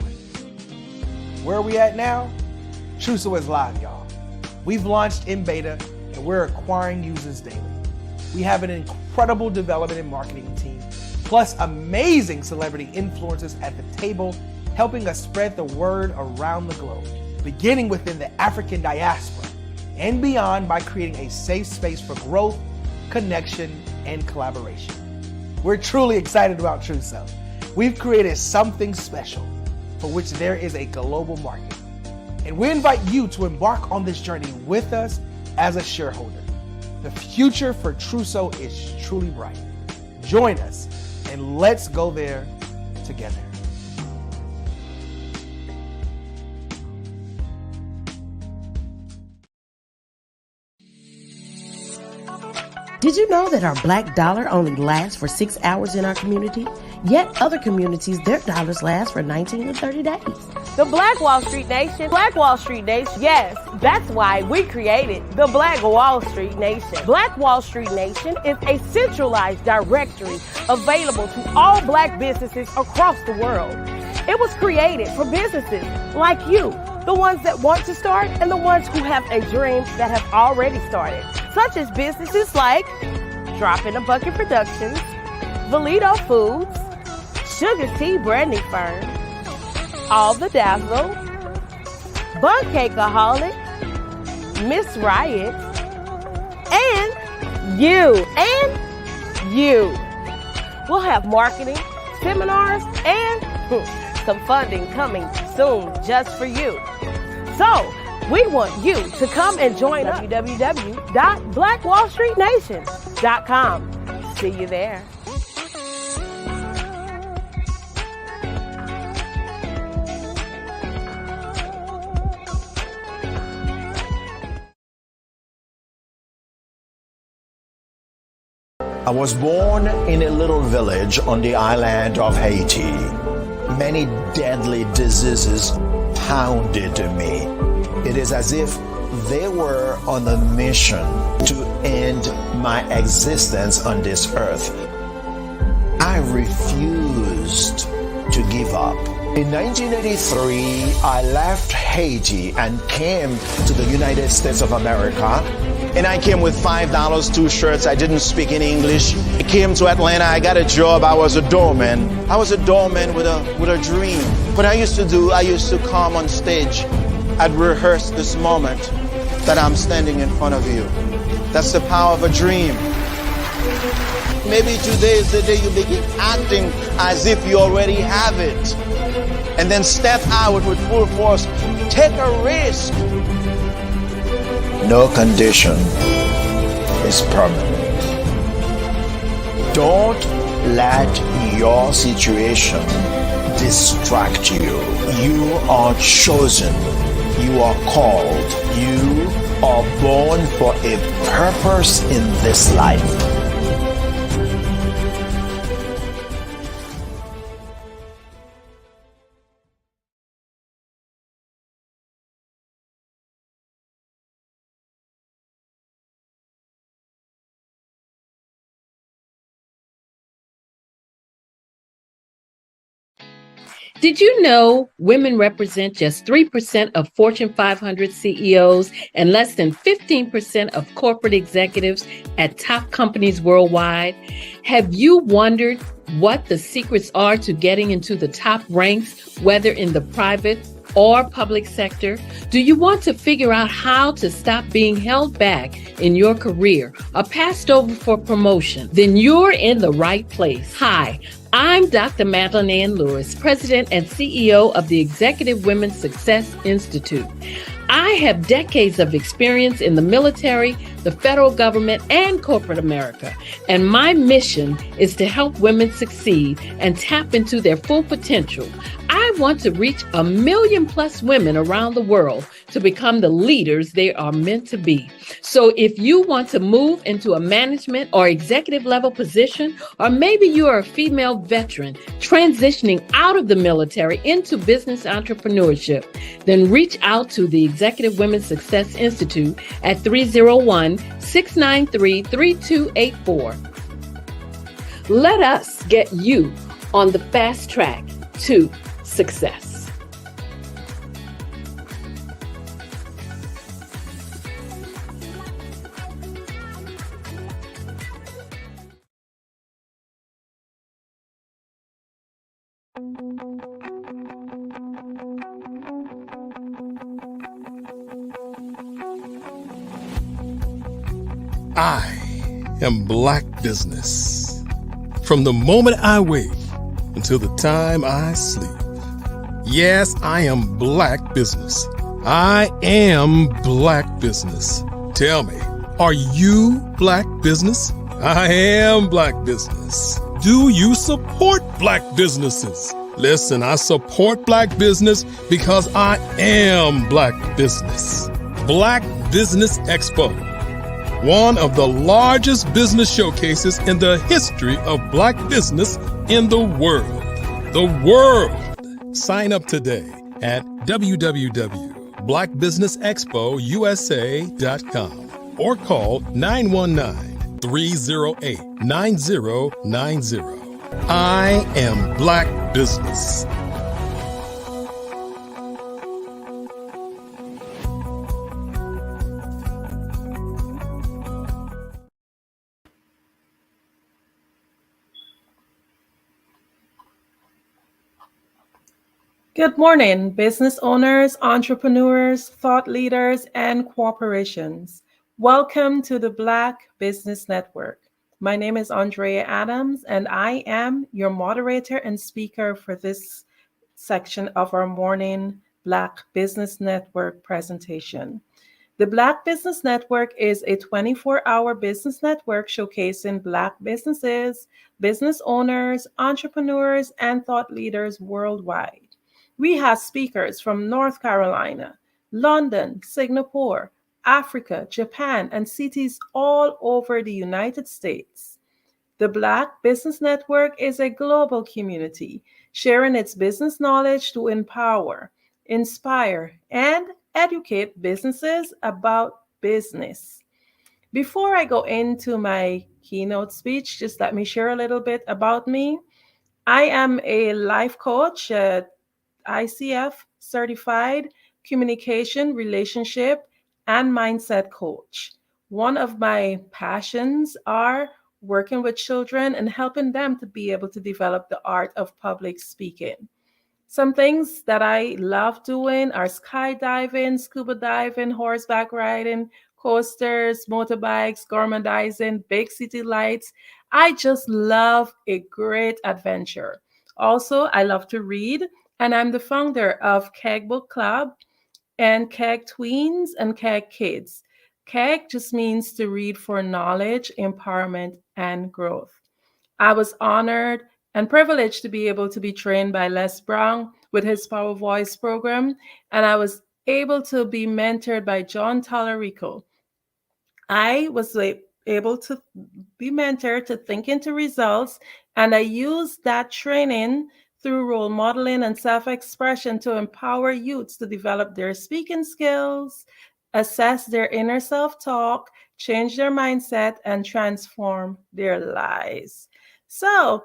Where are we at now? Truso is live, y'all. We've launched in beta, and we're acquiring users daily. We have an incredible development and marketing team, plus amazing celebrity influencers at the table, helping us spread the word around the globe, beginning within the African diaspora and beyond by creating a safe space for growth, connection, and collaboration. We're truly excited about Truso. We've created something special, for which there is a global market. And we invite you to embark on this journey with us as a shareholder. The future for Truso is truly bright. Join us and let's go there together. Did you know that our black dollar only lasts for 6 hours in our community? Yet other communities, their dollars last for 19 to 30 days. The Black Wall Street Nation. Black Wall Street Nation. Yes, that's why we created the Black Wall Street Nation. Black Wall Street Nation is a centralized directory available to all black businesses across the world. It was created for businesses like you, the ones that want to start and the ones who have a dream that have already started, such as businesses like Drop in a Bucket Productions, Valito Foods, Sugar Tea Branding Firm, All the Dazzle, Bun Cakeaholic, Miss Riot, and you. We'll have marketing, seminars, and some funding coming soon just for you. So, we want you to come and join us. www.blackwallstreetnation.com. See you there. I was born in a little village on the island of Haiti. Many deadly diseases pounded me. It is as if they were on a mission to end my existence on this earth. I refused to give up. In 1983, I left Haiti and came to the United States of America. And I came with $5, 2 shirts. I didn't speak in English. I came to Atlanta. I got a job. I was a doorman. I was a doorman with a dream. What I used to do, I used to come on stage. I'd rehearse this moment that I'm standing in front of you. That's the power of a dream. Maybe today is the day you begin acting as if you already have it. And then step out with full force. Take a risk. No condition is permanent. Don't let your situation distract you. You are chosen. You are called. You are born for a purpose in this life. Did you know women represent just 3% of Fortune 500 CEOs and less than 15% of corporate executives at top companies worldwide? Have you wondered what the secrets are to getting into the top ranks, whether in the private or public sector? Do you want to figure out how to stop being held back in your career or passed over for promotion? Then you're in the right place. Hi, I'm Dr. Madeline Ann Lewis, President and CEO of the Executive Women's Success Institute. I have decades of experience in the military, the federal government, and corporate America, and my mission is to help women succeed and tap into their full potential. I want to reach 1 million plus women around the world to become the leaders they are meant to be. So if you want to move into a management or executive level position, or maybe you are a female veteran transitioning out of the military into business entrepreneurship, then reach out to the Executive Women's Success Institute at 301-693-3284. Let us get you on the fast track to success. I am Black Business. From the moment I wake until the time I sleep. Yes, I am Black business. I am Black business. Tell me, are you Black business? I am Black business. Do you support Black businesses? Listen, I support Black business because I am Black business. Black Business Expo, one of the largest business showcases in the history of Black business in the world. The world! Sign up today at www.blackbusinessexpousa.com or call 919-308-9090. I am Black business. Good morning, business owners, entrepreneurs, thought leaders, and corporations. Welcome to the Black Business Network. My name is Andrea Adams, and I am your moderator and speaker for this section of our morning Black Business Network presentation. The Black Business Network is a 24-hour business network showcasing Black businesses, business owners, entrepreneurs, and thought leaders worldwide. We have speakers from North Carolina, London, Singapore, Africa, Japan, and cities all over the United States. The Black Business Network is a global community sharing its business knowledge to empower, inspire, and educate businesses about business. Before I go into my keynote speech, just let me share a little bit about me. I am a life coach, ICF certified communication, relationship, and mindset coach. One of my passions are working with children and helping them to be able to develop the art of public speaking. Some things that I love doing are skydiving, scuba diving, horseback riding, coasters, motorbikes, gormandizing, big city lights. I just love a great adventure. Also, I love to read, and I'm the founder of Keg Book Club and Keg Tweens and Keg Kids. Keg just means to read for knowledge, empowerment, and growth. I was honored and privileged to be able to be trained by Les Brown with his Power Voice program, and I was able to be mentored by John Tallarico. I was able to be mentored to think into results, and I used that training through role modeling and self-expression to empower youths to develop their speaking skills, assess their inner self-talk, change their mindset, and transform their lives. So,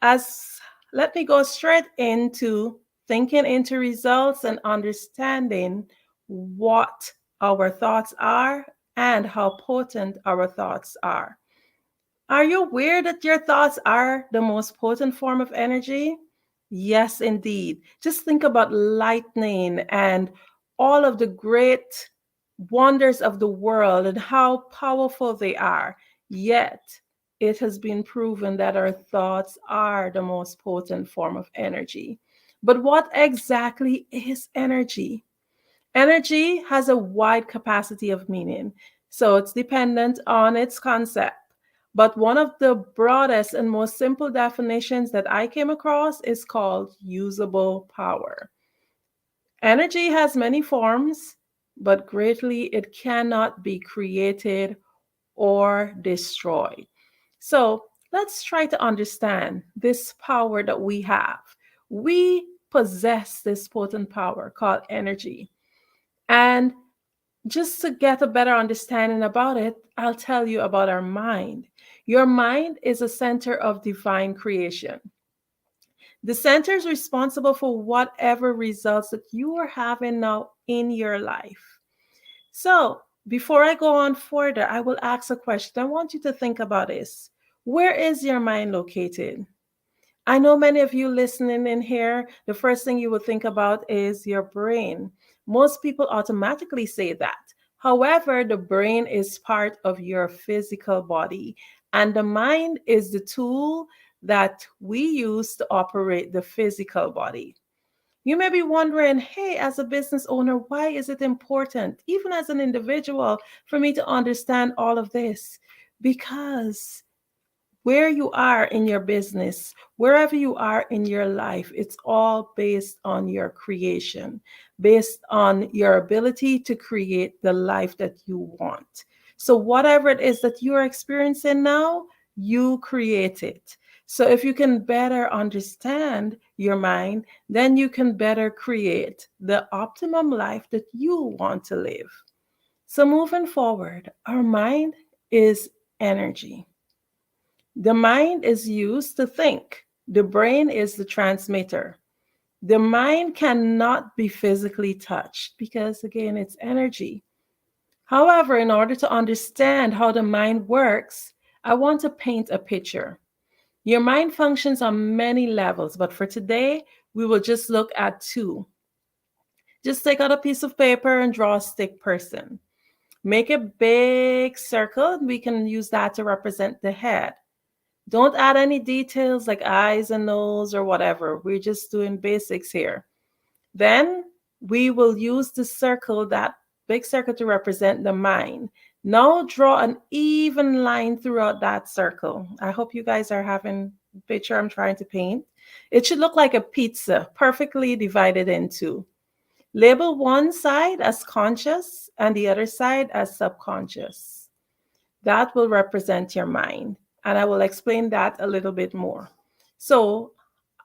let me go straight into thinking into results and understanding what our thoughts are and how potent our thoughts are. Are you aware that your thoughts are the most potent form of energy? Yes, indeed. Just think about lightning and all of the great wonders of the world and how powerful they are. Yet, it has been proven that our thoughts are the most potent form of energy. But what exactly is energy? Energy has a wide capacity of meaning, so it's dependent on its concept. But one of the broadest and most simple definitions that I came across is called usable power. Energy has many forms, but greatly it cannot be created or destroyed. So let's try to understand this power that we have. We possess this potent power called energy. And just to get a better understanding about it, I'll tell you about our mind. Your mind is a center of divine creation. The center is responsible for whatever results that you are having now in your life. So, before I go on further, I will ask a question. I want you to think about this. Where is your mind located? I know many of you listening in here, the first thing you would think about is your brain. Most people automatically say that. However, the brain is part of your physical body, and the mind is the tool that we use to operate the physical body. You may be wondering, hey, as a business owner, why is it important, even as an individual, for me to understand all of this? Because where you are in your business, wherever you are in your life, it's all based on your creation, based on your ability to create the life that you want. So whatever it is that you're experiencing now, you create it. So if you can better understand your mind, then you can better create the optimum life that you want to live. So moving forward, our mind is energy. The mind is used to think. The brain is the transmitter. The mind cannot be physically touched because, again, it's energy. However, in order to understand how the mind works, I want to paint a picture. Your mind functions on many levels, but for today, we will just look at two. Just take out a piece of paper and draw a stick person. Make a big circle. We can use that to represent the head. Don't add any details like eyes and nose or whatever. We're just doing basics here. Then we will use the circle, that big circle, to represent the mind. Now draw an even line throughout that circle. I hope you guys are having the picture I'm trying to paint. It should look like a pizza, perfectly divided in two. Label one side as conscious and the other side as subconscious. That will represent your mind. And I will explain that a little bit more. So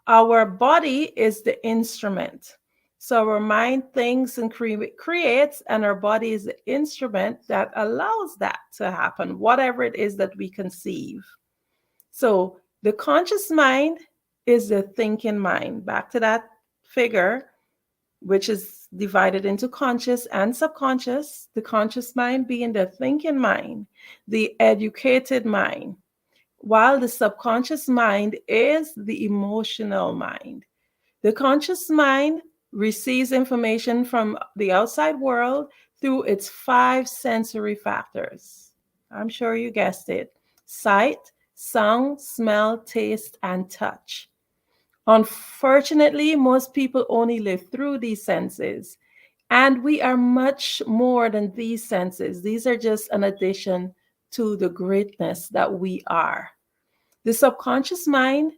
our body is the instrument. So our mind thinks and creates, and our body is the instrument that allows that to happen, whatever it is that we conceive. So the conscious mind is the thinking mind. Back to that figure, which is divided into conscious and subconscious. The conscious mind being the thinking mind, the educated mind, while the subconscious mind is the emotional mind. The conscious mind receives information from the outside world through its 5 sensory factors. I'm sure you guessed it: sight, sound, smell, taste, and touch. Unfortunately, most people only live through these senses, and we are much more than these senses. These are just an addition to the greatness that we are. The subconscious mind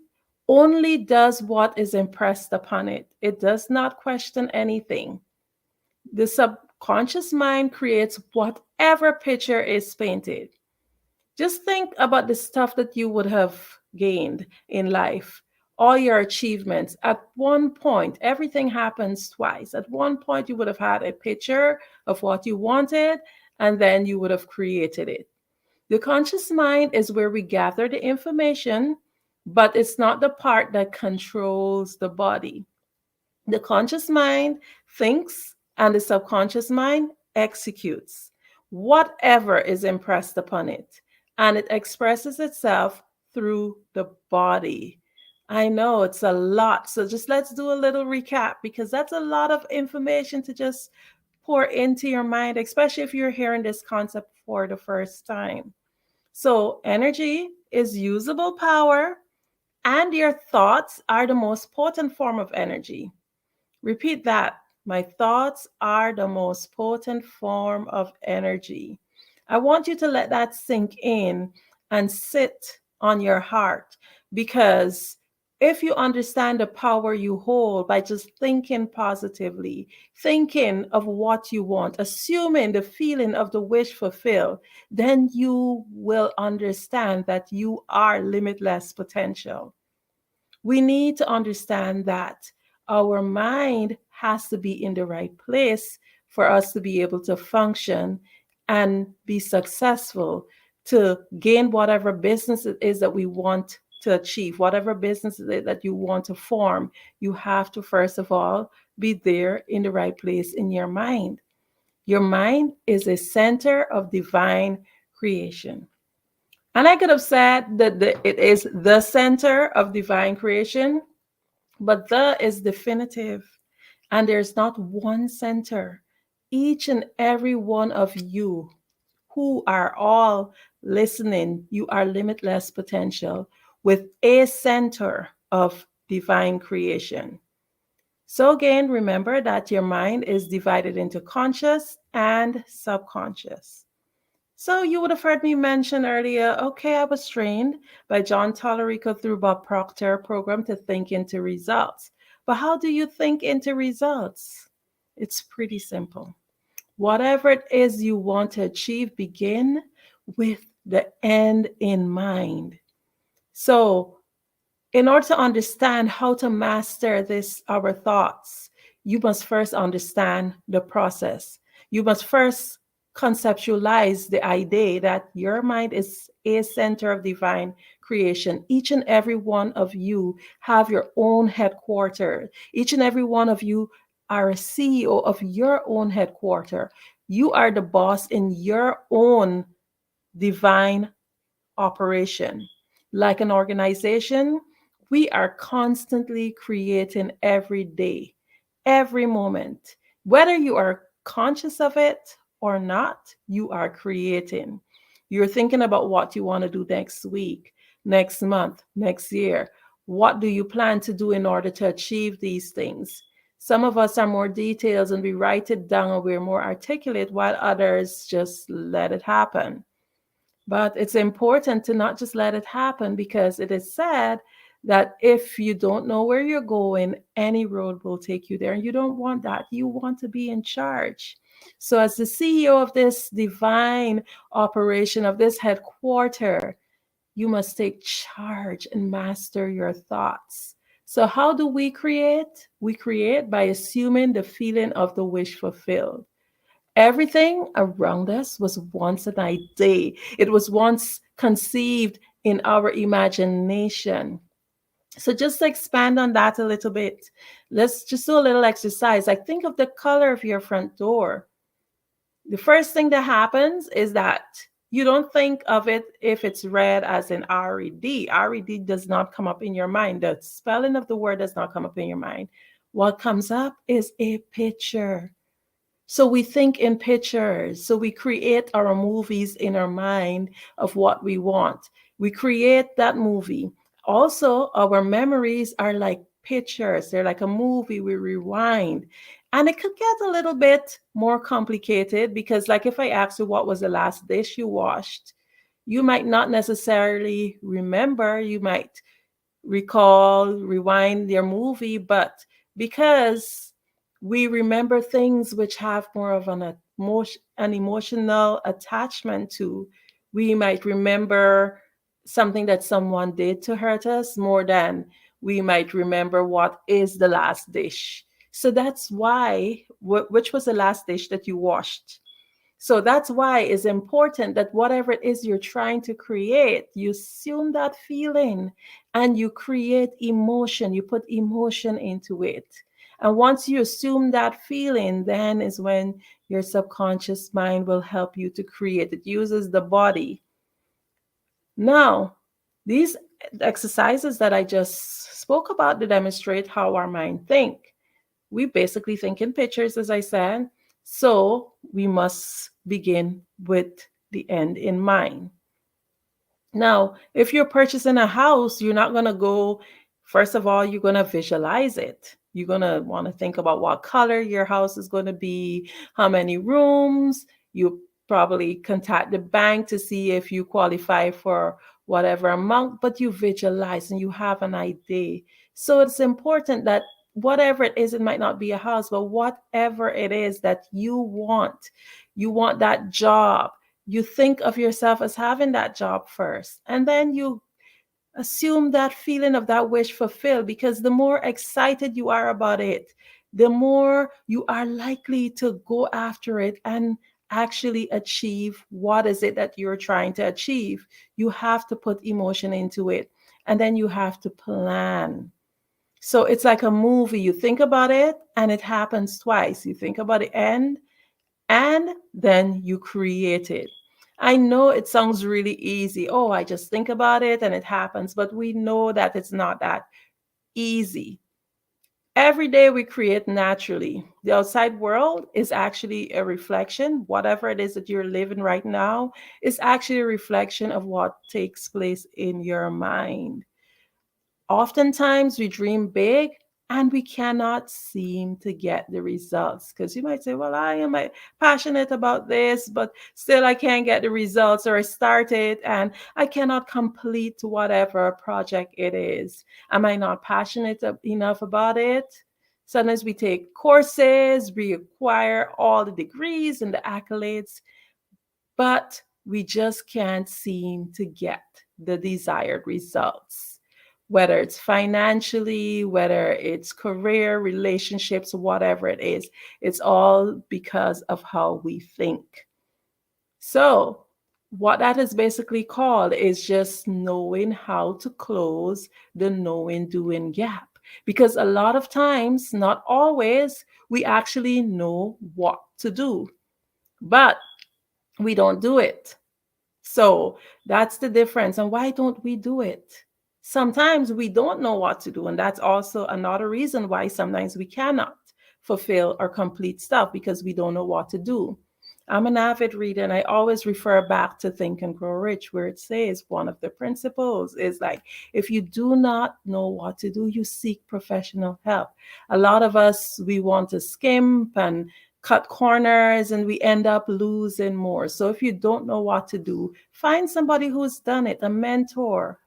only does what is impressed upon it. It does not question anything. The subconscious mind creates whatever picture is painted. Just think about the stuff that you would have gained in life, all your achievements. At one point, everything happens twice. At one point, you would have had a picture of what you wanted, and then you would have created it. The conscious mind is where we gather the information, but it's not the part that controls the body. The conscious mind thinks, and the subconscious mind executes whatever is impressed upon it, and it expresses itself through the body. I know it's a lot, so just let's do a little recap, because that's a lot of information to just pour into your mind, especially if you're hearing this concept for the first time. So energy is usable power, and your thoughts are the most potent form of energy. Repeat that. My thoughts are the most potent form of energy. I want you to let that sink in and sit on your heart, because if you understand the power you hold by just thinking positively, thinking of what you want, assuming the feeling of the wish fulfilled, then you will understand that you are limitless potential. We need to understand that our mind has to be in the right place for us to be able to function and be successful, to gain whatever business it is that we want to achieve, whatever business that you want to form. You have to, first of all, be there in the right place in your mind. Your mind is a center of divine creation. And I could have said that it is the center of divine creation, but the is definitive. And there's not one center. Each and every one of you who are all listening, you are limitless potential with a center of divine creation. So again, remember that your mind is divided into conscious and subconscious. So you would have heard me mention earlier, okay, I was trained by John Tallarico through Bob Proctor program to think into results. But how do you think into results? It's pretty simple. Whatever it is you want to achieve, begin with the end in mind. So in order to understand how to master this, our thoughts, you must first understand the process. You must first conceptualize the idea that your mind is a center of divine creation. Each and every one of you have your own headquarters. Each and every one of you are a CEO of your own headquarters. You are the boss in your own divine operation. Like an organization, we are constantly creating every day, every moment. Whether you are conscious of it or not, you are creating. You're thinking about what you want to do next week, next month, next year. What do you plan to do in order to achieve these things? Some of us are more detailed and we write it down and we're more articulate, while others just let it happen. But it's important to not just let it happen, because it is said that if you don't know where you're going, any road will take you there. And you don't want that. You want to be in charge. So as the CEO of this divine operation, of this headquarter, you must take charge and master your thoughts. So how do we create? We create by assuming the feeling of the wish fulfilled. Everything around us was once an idea. It was once conceived in our imagination. So just to expand on that a little bit, let's just do a little exercise. Like, think of the color of your front door. The first thing that happens is that you don't think of it if it's red as in R-E-D. R-E-D does not come up in your mind. The spelling of the word does not come up in your mind. What comes up is a picture. So we think in pictures. So we create our movies in our mind of what we want. We create that movie. Also, our memories are like pictures. They're like a movie. We rewind. And it could get a little bit more complicated, because like if I asked you what was the last dish you washed, you might not necessarily remember. You might recall, rewind your movie, but because we remember things which have more of an emotional attachment to, we might remember something that someone did to hurt us more than we might remember what is the last dish. So that's why, which was the last dish that you washed? So that's why it's important that whatever it is you're trying to create, you assume that feeling and you create emotion. You put emotion into it. And once you assume that feeling, then is when your subconscious mind will help you to create. It uses the body. Now, these exercises that I just spoke about to demonstrate how our mind think. We basically think in pictures, as I said. So we must begin with the end in mind. Now, if you're purchasing a house, you're not going to go, first of all, you're going to visualize it. You're going to want to think about what color your house is going to be, how many rooms. You probably contact the bank to see if you qualify for whatever amount, but you visualize and you have an idea. So it's important that whatever it is, it might not be a house, but whatever it is that you want that job. You think of yourself as having that job first, and then you assume that feeling of that wish fulfilled, because the more excited you are about it, the more you are likely to go after it and actually achieve what is it that you're trying to achieve. You have to put emotion into it, and then you have to plan. So it's like a movie. You think about it and it happens twice. You think about the end and then you create it. I know it sounds really easy. Oh, I just think about it and it happens. But we know that it's not that easy. Every day we create naturally. The outside world is actually a reflection. Whatever it is that you're living right now is actually a reflection of what takes place in your mind. Oftentimes we dream big and we cannot seem to get the results. Because you might say, well, I am passionate about this, but still I can't get the results, or I started and I cannot complete whatever project it is. Am I not passionate enough about it? Sometimes we take courses, we acquire all the degrees and the accolades, but we just can't seem to get the desired results. Whether it's financially, whether it's career, relationships, whatever it is, it's all because of how we think. So what that is basically called is just knowing how to close the knowing doing gap. Because a lot of times, not always, we actually know what to do, but we don't do it. So that's the difference. And why don't we do it? Sometimes we don't know what to do. And that's also another reason why sometimes we cannot fulfill or complete stuff, because we don't know what to do. I'm an avid reader, and I always refer back to Think and Grow Rich, where it says one of the principles is like, if you do not know what to do, you seek professional help. A lot of us, we want to skimp and cut corners, and we end up losing more. So if you don't know what to do, find somebody who's done it, a mentor.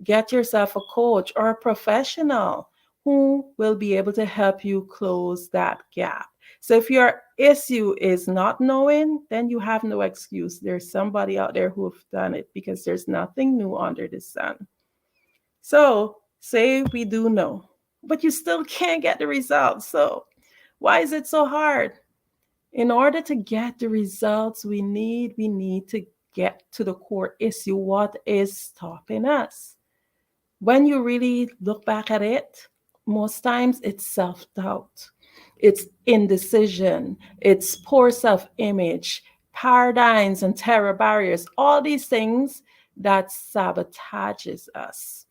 Get yourself a coach or a professional who will be able to help you close that gap. So if your issue is not knowing, then you have no excuse. There's somebody out there who have done it, because there's nothing new under the sun. So say we do know, but you still can't get the results. So why is it so hard? In order to get the results we need to get to the core issue. What is stopping us? When you really look back at it, most times it's self-doubt. It's indecision. It's poor self-image, paradigms and terror barriers, all these things that sabotages us.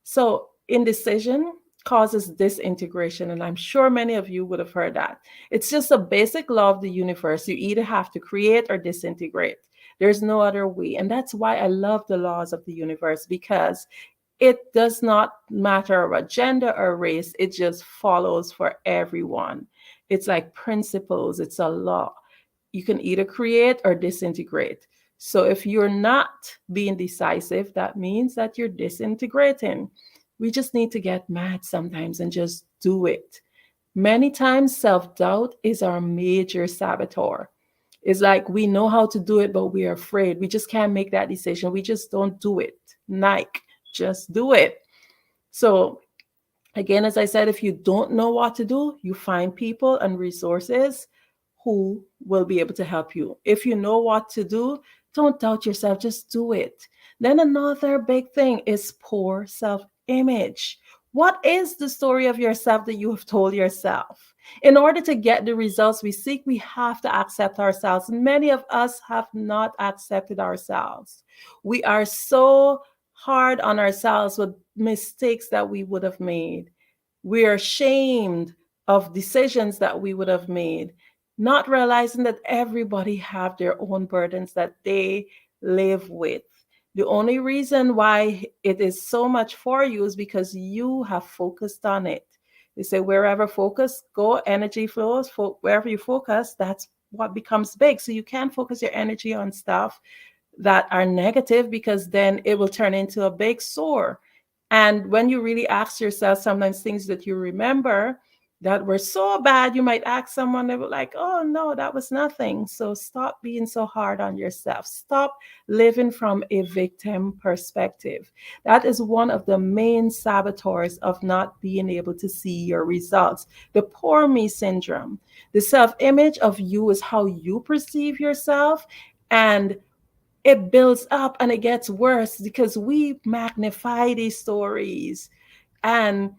So indecision causes disintegration, and I'm sure many of you would have heard that. It's just a basic law of the universe. You either have to create or disintegrate. There's no other way. And that's why I love the laws of the universe, because it does not matter what gender or race, it just follows for everyone. It's like principles, it's a law. You can either create or disintegrate. So if you're not being decisive, that means that you're disintegrating. We just need to get mad sometimes and just do it. Many times, self-doubt is our major saboteur. It's like we know how to do it, but we are afraid. We just can't make that decision. We just don't do it. Nike, just do it. So again, as I said, if you don't know what to do, you find people and resources who will be able to help you. If you know what to do, don't doubt yourself, just do it. Then another big thing is poor self-image. What is the story of yourself that you have told yourself? In order to get the results we seek, we have to accept ourselves. Many of us have not accepted ourselves. We are so hard on ourselves with mistakes that we would have made. We are ashamed of decisions that we would have made, not realizing that everybody have their own burdens that they live with. The only reason why it is so much for you is because you have focused on it. They say wherever focus go, energy flows. Wherever you focus, that's what becomes big. So you can't focus your energy on stuff that are negative, because then it will turn into a big sore. And when you really ask yourself sometimes things that you remember that were so bad, you might ask someone, they were like, oh no, that was nothing. So stop being so hard on yourself. Stop living from a victim perspective. That is one of the main saboteurs of not being able to see your results. The poor me syndrome. The self-image of you is how you perceive yourself, and it builds up and it gets worse because we magnify these stories. And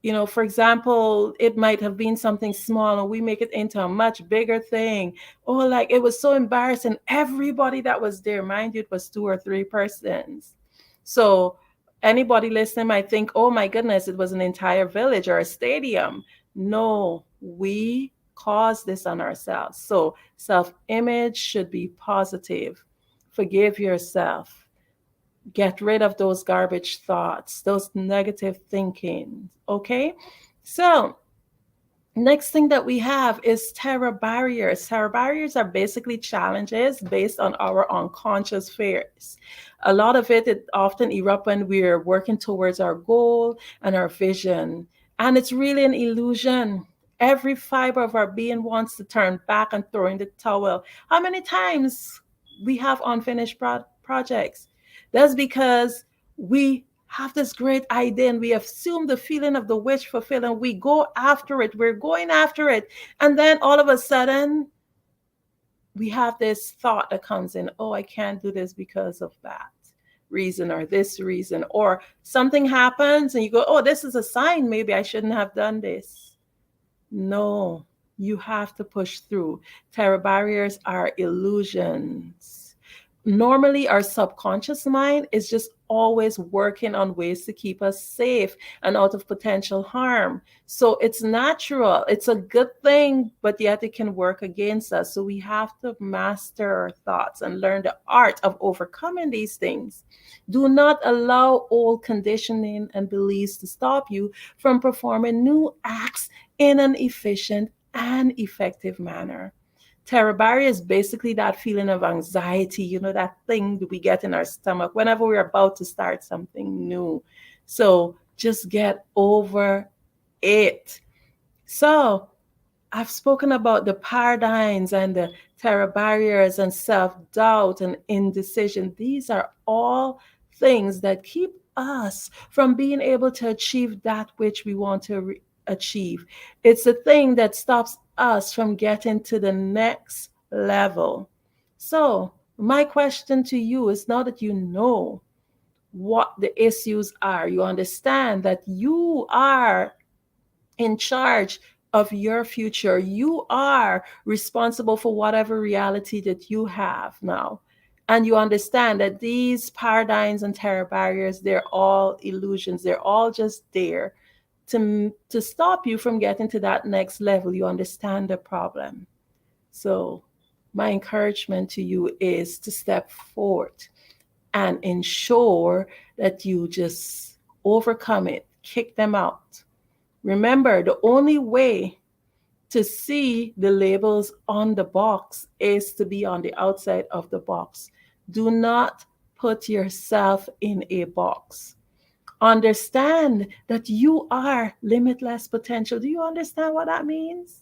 you know, for example, it might have been something small and we make it into a much bigger thing. Or like, it was so embarrassing. Everybody that was there, mind you, it was 2 or 3 persons. So anybody listening might think, oh my goodness, it was an entire village or a stadium. No, we caused this on ourselves. So self-image should be positive. Forgive yourself. Get rid of those garbage thoughts, those negative thinking. Okay? So, next thing that we have is terror barriers. Terror barriers are basically challenges based on our unconscious fears. A lot of it often erupts when we're working towards our goal and our vision. And it's really an illusion. Every fiber of our being wants to turn back and throw in the towel. How many times we have unfinished projects? That's because we have this great idea and we assume the feeling of the wish fulfilled and we go after it. We're going after it. And then all of a sudden, we have this thought that comes in, oh, I can't do this because of that reason or this reason. Or something happens and you go, oh, this is a sign. Maybe I shouldn't have done this. No, you have to push through. Terror barriers are illusions. Normally, our subconscious mind is just always working on ways to keep us safe and out of potential harm. So it's natural. It's a good thing, but yet it can work against us. So we have to master our thoughts and learn the art of overcoming these things. Do not allow old conditioning and beliefs to stop you from performing new acts in an efficient and effective manner. Terror barrier is basically that feeling of anxiety, that thing that we get in our stomach whenever we're about to start something new. So just get over it. So I've spoken about the paradigms and the terror barriers and self-doubt and indecision. These are all things that keep us from being able to achieve that which we want to achieve. It's the thing that stops us from getting to the next level. So my question to you is, now that you know what the issues are, you understand that you are in charge of your future. You are responsible for whatever reality that you have now. And you understand that these paradigms and terror barriers, they're all illusions. They're all just there to stop you from getting to that next level. You understand the problem. So my encouragement to you is to step forward and ensure that you just overcome it, kick them out. Remember, the only way to see the labels on the box is to be on the outside of the box. Do not put yourself in a box. Understand that you are limitless potential. Do you understand what that means?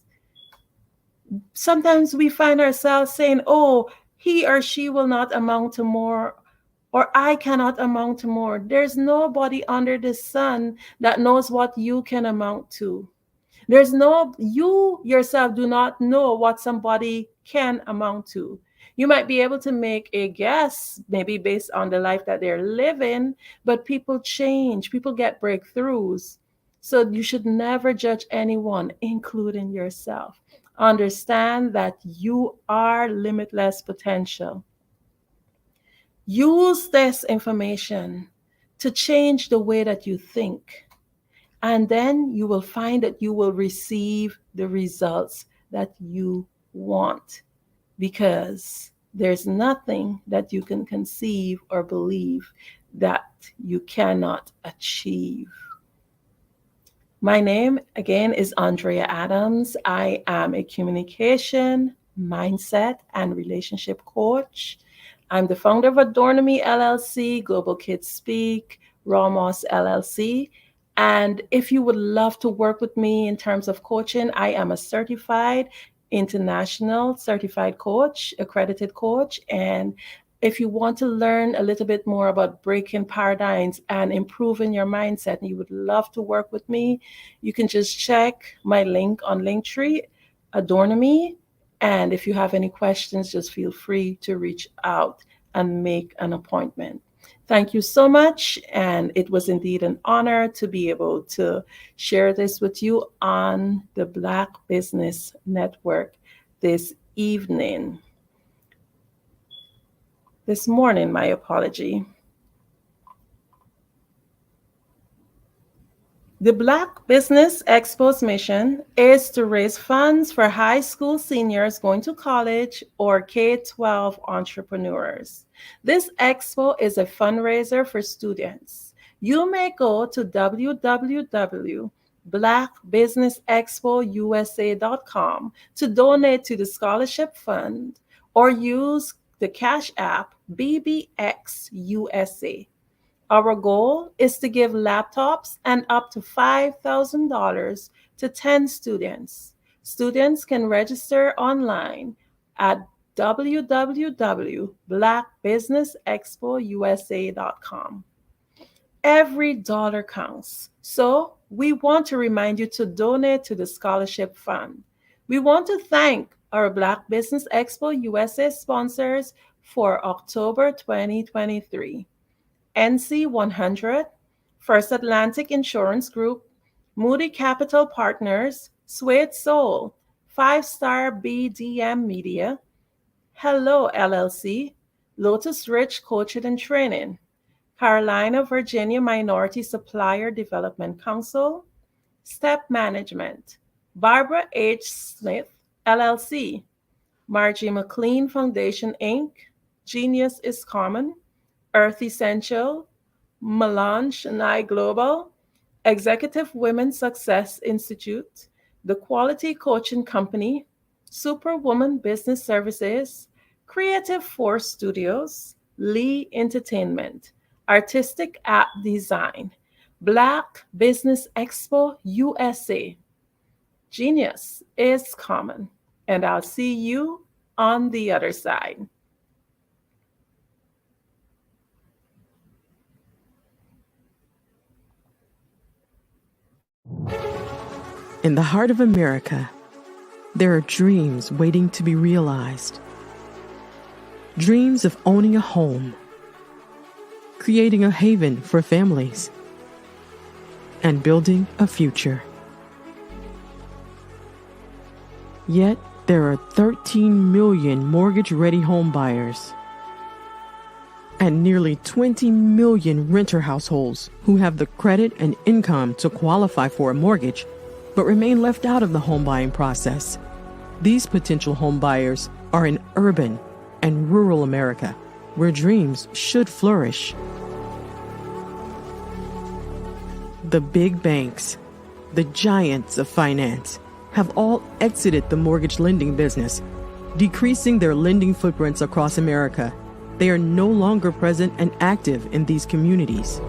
Sometimes we find ourselves saying, oh, he or she will not amount to more, or I cannot amount to more. There's nobody under the sun that knows what you can amount to. You yourself do not know what somebody can amount to. You might be able to make a guess, maybe based on the life that they're living, but people change, people get breakthroughs. So you should never judge anyone, including yourself. Understand that you are limitless potential. Use this information to change the way that you think. And then you will find that you will receive the results that you want. Because there's nothing that you can conceive or believe that you cannot achieve. My name, again, is Andrea Adams. I am a communication, mindset, and relationship coach. I'm the founder of Adornomy LLC, Global Kids Speak, Ramos LLC. And if you would love to work with me in terms of coaching, I am a certified international certified coach, accredited coach. And if you want to learn a little bit more about breaking paradigms and improving your mindset, and you would love to work with me, you can just check my link on Linktree, Adornomy. And if you have any questions, just feel free to reach out and make an appointment. Thank you so much. And it was indeed an honor to be able to share this with you on the Black Business Network this morning, my apology. The Black Business Expo's mission is to raise funds for high school seniors going to college or K-12 entrepreneurs. This expo is a fundraiser for students. You may go to www.blackbusinessexpousa.com to donate to the scholarship fund or use the Cash App BBXUSA. Our goal is to give laptops and up to $5,000 to 10 students. Students can register online at www.blackbusinessexpousa.com. Every dollar counts, so we want to remind you to donate to the scholarship fund. We want to thank our Black Business Expo USA sponsors for October 2023. NC100, First Atlantic Insurance Group, Moody Capital Partners, Suede Soul, 5-Star BDM Media, Hello LLC, Lotus Rich Coaching and Training, Carolina, Virginia Minority Supplier Development Council, Step Management, Barbara H. Smith LLC, Margie McLean Foundation Inc., Genius is Common, Earth Essential, Melange Nye Global, Executive Women Success Institute, The Quality Coaching Company, Superwoman Business Services, Creative Force Studios, Lee Entertainment, Artistic App Design, Black Business Expo USA. Genius is common, and I'll see you on the other side. In the heart of America, there are dreams waiting to be realized. Dreams of owning a home, creating a haven for families, and building a future. Yet, there are 13 million mortgage-ready home buyers and nearly 20 million renter households who have the credit and income to qualify for a mortgage but remain left out of the home buying process. These potential home buyers are in urban and rural America, where dreams should flourish. The big banks, the giants of finance, have all exited the mortgage lending business, decreasing their lending footprints across America. They are no longer present and active in these communities.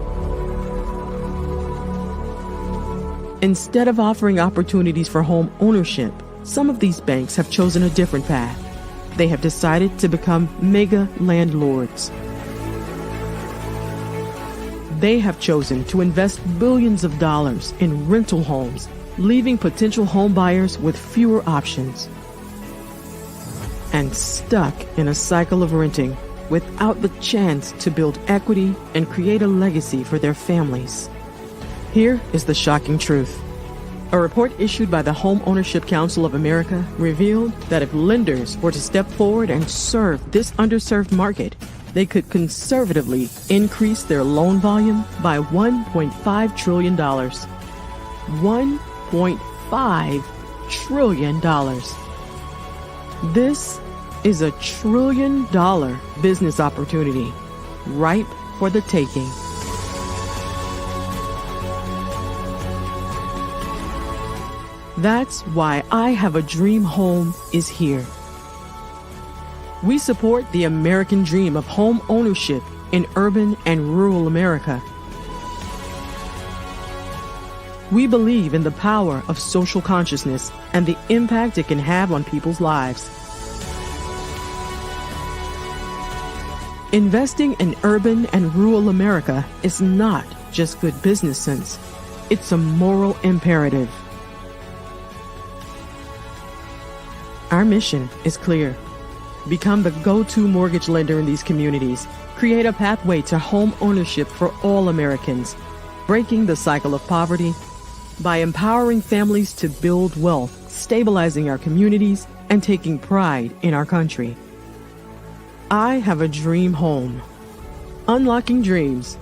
Instead of offering opportunities for home ownership, some of these banks have chosen a different path. They have decided to become mega landlords. They have chosen to invest billions of dollars in rental homes, leaving potential home buyers with fewer options and stuck in a cycle of renting without the chance to build equity and create a legacy for their families. Here is the shocking truth. A report issued by the Home Ownership Council of America revealed that if lenders were to step forward and serve this underserved market, they could conservatively increase their loan volume by $1.5 trillion. $1.5 trillion. This is $1 trillion business opportunity, ripe for the taking. That's why I Have a Dream Home is here. We support the American dream of home ownership in urban and rural America. We believe in the power of social consciousness and the impact it can have on people's lives. Investing in urban and rural America is not just good business sense. It's a moral imperative. Our mission is clear. Become the go-to mortgage lender in these communities. Create a pathway to home ownership for all Americans. Breaking the cycle of poverty by empowering families to build wealth, stabilizing our communities, and taking pride in our country. I Have a Dream Home. Unlocking dreams,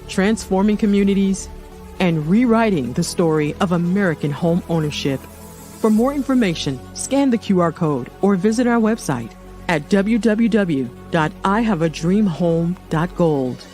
transforming communities, and rewriting the story of American home ownership. For more information, scan the QR code or visit our website at www.ihaveadreamhome.gold.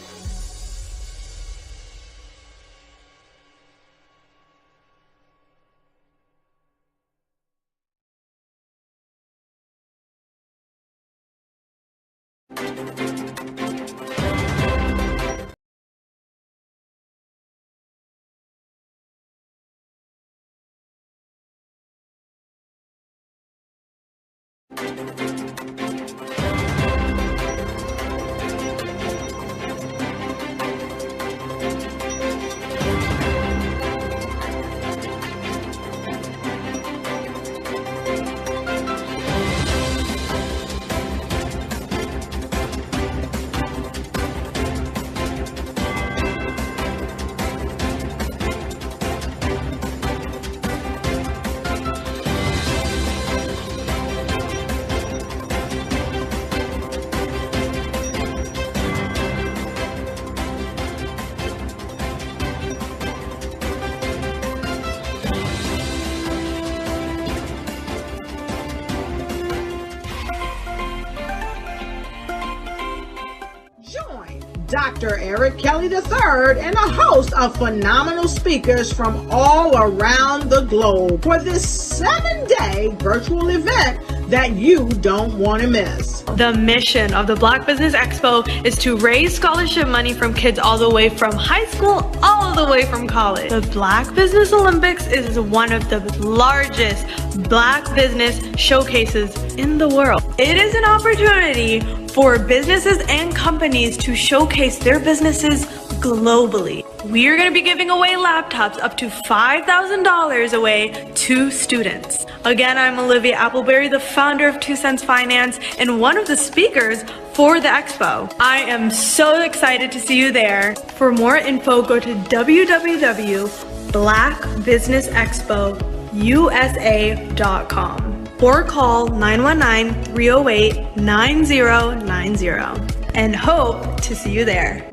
Dr. Eric Kelly III and a host of phenomenal speakers from all around the globe for this 7-day virtual event that you don't want to miss. The mission of the Black Business Expo is to raise scholarship money from kids all the way from high school, all the way from college. The Black Business Olympics is one of the largest Black business showcases in the world. It is an opportunity for businesses and companies to showcase their businesses globally. We are going to be giving away laptops up to $5,000 away to students. Again, I'm Olivia Appleberry, the founder of 2 Cents Finance and one of the speakers for the expo. I am so excited to see you there. For more info, go to www.blackbusinessexpousa.com or call 919-308-9090 and hope to see you there.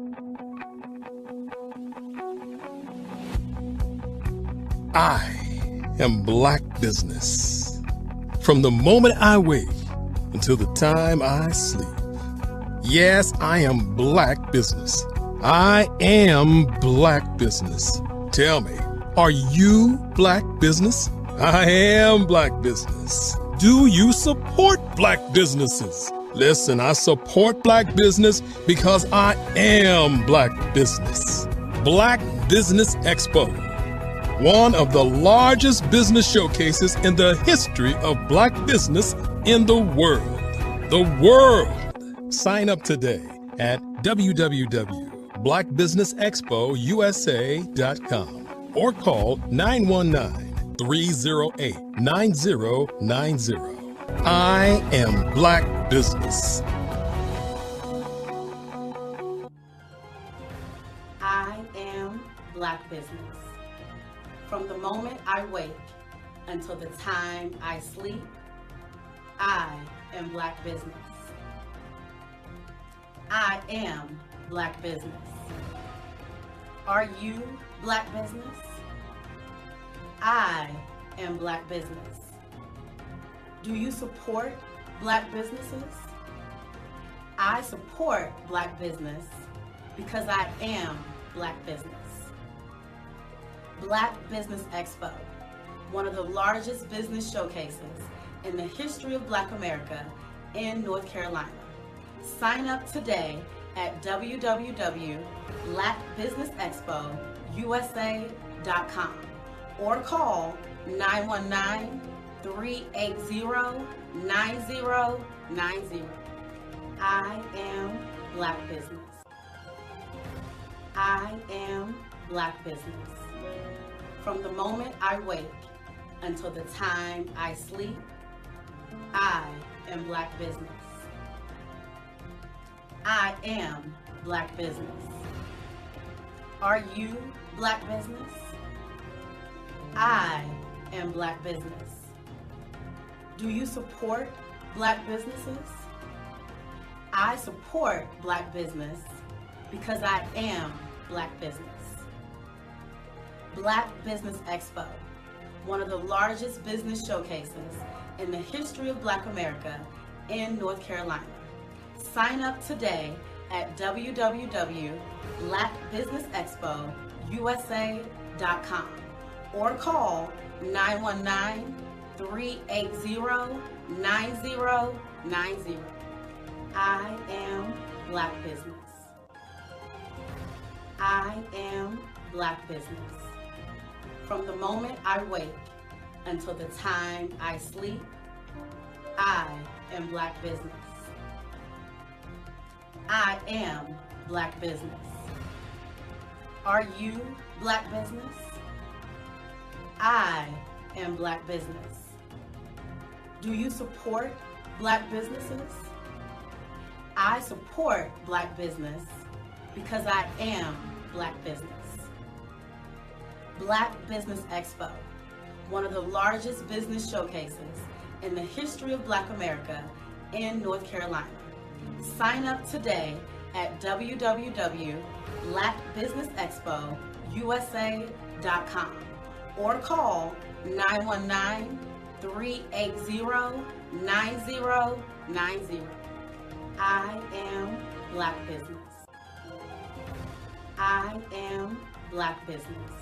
I am Black business. From the moment I wake until the time I sleep. Yes, I am Black business. I am Black business. Tell me, are you Black business? I am Black business. Do you support Black businesses? Listen, I support Black business because I am Black business. Black Business Expo, one of the largest business showcases in the history of Black business in the world. The world! Sign up today at www.blackbusinessexpousa.com or call 919-308-9090. I am Black business. I am Black business. From the moment I wake until the time I sleep, I am Black business. I am Black business. Are you Black business? I am Black business. Do you support Black businesses? I support Black business because I am Black business. Black Business Expo, one of the largest business showcases in the history of Black America in North Carolina. Sign up today at www.blackbusinessexpousa.com or call 919-380-9090. I am Black business. I am Black business. From the moment I wake until the time I sleep, I am Black business. I am Black business. Are you Black business? I am Black business. Do you support Black businesses? I support Black business because I am Black business. Black Business Expo, one of the largest business showcases in the history of Black America in North Carolina. Sign up today at www.blackbusinessexpousa.com or call 919-380-9090. I am Black Business. I am Black Business. From the moment I wake until the time I sleep, I am Black Business. I am Black Business. Are you Black Business? I am Black Business. Do you support Black businesses? I support Black business because I am Black Business. Black Business Expo, one of the largest business showcases in the history of Black America in North Carolina. Sign up today at www.blackbusinessexpousa.com or call 919-380-9090. I am Black Business. I am Black Business.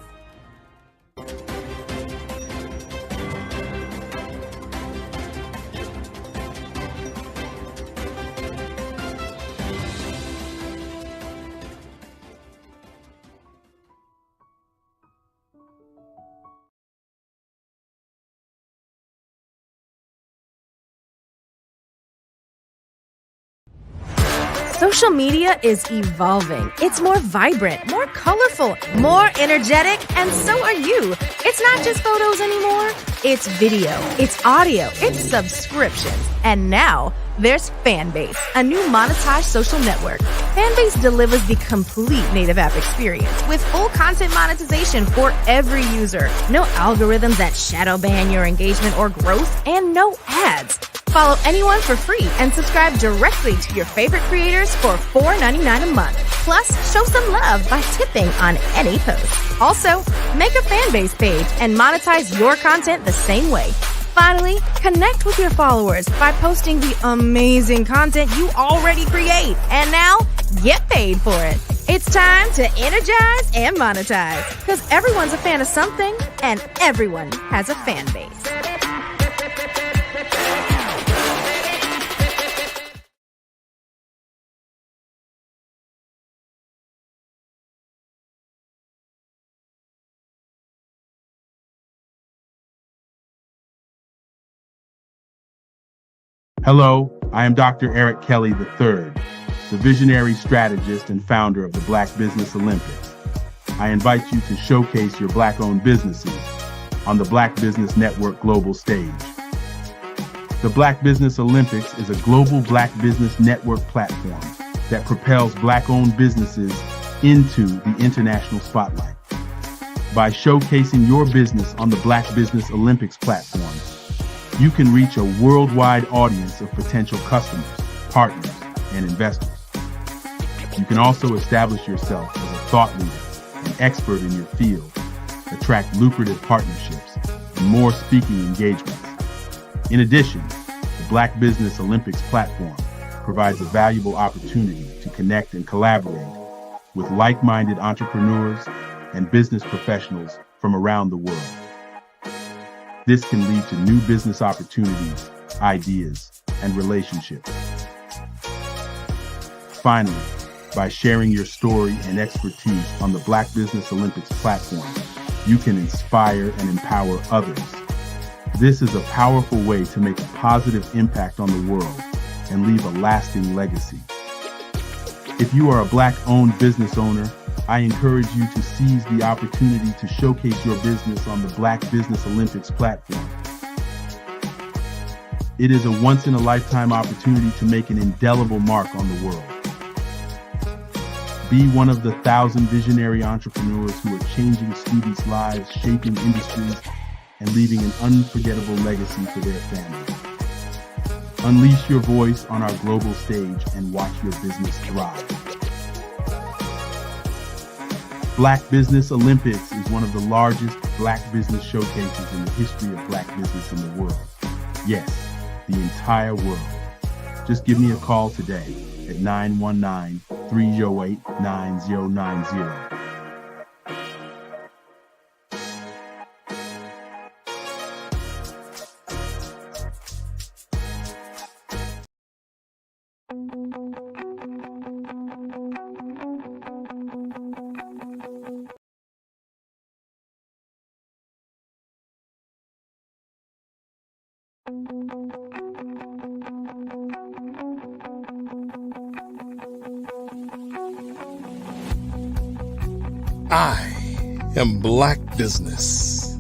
Social media is evolving. It's more vibrant, more colorful, more energetic, and so are you. It's not just photos anymore. It's video, it's audio, it's subscriptions. And now there's Fanbase, a new monetized social network. Fanbase delivers the complete native app experience with full content monetization for every user. No algorithms that shadow ban your engagement or growth, and no ads. Follow anyone for free and subscribe directly to your favorite creators for $4.99 a month. Plus, show some love by tipping on any post. Also, make a Fanbase page and monetize your content the same way. Finally, connect with your followers by posting the amazing content you already create. And now, get paid for it. It's time to energize and monetize. Because everyone's a fan of something, and everyone has a fan base. Hello, I am Dr. Eric Kelly III, the visionary strategist and founder of the Black Business Olympics. I invite you to showcase your Black-owned businesses on the Black Business Network global stage. The Black Business Olympics is a global Black Business Network platform that propels Black-owned businesses into the international spotlight. By showcasing your business on the Black Business Olympics platform, you can reach a worldwide audience of potential customers, partners, and investors. You can also establish yourself as a thought leader and expert in your field, attract lucrative partnerships, and more speaking engagements. In addition, the Black Business Olympics platform provides a valuable opportunity to connect and collaborate with like-minded entrepreneurs and business professionals from around the world. This can lead to new business opportunities, ideas, and relationships. Finally, by sharing your story and expertise on the Black Business Olympics platform, you can inspire and empower others. This is a powerful way to make a positive impact on the world and leave a lasting legacy. If you are a Black-owned business owner, I encourage you to seize the opportunity to showcase your business on the Black Business Olympics platform. It is a once-in-a-lifetime opportunity to make an indelible mark on the world. Be one of the 1,000 visionary entrepreneurs who are changing students' lives, shaping industries, and leaving an unforgettable legacy for their families. Unleash your voice on our global stage and watch your business thrive. Black Business Olympics is one of the largest black business showcases in the history of black business in the world. Yes, the entire world. Just give me a call today at 919-308-9090. I am black business.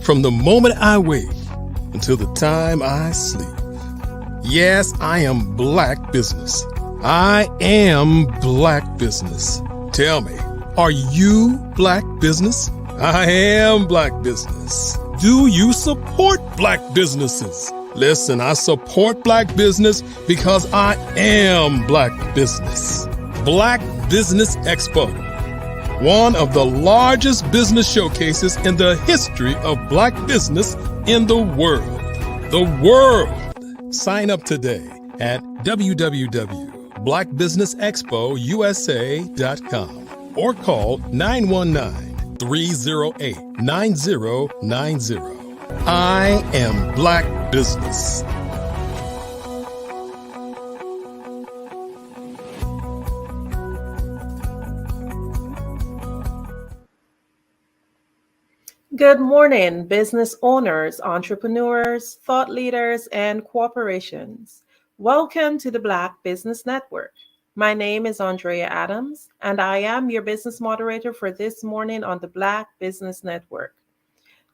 From the moment I wake until the time I sleep. Yes, I am black business. I am black business. Tell me, are you black business? I am black business. Do you support black businesses? Listen, I support black business because I am black business. Black Business Expo, one of the largest business showcases in the history of black business in the world. The world! Sign up today at www.blackbusinessexpousa.com or call 919-308-9090. I am black business. Good morning, business owners, entrepreneurs, thought leaders, and corporations. Welcome to the Black Business Network. My name is Andrea Adams, and I am your business moderator for this morning on the Black Business Network.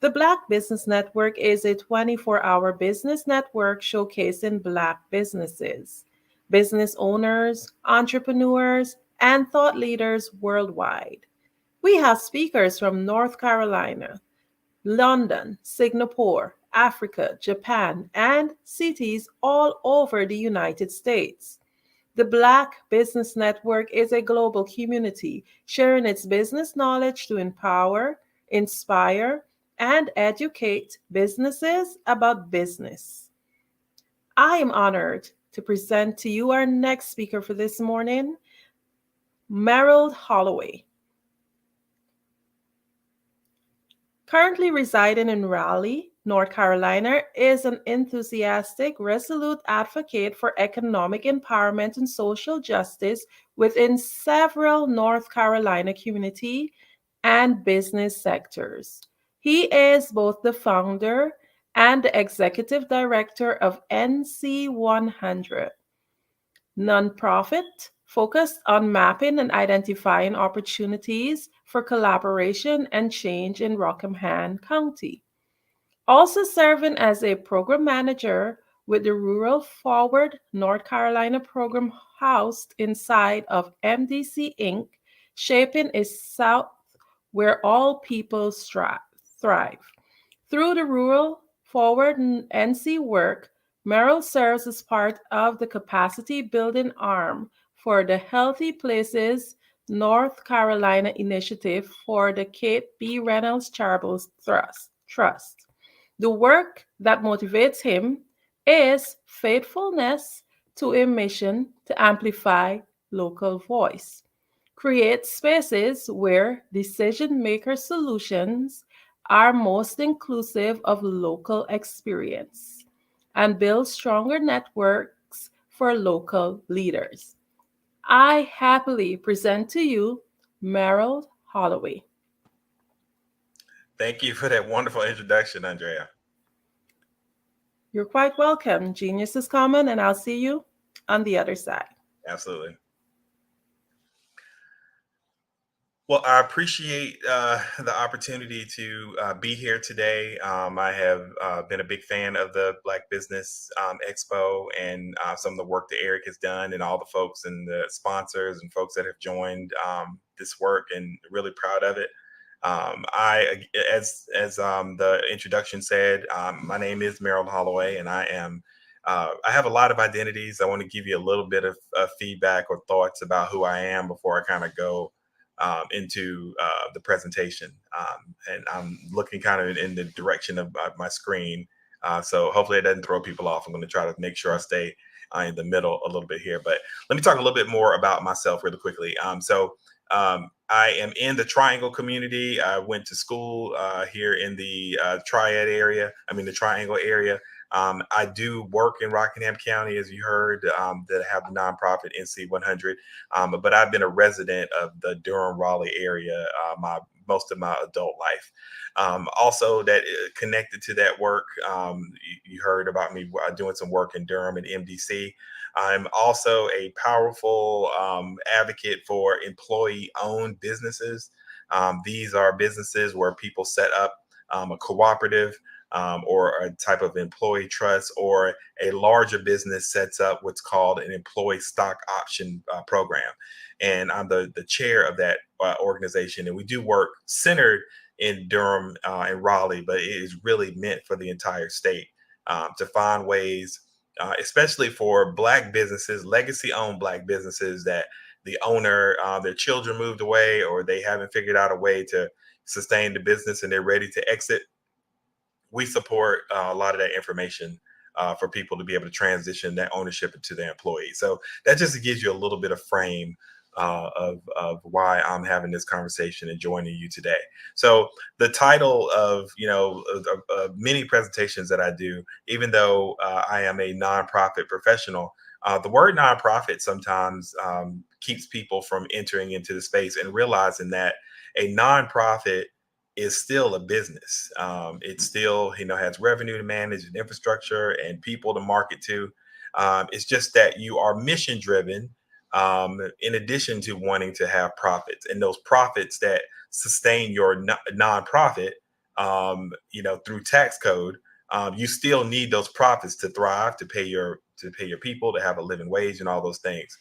The Black Business Network is a 24-hour business network showcasing Black businesses, business owners, entrepreneurs, and thought leaders worldwide. We have speakers from North Carolina, London, Singapore, Africa, Japan, and cities all over the United States. The Black Business Network is a global community sharing its business knowledge to empower, inspire, and educate businesses about business. I am honored to present to you our next speaker for this morning, Merrill Holloway. Currently residing in Raleigh, North Carolina, is an enthusiastic, resolute advocate for economic empowerment and social justice within several North Carolina community and business sectors. He is both the founder and the executive director of NC100, nonprofit focused on mapping and identifying opportunities for collaboration and change in Rockingham County. Also serving as a program manager with the Rural Forward North Carolina program housed inside of MDC Inc., shaping a South where all people thrive. Through the Rural Forward NC work, Merrill serves as part of the capacity building arm for the Healthy Places North Carolina initiative for the Kate B. Reynolds Charitable Trust. The work that motivates him is faithfulness to a mission to amplify local voice, create spaces where decision-maker solutions are most inclusive of local experience, and build stronger networks for local leaders. I happily present to you Merrill Holloway. Thank you for that wonderful introduction, Andrea. You're quite welcome. Genius is common, and I'll see you on the other side. Absolutely. Well, I appreciate the opportunity to be here today. I have been a big fan of the Black Business Expo and some of the work that Eric has done, and all the folks and the sponsors and folks that have joined this work, and really proud of it. As the introduction said, my name is Merrill Holloway, and I have a lot of identities. I want to give you a little bit of feedback or thoughts about who I am before I kind of go into the presentation. And I'm looking kind of in the direction of my screen. So hopefully it doesn't throw people off. I'm going to try to make sure I stay in the middle a little bit here. But let me talk a little bit more about myself really quickly. I am in the Triangle community. I went to school here in the the Triangle area. I do work in Rockingham County, as you heard, that have the nonprofit NC 100. But I've been a resident of the Durham-Raleigh area most of my adult life. Also, that connected to that work, you heard about me doing some work in Durham and MDC. I'm also a powerful advocate for employee-owned businesses. These are businesses where people set up a cooperative or a type of employee trust, or a larger business sets up what's called an employee stock option program. And I'm the chair of that organization. And we do work centered in Durham and Raleigh, but it is really meant for the entire state to find ways, especially for Black businesses, legacy-owned Black businesses that the owner, their children moved away, or they haven't figured out a way to sustain the business and they're ready to exit. We support a lot of that information for people to be able to transition that ownership into their employees. So that just gives you a little bit of frame of why I'm having this conversation and joining you today. So the title of many presentations that I do, even though I am a nonprofit professional, the word nonprofit sometimes keeps people from entering into the space and realizing that a nonprofit is still a business. It still, has revenue to manage and infrastructure and people to market to. It's just that you are mission driven, in addition to wanting to have profits, and those profits that sustain your nonprofit, through tax code. You still need those profits to thrive, to pay your people, to have a living wage, and all those things.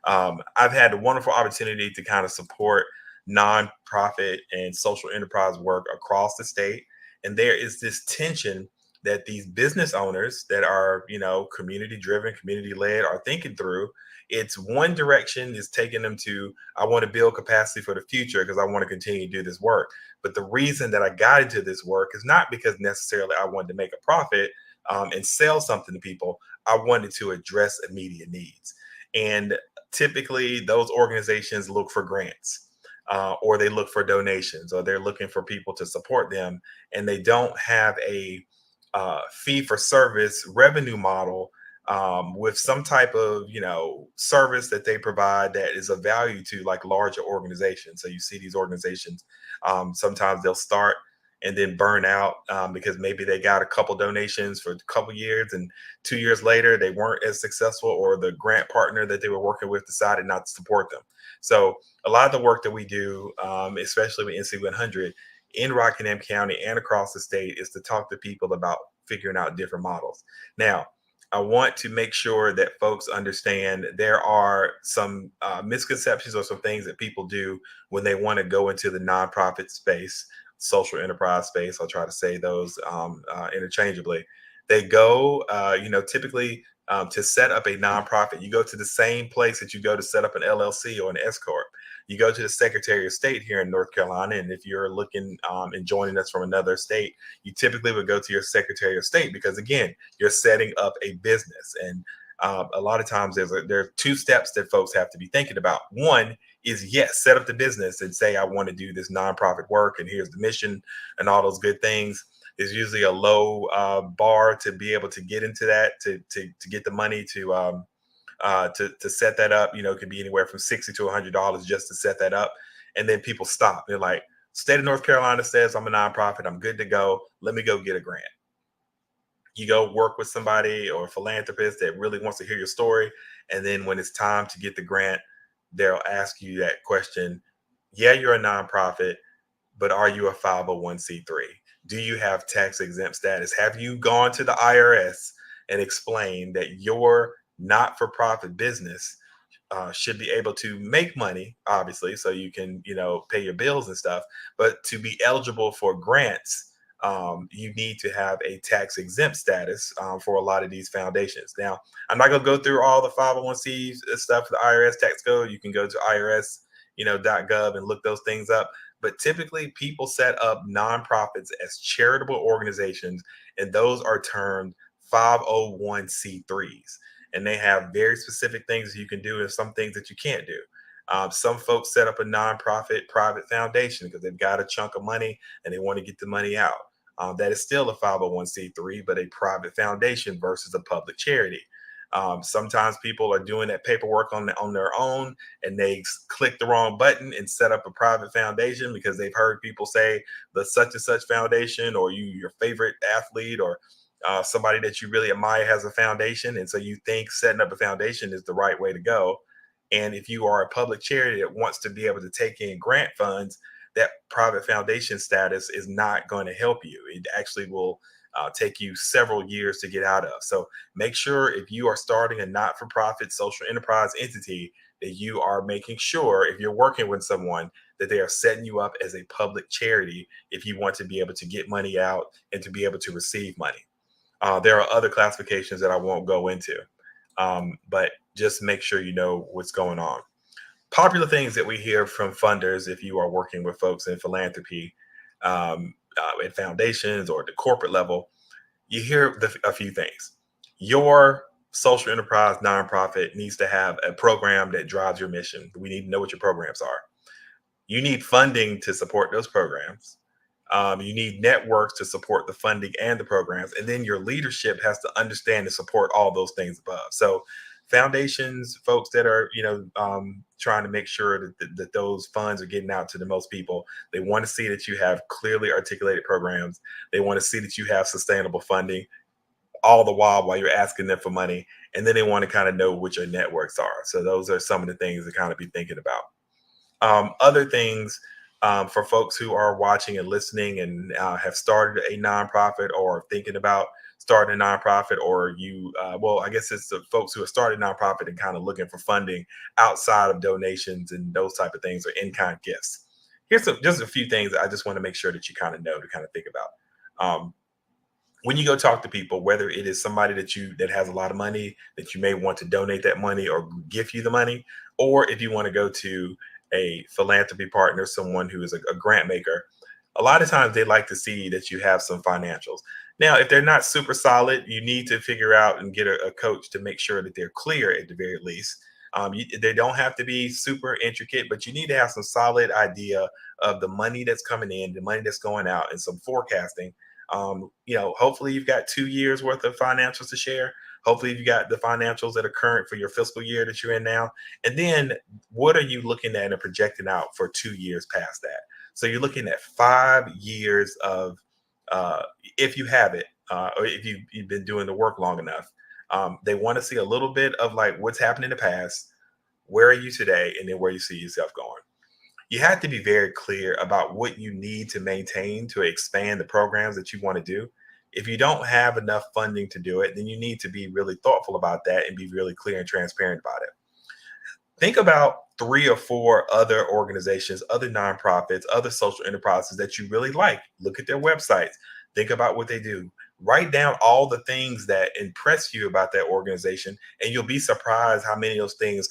I've had a wonderful opportunity to kind of support nonprofit and social enterprise work across the state. And there is this tension that these business owners that are, community driven, community led, are thinking through. It's one direction is taking them to, I want to build capacity for the future because I want to continue to do this work. But the reason that I got into this work is not because necessarily I wanted to make a profit and sell something to people. I wanted to address immediate needs. And typically those organizations look for grants. Or they look for donations, or they're looking for people to support them, and they don't have a fee-for-service revenue model with some type of service that they provide that is of value to like larger organizations. So you see these organizations, sometimes they'll start and then burn out because maybe they got a couple donations for a couple years, and 2 years later they weren't as successful, or the grant partner that they were working with decided not to support them. So a lot of the work that we do, especially with NC 100 in Rockingham County and across the state, is to talk to people about figuring out different models. Now, I want to make sure that folks understand there are some misconceptions or some things that people do when they want to go into the nonprofit space, social enterprise space. I'll try to say those interchangeably. They go, typically to set up a nonprofit. You go to the same place that you go to set up an LLC or an S Corp. You go to the Secretary of State here in North Carolina, and if you're looking and joining us from another state, you typically would go to your Secretary of State because, again, you're setting up a business. And a lot of times there are two steps that folks have to be thinking about. One is, yes, set up the business and say, I want to do this nonprofit work, and here's the mission and all those good things. There's usually a low bar to be able to get into that, to get the money to set that up. It could be anywhere from $60 to $100 just to set that up. And then people stop. They're like, state of North Carolina says I'm a nonprofit, I'm good to go. Let me go get a grant. You go work with somebody or a philanthropist that really wants to hear your story. And then when it's time to get the grant, they'll ask you that question. Yeah, you're a nonprofit, but are you a 501c3? Do you have tax exempt status? Have you gone to the IRS and explained that your not-for-profit business should be able to make money, obviously, so you can, pay your bills and stuff, but to be eligible for grants, you need to have a tax exempt status for a lot of these foundations. Now, I'm not going to go through all the 501c stuff, the IRS tax code. You can go to IRS .gov and look those things up. But typically people set up nonprofits as charitable organizations, and those are termed 501c3s. And they have very specific things you can do and some things that you can't do. Some folks set up a nonprofit private foundation because they've got a chunk of money and they want to get the money out. That is still a 501c3, but a private foundation versus a public charity. Sometimes people are doing that paperwork on their own, and they click the wrong button and set up a private foundation because they've heard people say the such and such foundation, or your favorite athlete, or somebody that you really admire has a foundation. And so you think setting up a foundation is the right way to go. And if you are a public charity that wants to be able to take in grant funds, that private foundation status is not going to help you. It actually will take you several years to get out of. So make sure if you are starting a not-for-profit social enterprise entity that you are making sure, if you're working with someone, that they are setting you up as a public charity if you want to be able to get money out and to be able to receive money. There are other classifications that I won't go into, but just make sure you know what's going on. Popular things that we hear from funders, if you are working with folks in philanthropy, at foundations or at the corporate level, you hear a few things. Your social enterprise nonprofit needs to have a program that drives your mission. We need to know what your programs are. You need funding to support those programs. You need networks to support the funding and the programs. And then your leadership has to understand and support all those things above. So foundations, folks that are, trying to make sure that those funds are getting out to the most people. They want to see that you have clearly articulated programs. They want to see that you have sustainable funding, all the while you're asking them for money. And then they want to kind of know what your networks are. So those are some of the things to kind of be thinking about. Other things for folks who are watching and listening and have started a nonprofit or thinking about starting a nonprofit, or I guess it's the folks who have started a nonprofit and kind of looking for funding outside of donations and those type of things, or in-kind gifts. Here's just a few things I just want to make sure that you kind of know to kind of think about. When you go talk to people, whether it is somebody that has a lot of money that you may want to donate that money or give you the money, or if you want to go to a philanthropy partner, someone who is a grant maker, a lot of times they like to see that you have some financials. Now, if they're not super solid, you need to figure out and get a coach to make sure that they're clear at the very least. They don't have to be super intricate, but you need to have some solid idea of the money that's coming in, the money that's going out, and some forecasting. Hopefully you've got 2 years worth of financials to share. Hopefully you got the financials that are current for your fiscal year that you're in now. And then what are you looking at and projecting out for 2 years past that? So you're looking at 5 years of, if you have it, or if you've been doing the work long enough, they want to see a little bit of like what's happened in the past, where are you today, and then where you see yourself going. You have to be very clear about what you need to maintain to expand the programs that you want to do. If you don't have enough funding to do it, then you need to be really thoughtful about that and be really clear and transparent about it. Think about 3 or 4 other organizations, other nonprofits, other social enterprises that you really like. Look at their websites. Think about what they do. Write down all the things that impress you about that organization, and you'll be surprised how many of those things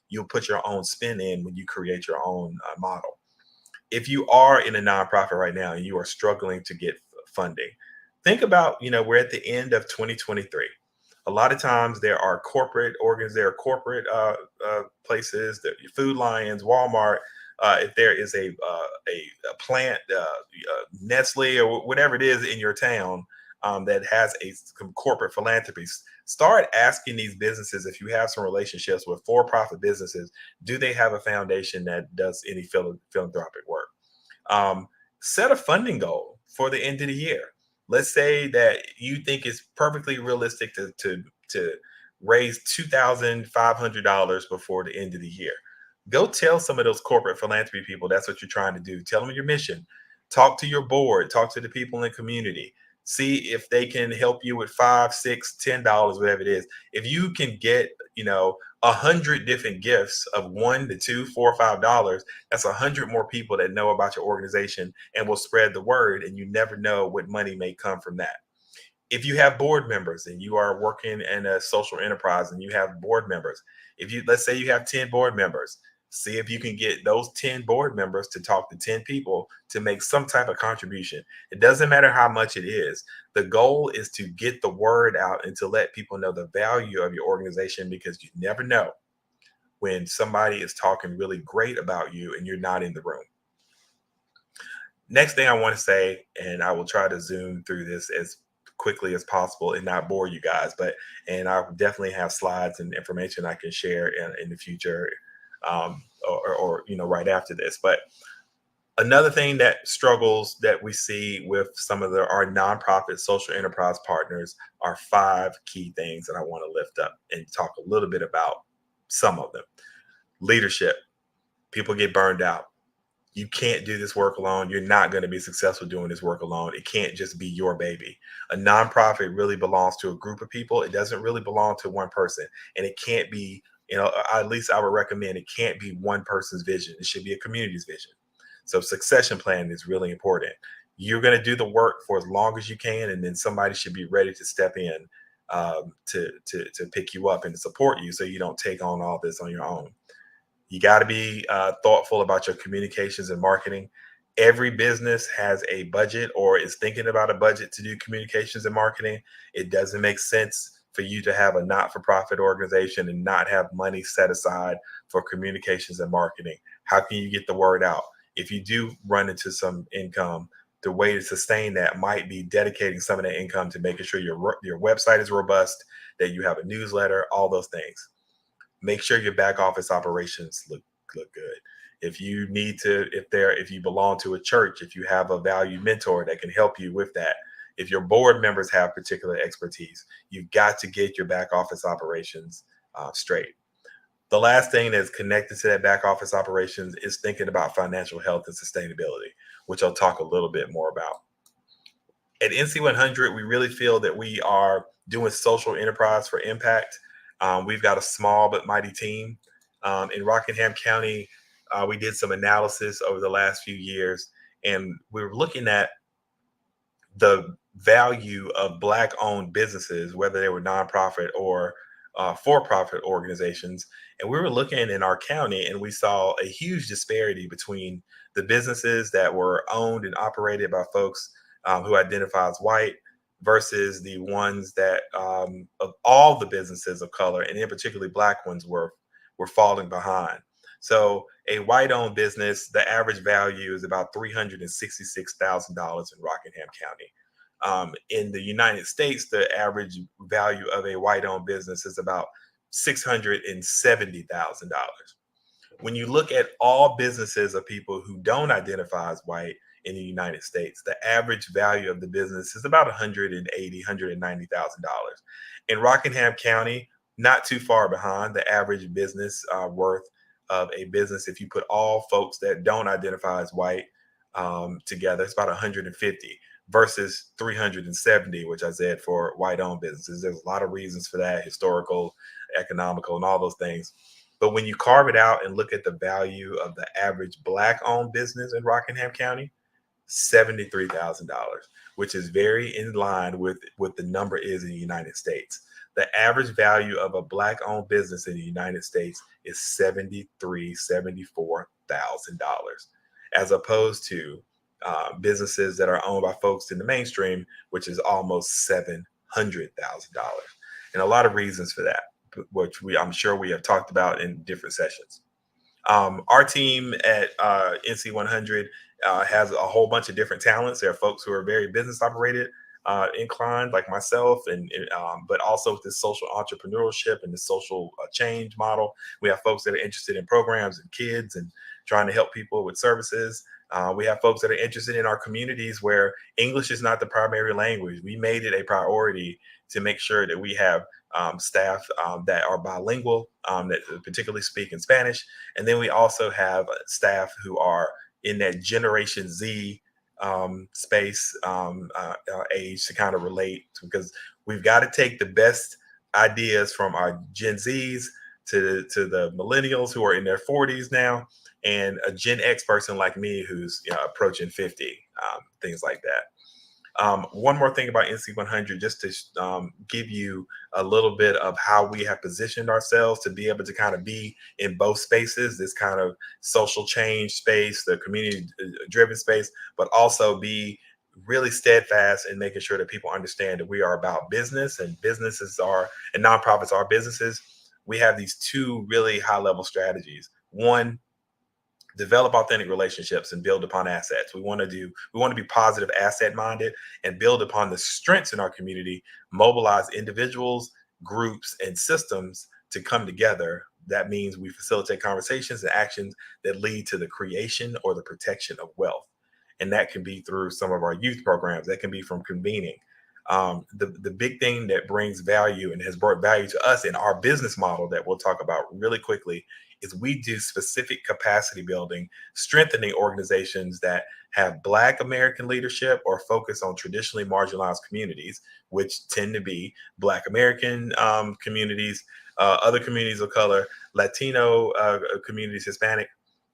you'll put your own spin in when you create your own model. If you are in a nonprofit right now and you are struggling to get funding, think about, we're at the end of 2023. A lot of times there are corporate places, that Food Lions, Walmart. If there is a plant, Nestle or whatever it is in your town that has some corporate philanthropies, start asking these businesses, if you have some relationships with for-profit businesses, do they have a foundation that does any philanthropic work? Set a funding goal for the end of the year. Let's say that you think it's perfectly realistic to raise $2,500 before the end of the year. Go tell some of those corporate philanthropy people that's what you're trying to do. Tell them your mission. Talk to your board. Talk to the people in the community. See if they can help you with $5, $6, $10, whatever it is. If you can get, 100 different gifts of $1 to $2, $4, $5, that's 100 more people that know about your organization and will spread the word. And you never know what money may come from that. If you have board members and you are working in a social enterprise and you have board members, let's say you have 10 board members, See if you can get those 10 board members to talk to 10 people to make some type of contribution. It doesn't matter how much it is. The goal is to get the word out and to let people know the value of your organization, because you never know when somebody is talking really great about you and you're not in the room. Next thing I want to say, and I will try to zoom through this as quickly as possible and not bore you guys, and I definitely have slides and information I can share in the future, or right after this. But another thing that struggles that we see with some of our nonprofit social enterprise partners are 5 key things that I want to lift up and talk a little bit about some of them. Leadership. People get burned out. You can't do this work alone. You're not going to be successful doing this work alone. It can't just be your baby. A nonprofit really belongs to a group of people. It doesn't really belong to one person. And it can't be, at least I would recommend it can't be one person's vision. It should be a community's vision. So succession planning is really important. You're going to do the work for as long as you can, and then somebody should be ready to step in to pick you up and to support you so you don't take on all this on your own. You got to be thoughtful about your communications and marketing. Every business has a budget or is thinking about a budget to do communications and marketing. It doesn't make sense for you to have a not-for-profit organization and not have money set aside for communications and marketing. How can you get the word out? If you do run into some income, the way to sustain that might be dedicating some of that income to making sure your website is robust, that you have a newsletter, all those things. Make sure your back office operations look good. If you if you belong to a church, if you have a value mentor that can help you with that, if your board members have particular expertise, you've got to get your back office operations straight. The last thing that's connected to that back office operations is thinking about financial health and sustainability, which I'll talk a little bit more about. At NC100, we really feel that we are doing social enterprise for impact. We've got a small but mighty team. In Rockingham County, we did some analysis over the last few years, and we were looking at the value of Black-owned businesses, whether they were nonprofit or for-profit organizations. And we were looking in our county, and we saw a huge disparity between the businesses that were owned and operated by folks who identify as white versus the ones that of all the businesses of color, and in particularly Black ones, were falling behind. So a white-owned business, the average value is about $366,000 in Rockingham County. In the United States, the average value of a white-owned business is about $670,000. When you look at all businesses of people who don't identify as white in the United States, the average value of the business is about $180,000, $190,000. In Rockingham County, not too far behind, the average business worth of a business, if you put all folks that don't identify as white together, it's about 150 versus 370, which I said for white-owned businesses. There's a lot of reasons for that, historical, economical, and all those things. But when you carve it out and look at the value of the average Black-owned business in Rockingham County, $73,000, which is very in line with what the number is in the United States. The average value of a Black-owned business in the United States is $74,000, as opposed to businesses that are owned by folks in the mainstream, which is almost $700,000. And a lot of reasons for that, which I'm sure we have talked about in different sessions. Our team at NC100 has a whole bunch of different talents. There are folks who are very business operated inclined, like myself, and but also with this social entrepreneurship and the social change model. We have folks that are interested in programs and kids and trying to help people with services. We have folks that are interested in our communities where English is not the primary language. We made it a priority to make sure that we have staff that are bilingual, that particularly speak in Spanish. And then we also have staff who are in that Generation Z space, age, to kind of relate, because we've got to take the best ideas from our Gen Zs to the millennials who are in their 40s now, and a Gen X person like me who's approaching 50, things like that. One more thing about NC100, just to give you a little bit of how we have positioned ourselves to be able to kind of be in both spaces, this kind of social change space, the community driven space, but also be really steadfast in making sure that people understand that we are about business, and businesses are, and nonprofits are businesses. We have these two really high level strategies. One, develop authentic relationships and build upon assets. We want to be positive asset minded and build upon the strengths in our community, mobilize individuals, groups, and systems to come together. That means we facilitate conversations and actions that lead to the creation or the protection of wealth. And that can be through some of our youth programs. That can be from convening. The big thing that brings value and has brought value to us in our business model that we'll talk about really quickly is we do specific capacity building, strengthening organizations that have Black American leadership or focus on traditionally marginalized communities, which tend to be Black American communities, other communities of color, Latino communities, Hispanic,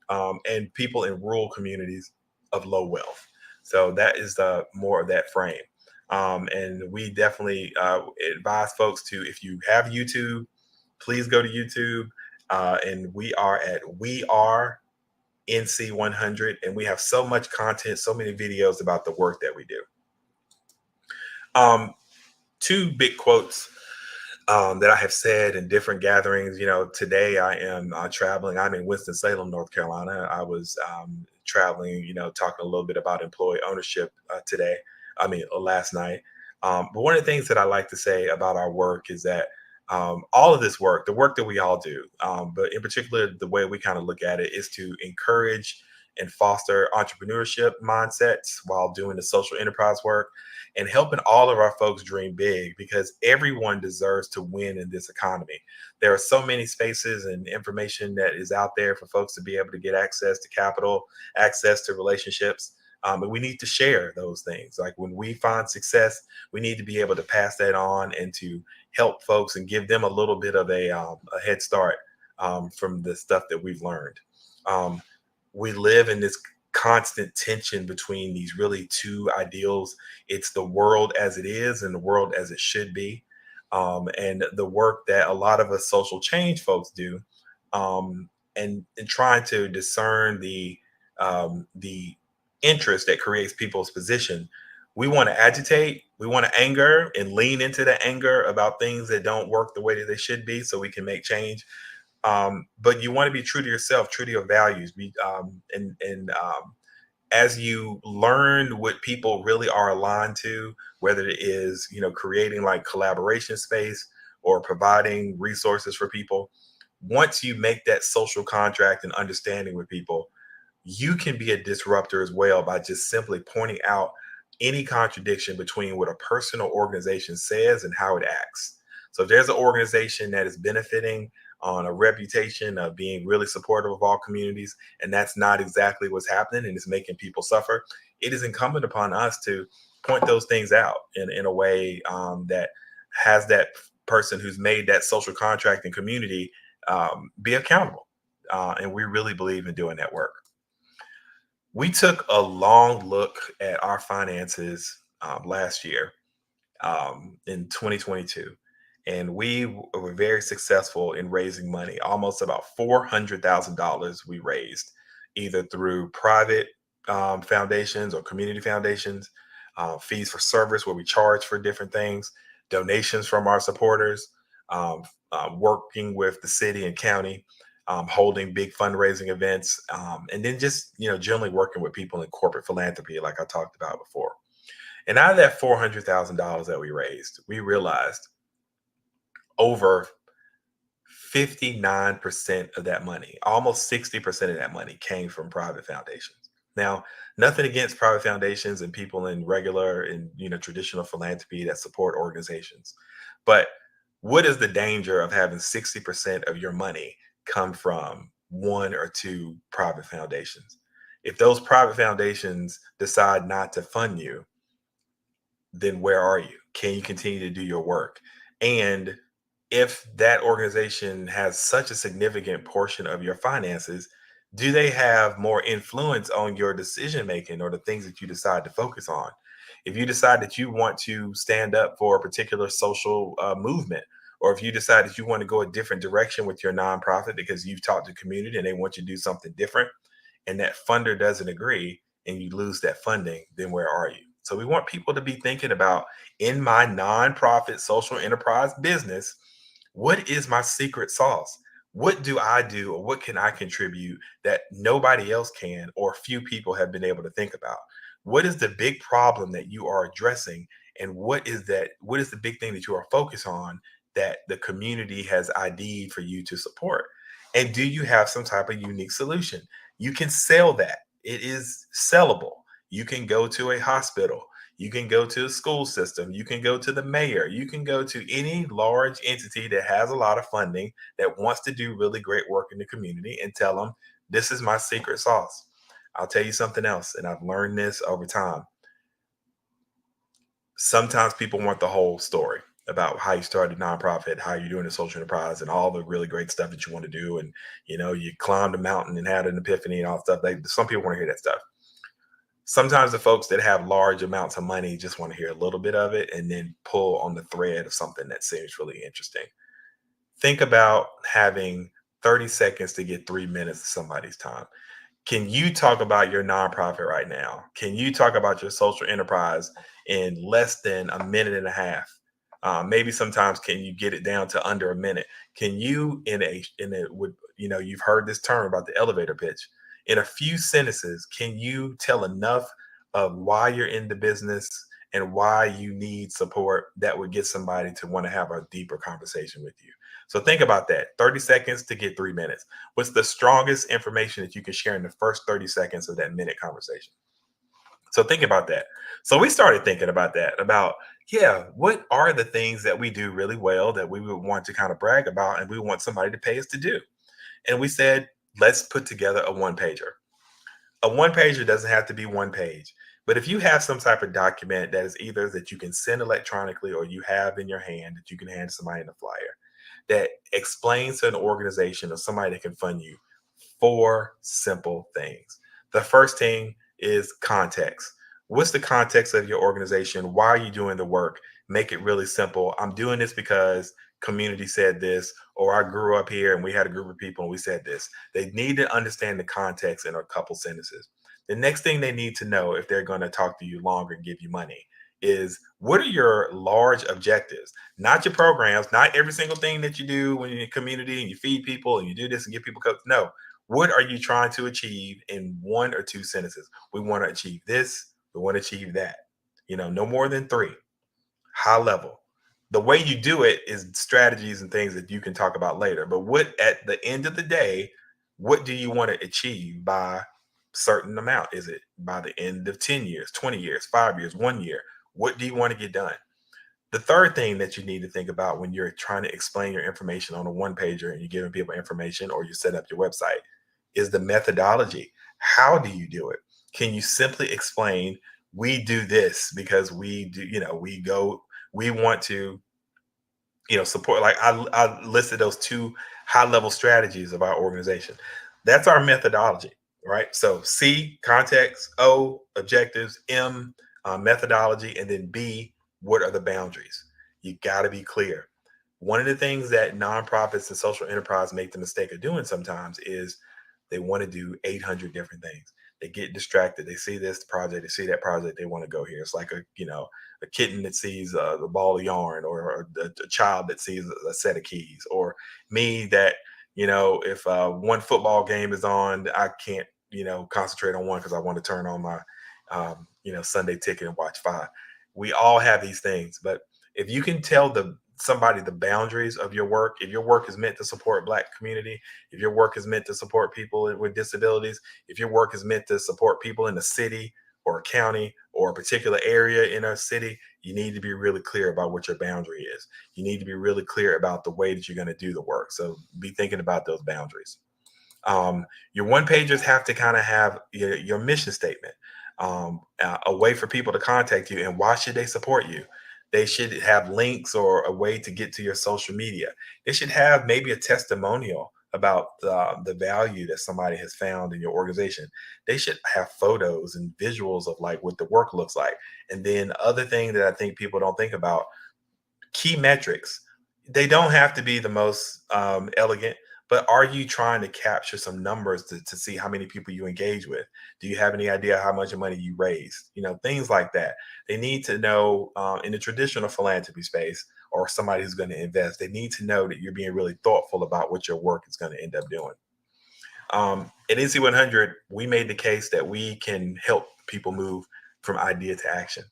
and people in rural communities of low wealth. So that is more of that frame. And we definitely advise folks to, if you have YouTube, please go to YouTube. And we are at We Are NC100, and we have so much content, so many videos about the work that we do. Two big quotes that I have said in different gatherings. Today I am traveling. I'm in Winston-Salem, North Carolina. I was traveling, talking a little bit about employee ownership last night. But one of the things that I like to say about our work is that all of this work, the work that we all do, but in particular, the way we kind of look at it is to encourage and foster entrepreneurship mindsets while doing the social enterprise work and helping all of our folks dream big, because everyone deserves to win in this economy. There are so many spaces and information that is out there for folks to be able to get access to capital, access to relationships. And we need to share those things. Like when we find success, we need to be able to pass that on and to help folks and give them a little bit of a head start from the stuff that we've learned. We live in this constant tension between these really two ideals. It's the world as it is and the world as it should be. And the work that a lot of us social change folks do, and trying to discern the interest that creates people's position. We want to agitate, we want to anger and lean into the anger about things that don't work the way that they should be so we can make change. But you want to be true to yourself, true to your values. As you learn what people really are aligned to, whether it is, creating like collaboration space or providing resources for people, once you make that social contract and understanding with people, you can be a disruptor as well by just simply pointing out any contradiction between what a person or organization says and how it acts. So if there's an organization that is benefiting on a reputation of being really supportive of all communities, and that's not exactly what's happening and it's making people suffer, it is incumbent upon us to point those things out in a way that has that person who's made that social contract and community be accountable. And we really believe in doing that work. We took a long look at our finances last year in 2022, and we were very successful in raising money. Almost about $400,000 we raised, either through private foundations or community foundations, fees for service where we charge for different things, donations from our supporters, working with the city and county, holding big fundraising events, and then just, generally working with people in corporate philanthropy, like I talked about before. And out of that $400,000 that we raised, we realized over 59% of that money, almost 60% of that money came from private foundations. Now, nothing against private foundations and people in regular and, traditional philanthropy that support organizations. But what is the danger of having 60% of your money come from one or two private foundations? If those private foundations decide not to fund you, then where are you? Can you continue to do your work? And if that organization has such a significant portion of your finances, do they have more influence on your decision making or the things that you decide to focus on? If you decide that you want to stand up for a particular social movement, or if you decide that you want to go a different direction with your nonprofit because you've talked to the community and they want you to do something different, and that funder doesn't agree and you lose that funding, then where are you? So we want people to be thinking about, in my nonprofit social enterprise business, what is my secret sauce? What do I do, or what can I contribute that nobody else can, or few people have been able to think about? What is the big problem that you are addressing? And what is the big thing that you are focused on that the community has ID'd for you to support? And do you have some type of unique solution? You can sell that. It is sellable. You can go to a hospital. You can go to a school system. You can go to the mayor. You can go to any large entity that has a lot of funding that wants to do really great work in the community and tell them, this is my secret sauce. I'll tell you something else, and I've learned this over time. Sometimes people want the whole story about how you started a nonprofit, how you're doing a social enterprise, and all the really great stuff that you want to do. And, you climbed a mountain and had an epiphany and all that stuff. Some people want to hear that stuff. Sometimes the folks that have large amounts of money just want to hear a little bit of it and then pull on the thread of something that seems really interesting. Think about having 30 seconds to get 3 minutes of somebody's time. Can you talk about your nonprofit right now? Can you talk about your social enterprise in less than a minute and a half? Maybe sometimes can you get it down to under a minute? Can you you've heard this term about the elevator pitch. In a few sentences, can you tell enough of why you're in the business and why you need support that would get somebody to want to have a deeper conversation with you? So think about that. 30 seconds to get 3 minutes. What's the strongest information that you can share in the first 30 seconds of that minute conversation? So think about that. So we started thinking about that, what are the things that we do really well that we would want to kind of brag about and we want somebody to pay us to do? And we said, let's put together a one-pager. A one-pager doesn't have to be one page, but if you have some type of document that is either that you can send electronically or you have in your hand that you can hand to somebody in a flyer that explains to an organization or somebody that can fund you 4 simple things. The first thing is context. What's the context of your organization? Why are you doing the work? Make it really simple. I'm doing this because community said this, or I grew up here and we had a group of people and we said this. They need to understand the context in a couple sentences. The next thing they need to know if they're going to talk to you longer and give you money is, what are your large objectives? Not your programs, not every single thing that you do when you're in community and you feed people and you do this and get people cooked. No, what are you trying to achieve in 1 or 2 sentences? We want to achieve this. We want to achieve that. No more than 3. High level. The way you do it is strategies and things that you can talk about later. But at the end of the day, what do you want to achieve by a certain amount? Is it by the end of 10 years, 20 years, 5 years, 1 year? What do you want to get done? The third thing that you need to think about when you're trying to explain your information on a one-pager and you're giving people information or you set up your website is the methodology. How do you do it? Can you simply explain, we do this because we do, we want to, support, like I listed those 2 high-level strategies of our organization. That's our methodology, right? So C, context, O, objectives, M, methodology, and then B, what are the boundaries? You got to be clear. One of the things that nonprofits and social enterprise make the mistake of doing sometimes is they want to do 800 different things. They get distracted. They see this project, they see that project, they want to go here. It's like a kitten that sees the ball of yarn, or a child that sees a set of keys, or me that, if one football game is on, I can't, concentrate on one because I want to turn on my, Sunday ticket and watch 5. We all have these things, but if you can tell somebody the boundaries of your work, if your work is meant to support Black community, if your work is meant to support people with disabilities, if your work is meant to support people in a city or a county or a particular area in a city, you need to be really clear about what your boundary is. You need to be really clear about the way that you're going to do the work. So be thinking about those boundaries. Your one-pagers have to kind of have your mission statement, a way for people to contact you, and why should they support you? They should have links or a way to get to your social media. They should have maybe a testimonial about the value that somebody has found in your organization, they should have photos and visuals of like what the work looks like. And then other thing that I think people don't think about, key metrics. They don't have to be the most elegant, but are you trying to capture some numbers to see how many people you engage with? Do you have any idea how much money you raised? You know, things like that. They need to know in the traditional philanthropy space, or somebody who's going to invest, they need to know that you're being really thoughtful about what your work is going to end up doing. At NC100, we made the case that we can help people move from idea to action.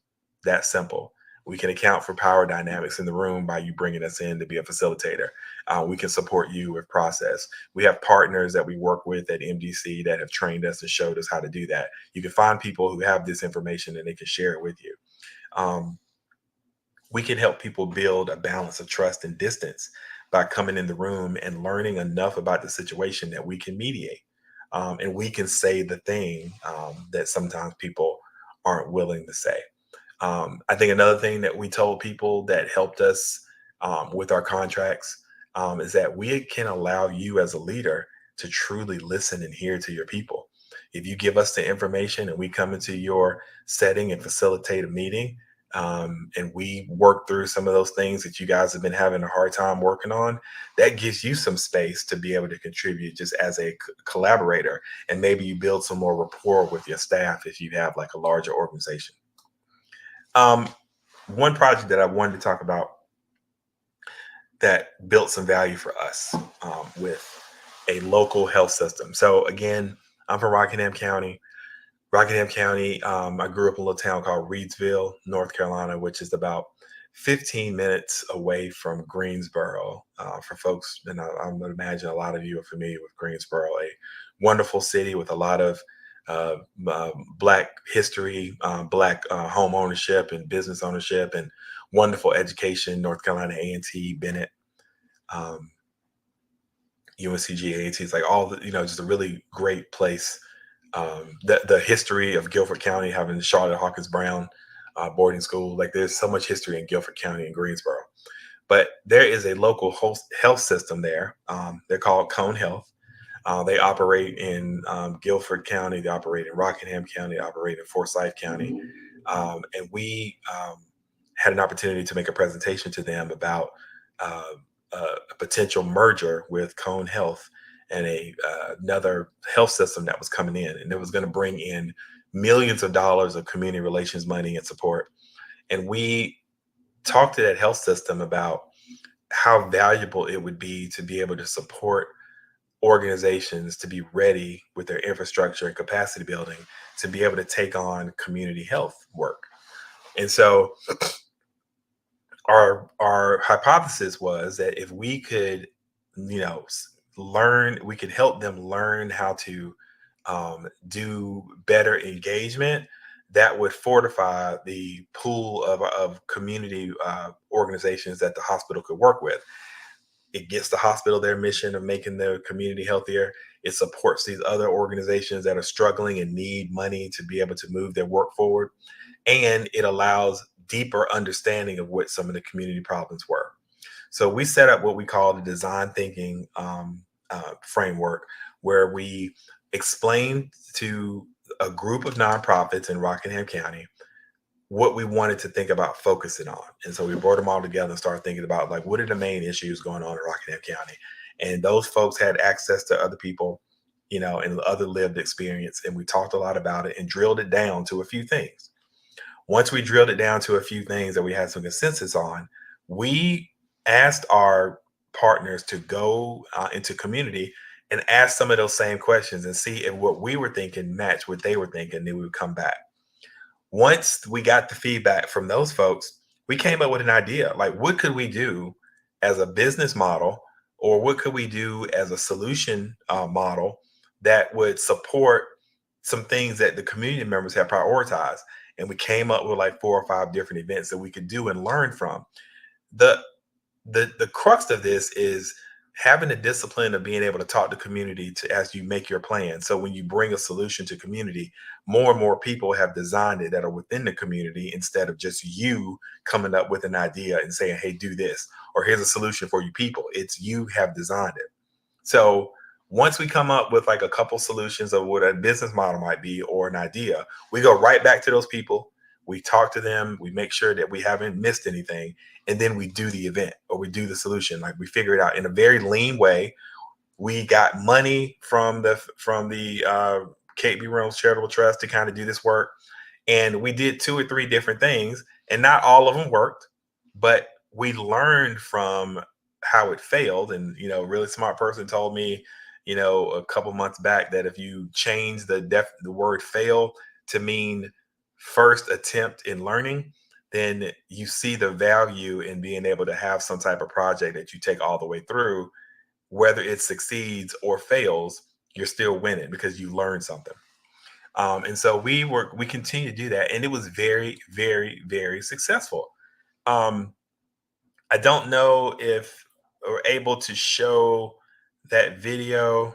That's simple. We can account for power dynamics in the room by you bringing us in to be a facilitator. We can support you with process. We have partners that we work with at MDC that have trained us and showed us how to do that. You can find people who have this information and they can share it with you. We can help people build a balance of trust and distance by coming in the room and learning enough about the situation that we can mediate. And we can say the thing that sometimes people aren't willing to say. I think another thing that we told people that helped us with our contracts is that we can allow you as a leader to truly listen and hear to your people. If you give us the information and we come into your setting and facilitate a meeting, and we work through some of those things that you guys have been having a hard time working on, that gives you some space to be able to contribute just as a collaborator. And maybe you build some more rapport with your staff if you have like a larger organization. One project that I wanted to talk about that built some value for us with a local health system. So again, I'm from Rockingham County. I grew up in a little town called Reidsville, North Carolina, which is about 15 minutes away from Greensboro. For folks, and I would imagine a lot of you are familiar with Greensboro, a wonderful city with a lot of Black history, Black home ownership and business ownership, and wonderful education. North Carolina A&T, Bennett, UNCG, A&T. It's like all the, just a really great place. The history of Guilford County, having Charlotte Hawkins Brown boarding school, like there's so much history in Guilford County and Greensboro. But there is a local health system there. They're called Cone Health. They operate in Guilford County, they operate in Rockingham County, they operate in Forsyth County. And we had an opportunity to make a presentation to them about a potential merger with Cone Health and another health system that was coming in. And it was going to bring in millions of dollars of community relations money and support. And we talked to that health system about how valuable it would be to be able to support organizations to be ready with their infrastructure and capacity building to be able to take on community health work. And so our hypothesis was that if we could, we could help them learn how to do better engagement, that would fortify the pool of community organizations that the hospital could work with. It gets the hospital their mission of making their community healthier. It supports these other organizations that are struggling and need money to be able to move their work forward. And it allows deeper understanding of what some of the community problems were. So we set up what we call the design thinking framework, where we explained to a group of nonprofits in Rockingham County what we wanted to think about focusing on. And so we brought them all together and started thinking about, like, what are the main issues going on in Rockingham County? And those folks had access to other people, and other lived experience. And we talked a lot about it and drilled it down to a few things. Once we drilled it down to a few things that we had some consensus on, we asked our partners to go into community and ask some of those same questions and see if what we were thinking matched what they were thinking, then we would come back. Once we got the feedback from those folks, we came up with an idea, like, what could we do as a business model, or what could we do as a solution model that would support some things that the community members have prioritized? And we came up with like 4 or 5 different events that we could do and learn from. The crux of this is having the discipline of being able to talk to community as you make your plan. So when you bring a solution to community, more and more people have designed it that are within the community, instead of just you coming up with an idea and saying, hey, do this, or here's a solution for you people. It's you have designed it. So once we come up with like a couple solutions of what a business model might be or an idea, we go right back to those people. We talk to them. We make sure that we haven't missed anything. And then we do the event or we do the solution. Like we figure it out in a very lean way. We got money from the Kate B. Reynolds Charitable Trust to kind of do this work. And we did 2 or 3 different things and not all of them worked, but we learned from how it failed. And, you know, a really smart person told me, you know, a couple months back that if you change the word fail to mean first attempt in learning, then you see the value in being able to have some type of project that you take all the way through, whether it succeeds or fails, you're still winning because you learned something. And so we continue to do that. And it was very, very, very successful. I don't know if we're able to show that video.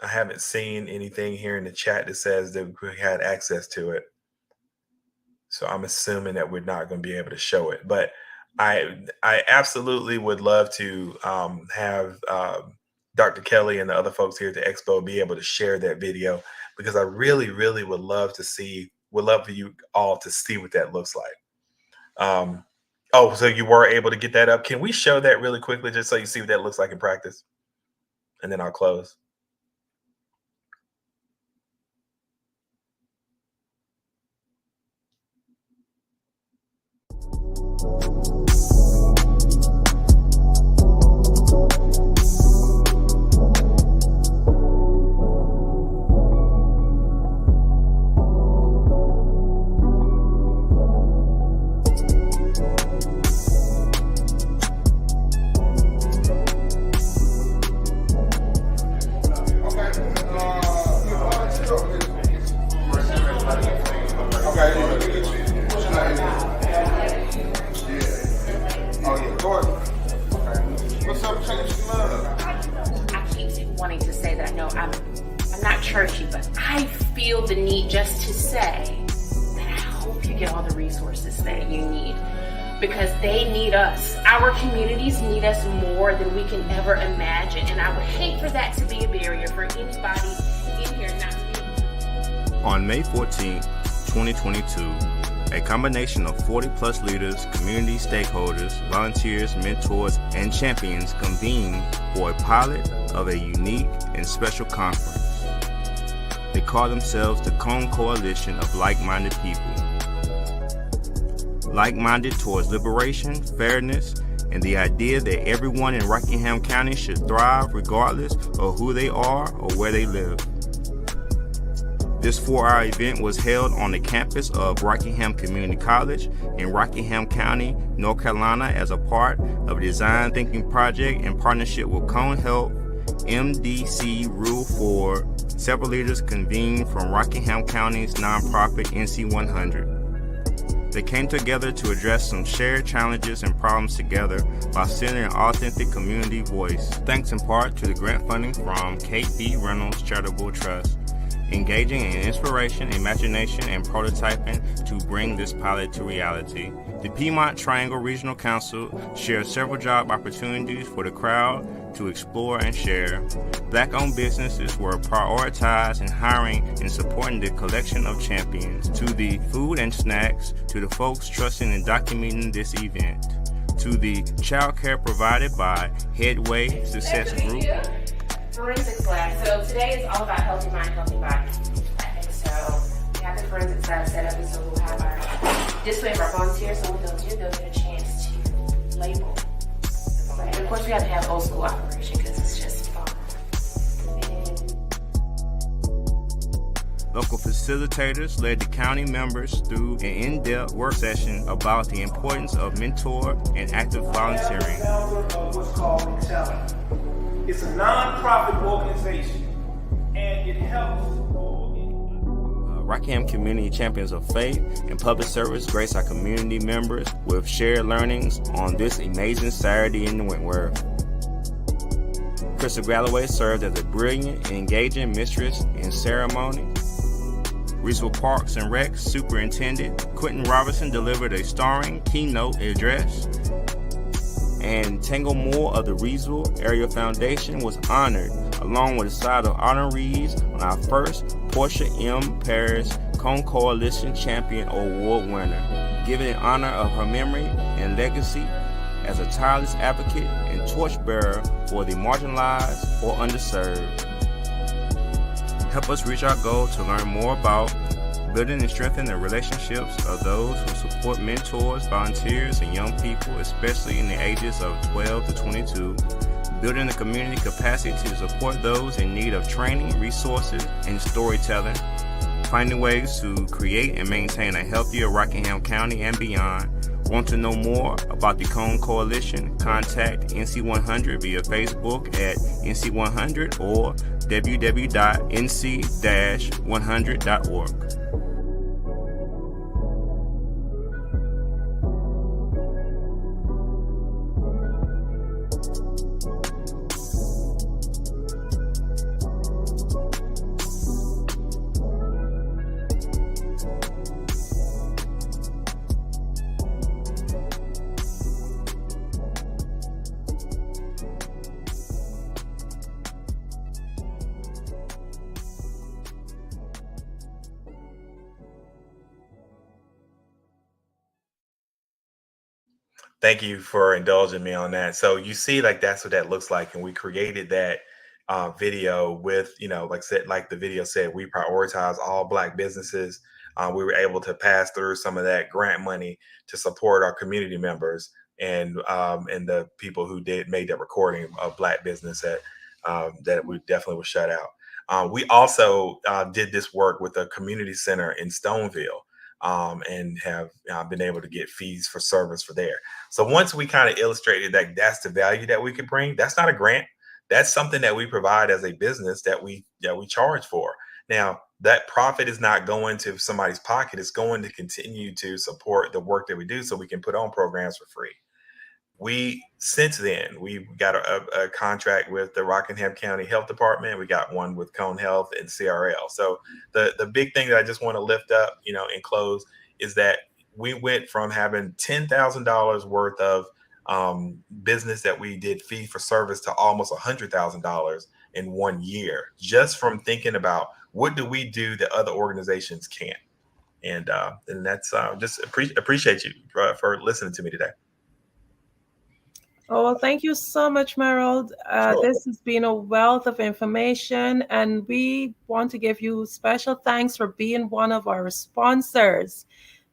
I haven't seen anything here in the chat that says that we had access to it. So I'm assuming that we're not going to be able to show it, but I absolutely would love to have Dr. Kelly and the other folks here at the Expo be able to share that video, because I really, really would love for you all to see what that looks like. Oh, so you were able to get that up. Can we show that really quickly just so you see what that looks like in practice? And then I'll close. I keep wanting to say that I know I'm not churchy, but I feel the need just to say that I hope you get all the resources that you need, because they need us. Our communities need us more than we can ever imagine, and I would hate for that to be a barrier for anybody in here not to be. On May 14, 2022, a combination of 40-plus leaders, community stakeholders, volunteers, mentors, and champions convened for a pilot of a unique and special conference. They call themselves the Cone Coalition of Like-Minded People. Like-minded towards liberation, fairness, and the idea that everyone in Rockingham County should thrive regardless of who they are or where they live. This 4-hour event was held on the campus of Rockingham Community College in Rockingham County, North Carolina, as a part of a design thinking project in partnership with Cone Health, MDC Rule 4. Several leaders convened from Rockingham County's nonprofit NC100. They came together to address some shared challenges and problems together while sending an authentic community voice, thanks in part to the grant funding from Kate B. Reynolds Charitable Trust, engaging in inspiration, imagination, and prototyping to bring this pilot to reality. The Piedmont Triangle Regional Council shared several job opportunities for the crowd to explore and share. Black-owned businesses were prioritized in hiring and supporting the collection of champions, to the food and snacks, to the folks trusting and documenting this event, to the childcare provided by Headway Success Group. Forensics lab. So today is all about healthy mind, healthy body. And so we have the forensics lab set up, and so we'll have our display of our volunteers. So what they'll do, they'll get a chance to label. And of course, we have to have old school operation because it's just fun. Local facilitators led the county members through an in-depth work session about the importance of mentor and active volunteering. What's called Excelling. It's a non-profit organization, and it helps. Rockingham Community Champions of Faith and Public Service grace our community members with shared learnings on this amazing Saturday in Wentworth. Crystal Galloway served as a brilliant and engaging mistress in ceremony. Reesville Parks and Rec Superintendent Quentin Robinson delivered a starring keynote address. and Tango Moore of the Reesville Area Foundation was honored, along with a side of honorees on our first Portia M. Parrish Cone Coalition Champion Award winner, given in honor of her memory and legacy as a tireless advocate and torchbearer for the marginalized or underserved. Help us reach our goal to learn more about building and strengthening the relationships of those who support mentors, volunteers, and young people, especially in the ages of 12 to 22, building the community capacity to support those in need of training, resources, and storytelling, finding ways to create and maintain a healthier Rockingham County and beyond. Want to know more about the Cone Coalition? Contact NC100 via Facebook at NC100 or www.nc-100.org. Thank you for indulging me on that. So you see, like, that's what that looks like. And we created that video with, like the video said, we prioritize all Black businesses. We were able to pass through some of that grant money to support our community members and the people who made that recording of Black business that we definitely was shut out. We also did this work with a community center in Stoneville. And have been able to get fees for service for there. So once we kind of illustrated that that's the value that we could bring, that's not a grant. That's something that we provide as a business that we charge for. Now, that profit is not going to somebody's pocket. It's going to continue to support the work that we do so we can put on programs for free. Since then, we got a contract with the Rockingham County Health Department. We got one with Cone Health and CRL. So the big thing that I just want to lift up, and close, is that we went from having $10,000 worth of business that we did fee for service to almost $100,000 in 1 year, just from thinking about what do we do that other organizations can't. And that's just appreciate you for listening to me today. Oh, well, thank you so much, Meryl. Sure. This has been a wealth of information, and we want to give you special thanks for being one of our sponsors.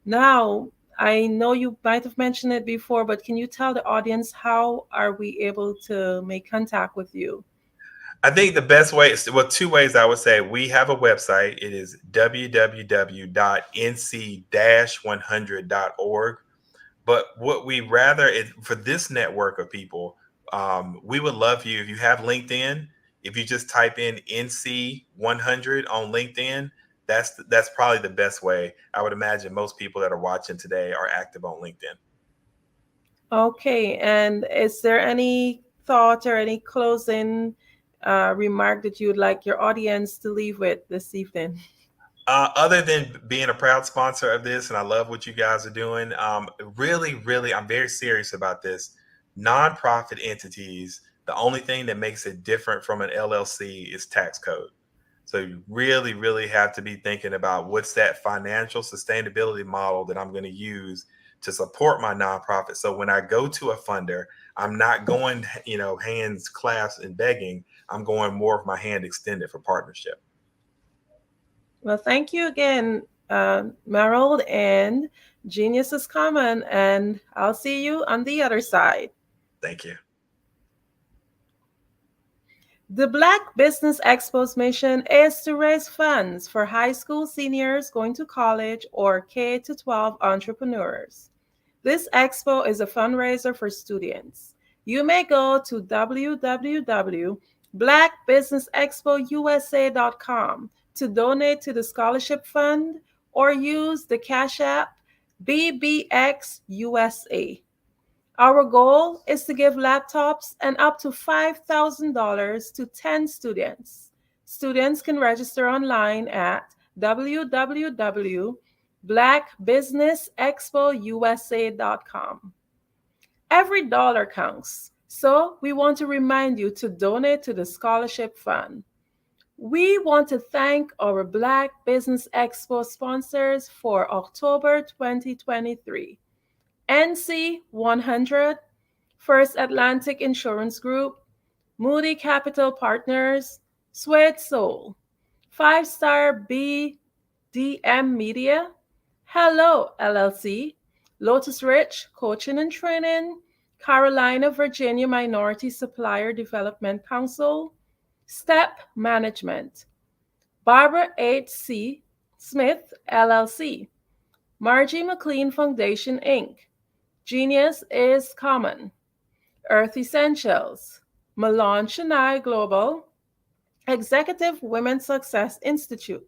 Now, I know you might have mentioned it before, but can you tell the audience how are we able to make contact with you? I think the best way is, well, two ways I would say. We have a website. It is www.nc-100.org. But what we rather is for this network of people, we would love you if you have LinkedIn. If you just type in NC100 on LinkedIn, that's probably the best way. I would imagine most people that are watching today are active on LinkedIn. Okay, and is there any thought or any closing remark that you would like your audience to leave with this evening? Other than being a proud sponsor of this, and I love what you guys are doing, really, I'm very serious about this. Nonprofit entities, the only thing that makes it different from an LLC is tax code. So you really have to be thinking about what's that financial sustainability model that I'm going to use to support my nonprofit. So when I go to a funder, I'm not going, hands clasped and begging. I'm going more of my hand extended for partnership. Well, thank you again, Meryl, and Genius is Common, and I'll see you on the other side. Thank you. The Black Business Expo's mission is to raise funds for high school seniors going to college or K-12 entrepreneurs. This expo is a fundraiser for students. You may go to www.blackbusinessexpousa.com to donate to the scholarship fund or use the Cash App BBXUSA. Our goal is to give laptops and up to $5,000 to 10 students. Students can register online at www.blackbusinessexpousa.com. Every dollar counts. So we want to remind you to donate to the Scholarship Fund. We want to thank our Black Business Expo sponsors for October 2023. NC 100, First Atlantic Insurance Group, Moody Capital Partners, Sweat Soul, 5-Star BDM Media, Hello LLC, Lotus Rich Coaching and Training, Carolina, Virginia Minority Supplier Development Council, Step Management, Barbara H.C. Smith LLC, Margie McLean Foundation Inc., Genius is Common, Earth Essentials, Milan Chennai Global, Executive Women's Success Institute,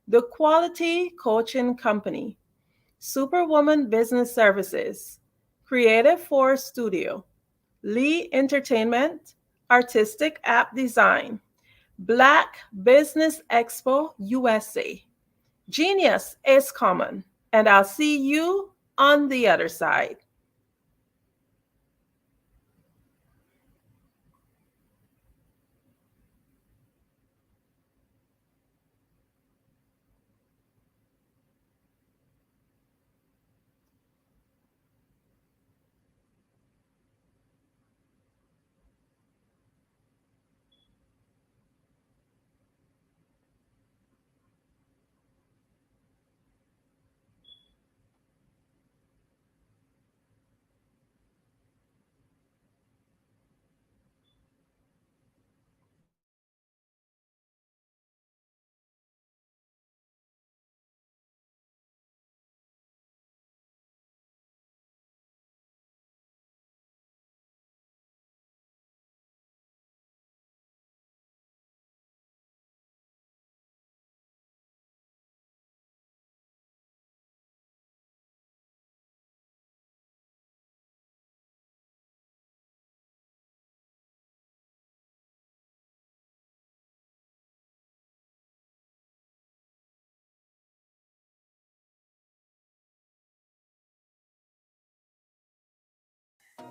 The Quality Coaching Company, Superwoman Business Services, Creative Force Studio, Lee Entertainment, Artistic App Design, Black Business Expo USA. Genius is Common, and I'll see you on the other side.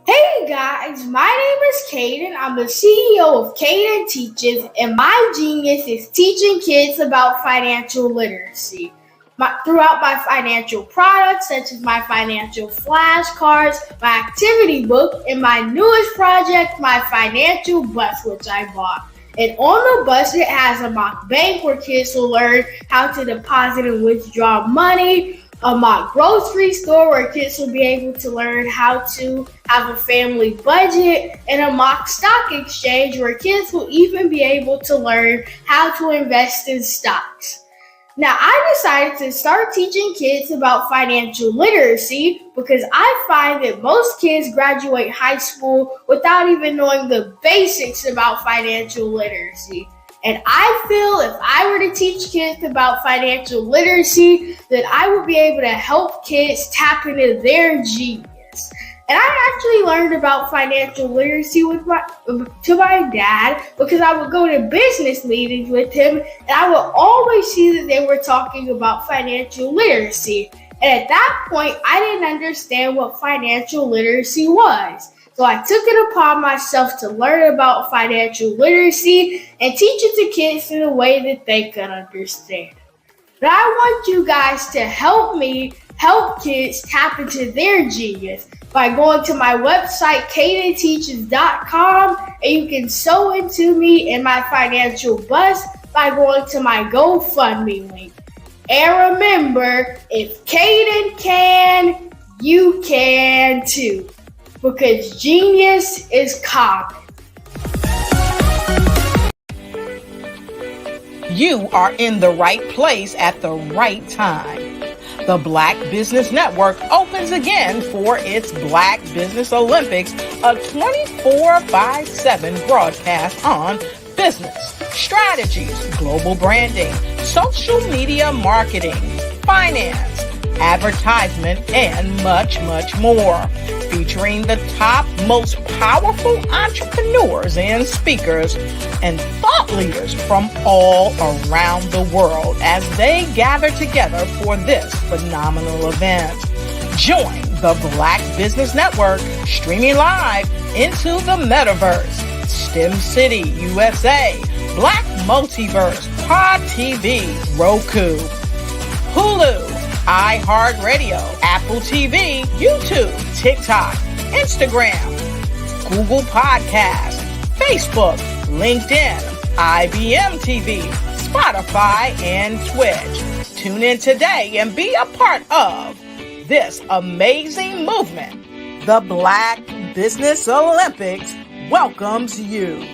Hey guys, my name is Caden. I'm the CEO of Caden Teaches, and my genius is teaching kids about financial literacy. Throughout my financial products, such as my financial flashcards, my activity book, and my newest project, my financial bus, which I bought. And on the bus, it has a mock bank where kids will learn how to deposit and withdraw money, a mock grocery store where kids will be able to learn how to have a family budget, and a mock stock exchange where kids will even be able to learn how to invest in stocks. Now, I decided to start teaching kids about financial literacy because I find that most kids graduate high school without even knowing the basics about financial literacy. And I feel if I were to teach kids about financial literacy, that I would be able to help kids tap into their genius. And I actually learned about financial literacy to my dad because I would go to business meetings with him and I would always see that they were talking about financial literacy. And at that point, I didn't understand what financial literacy was. So I took it upon myself to learn about financial literacy and teach it to kids in a way that they could understand. But I want you guys to help me help kids tap into their genius by going to my website, cadenteaches.com, and you can sew into me in my financial bus by going to my GoFundMe link. And remember, if Caden can, you can too. Because genius is common. You are in the right place at the right time. The Black Business Network opens again for its Black Business Olympics, a 24/7 broadcast on business, strategies, global branding, social media marketing, finance, advertisement, and much, much more. Featuring the top, most powerful entrepreneurs and speakers and thought leaders from all around the world as they gather together for this phenomenal event. Join the Black Business Network, streaming live into the metaverse, STEM City, USA, Black Multiverse, Pod TV, Roku, Hulu, iHeartRadio, Apple TV, YouTube, TikTok, Instagram, Google Podcasts, Facebook, LinkedIn, IBM TV, Spotify, and Twitch. Tune in today and be a part of this amazing movement. The Black Business Olympics welcomes you.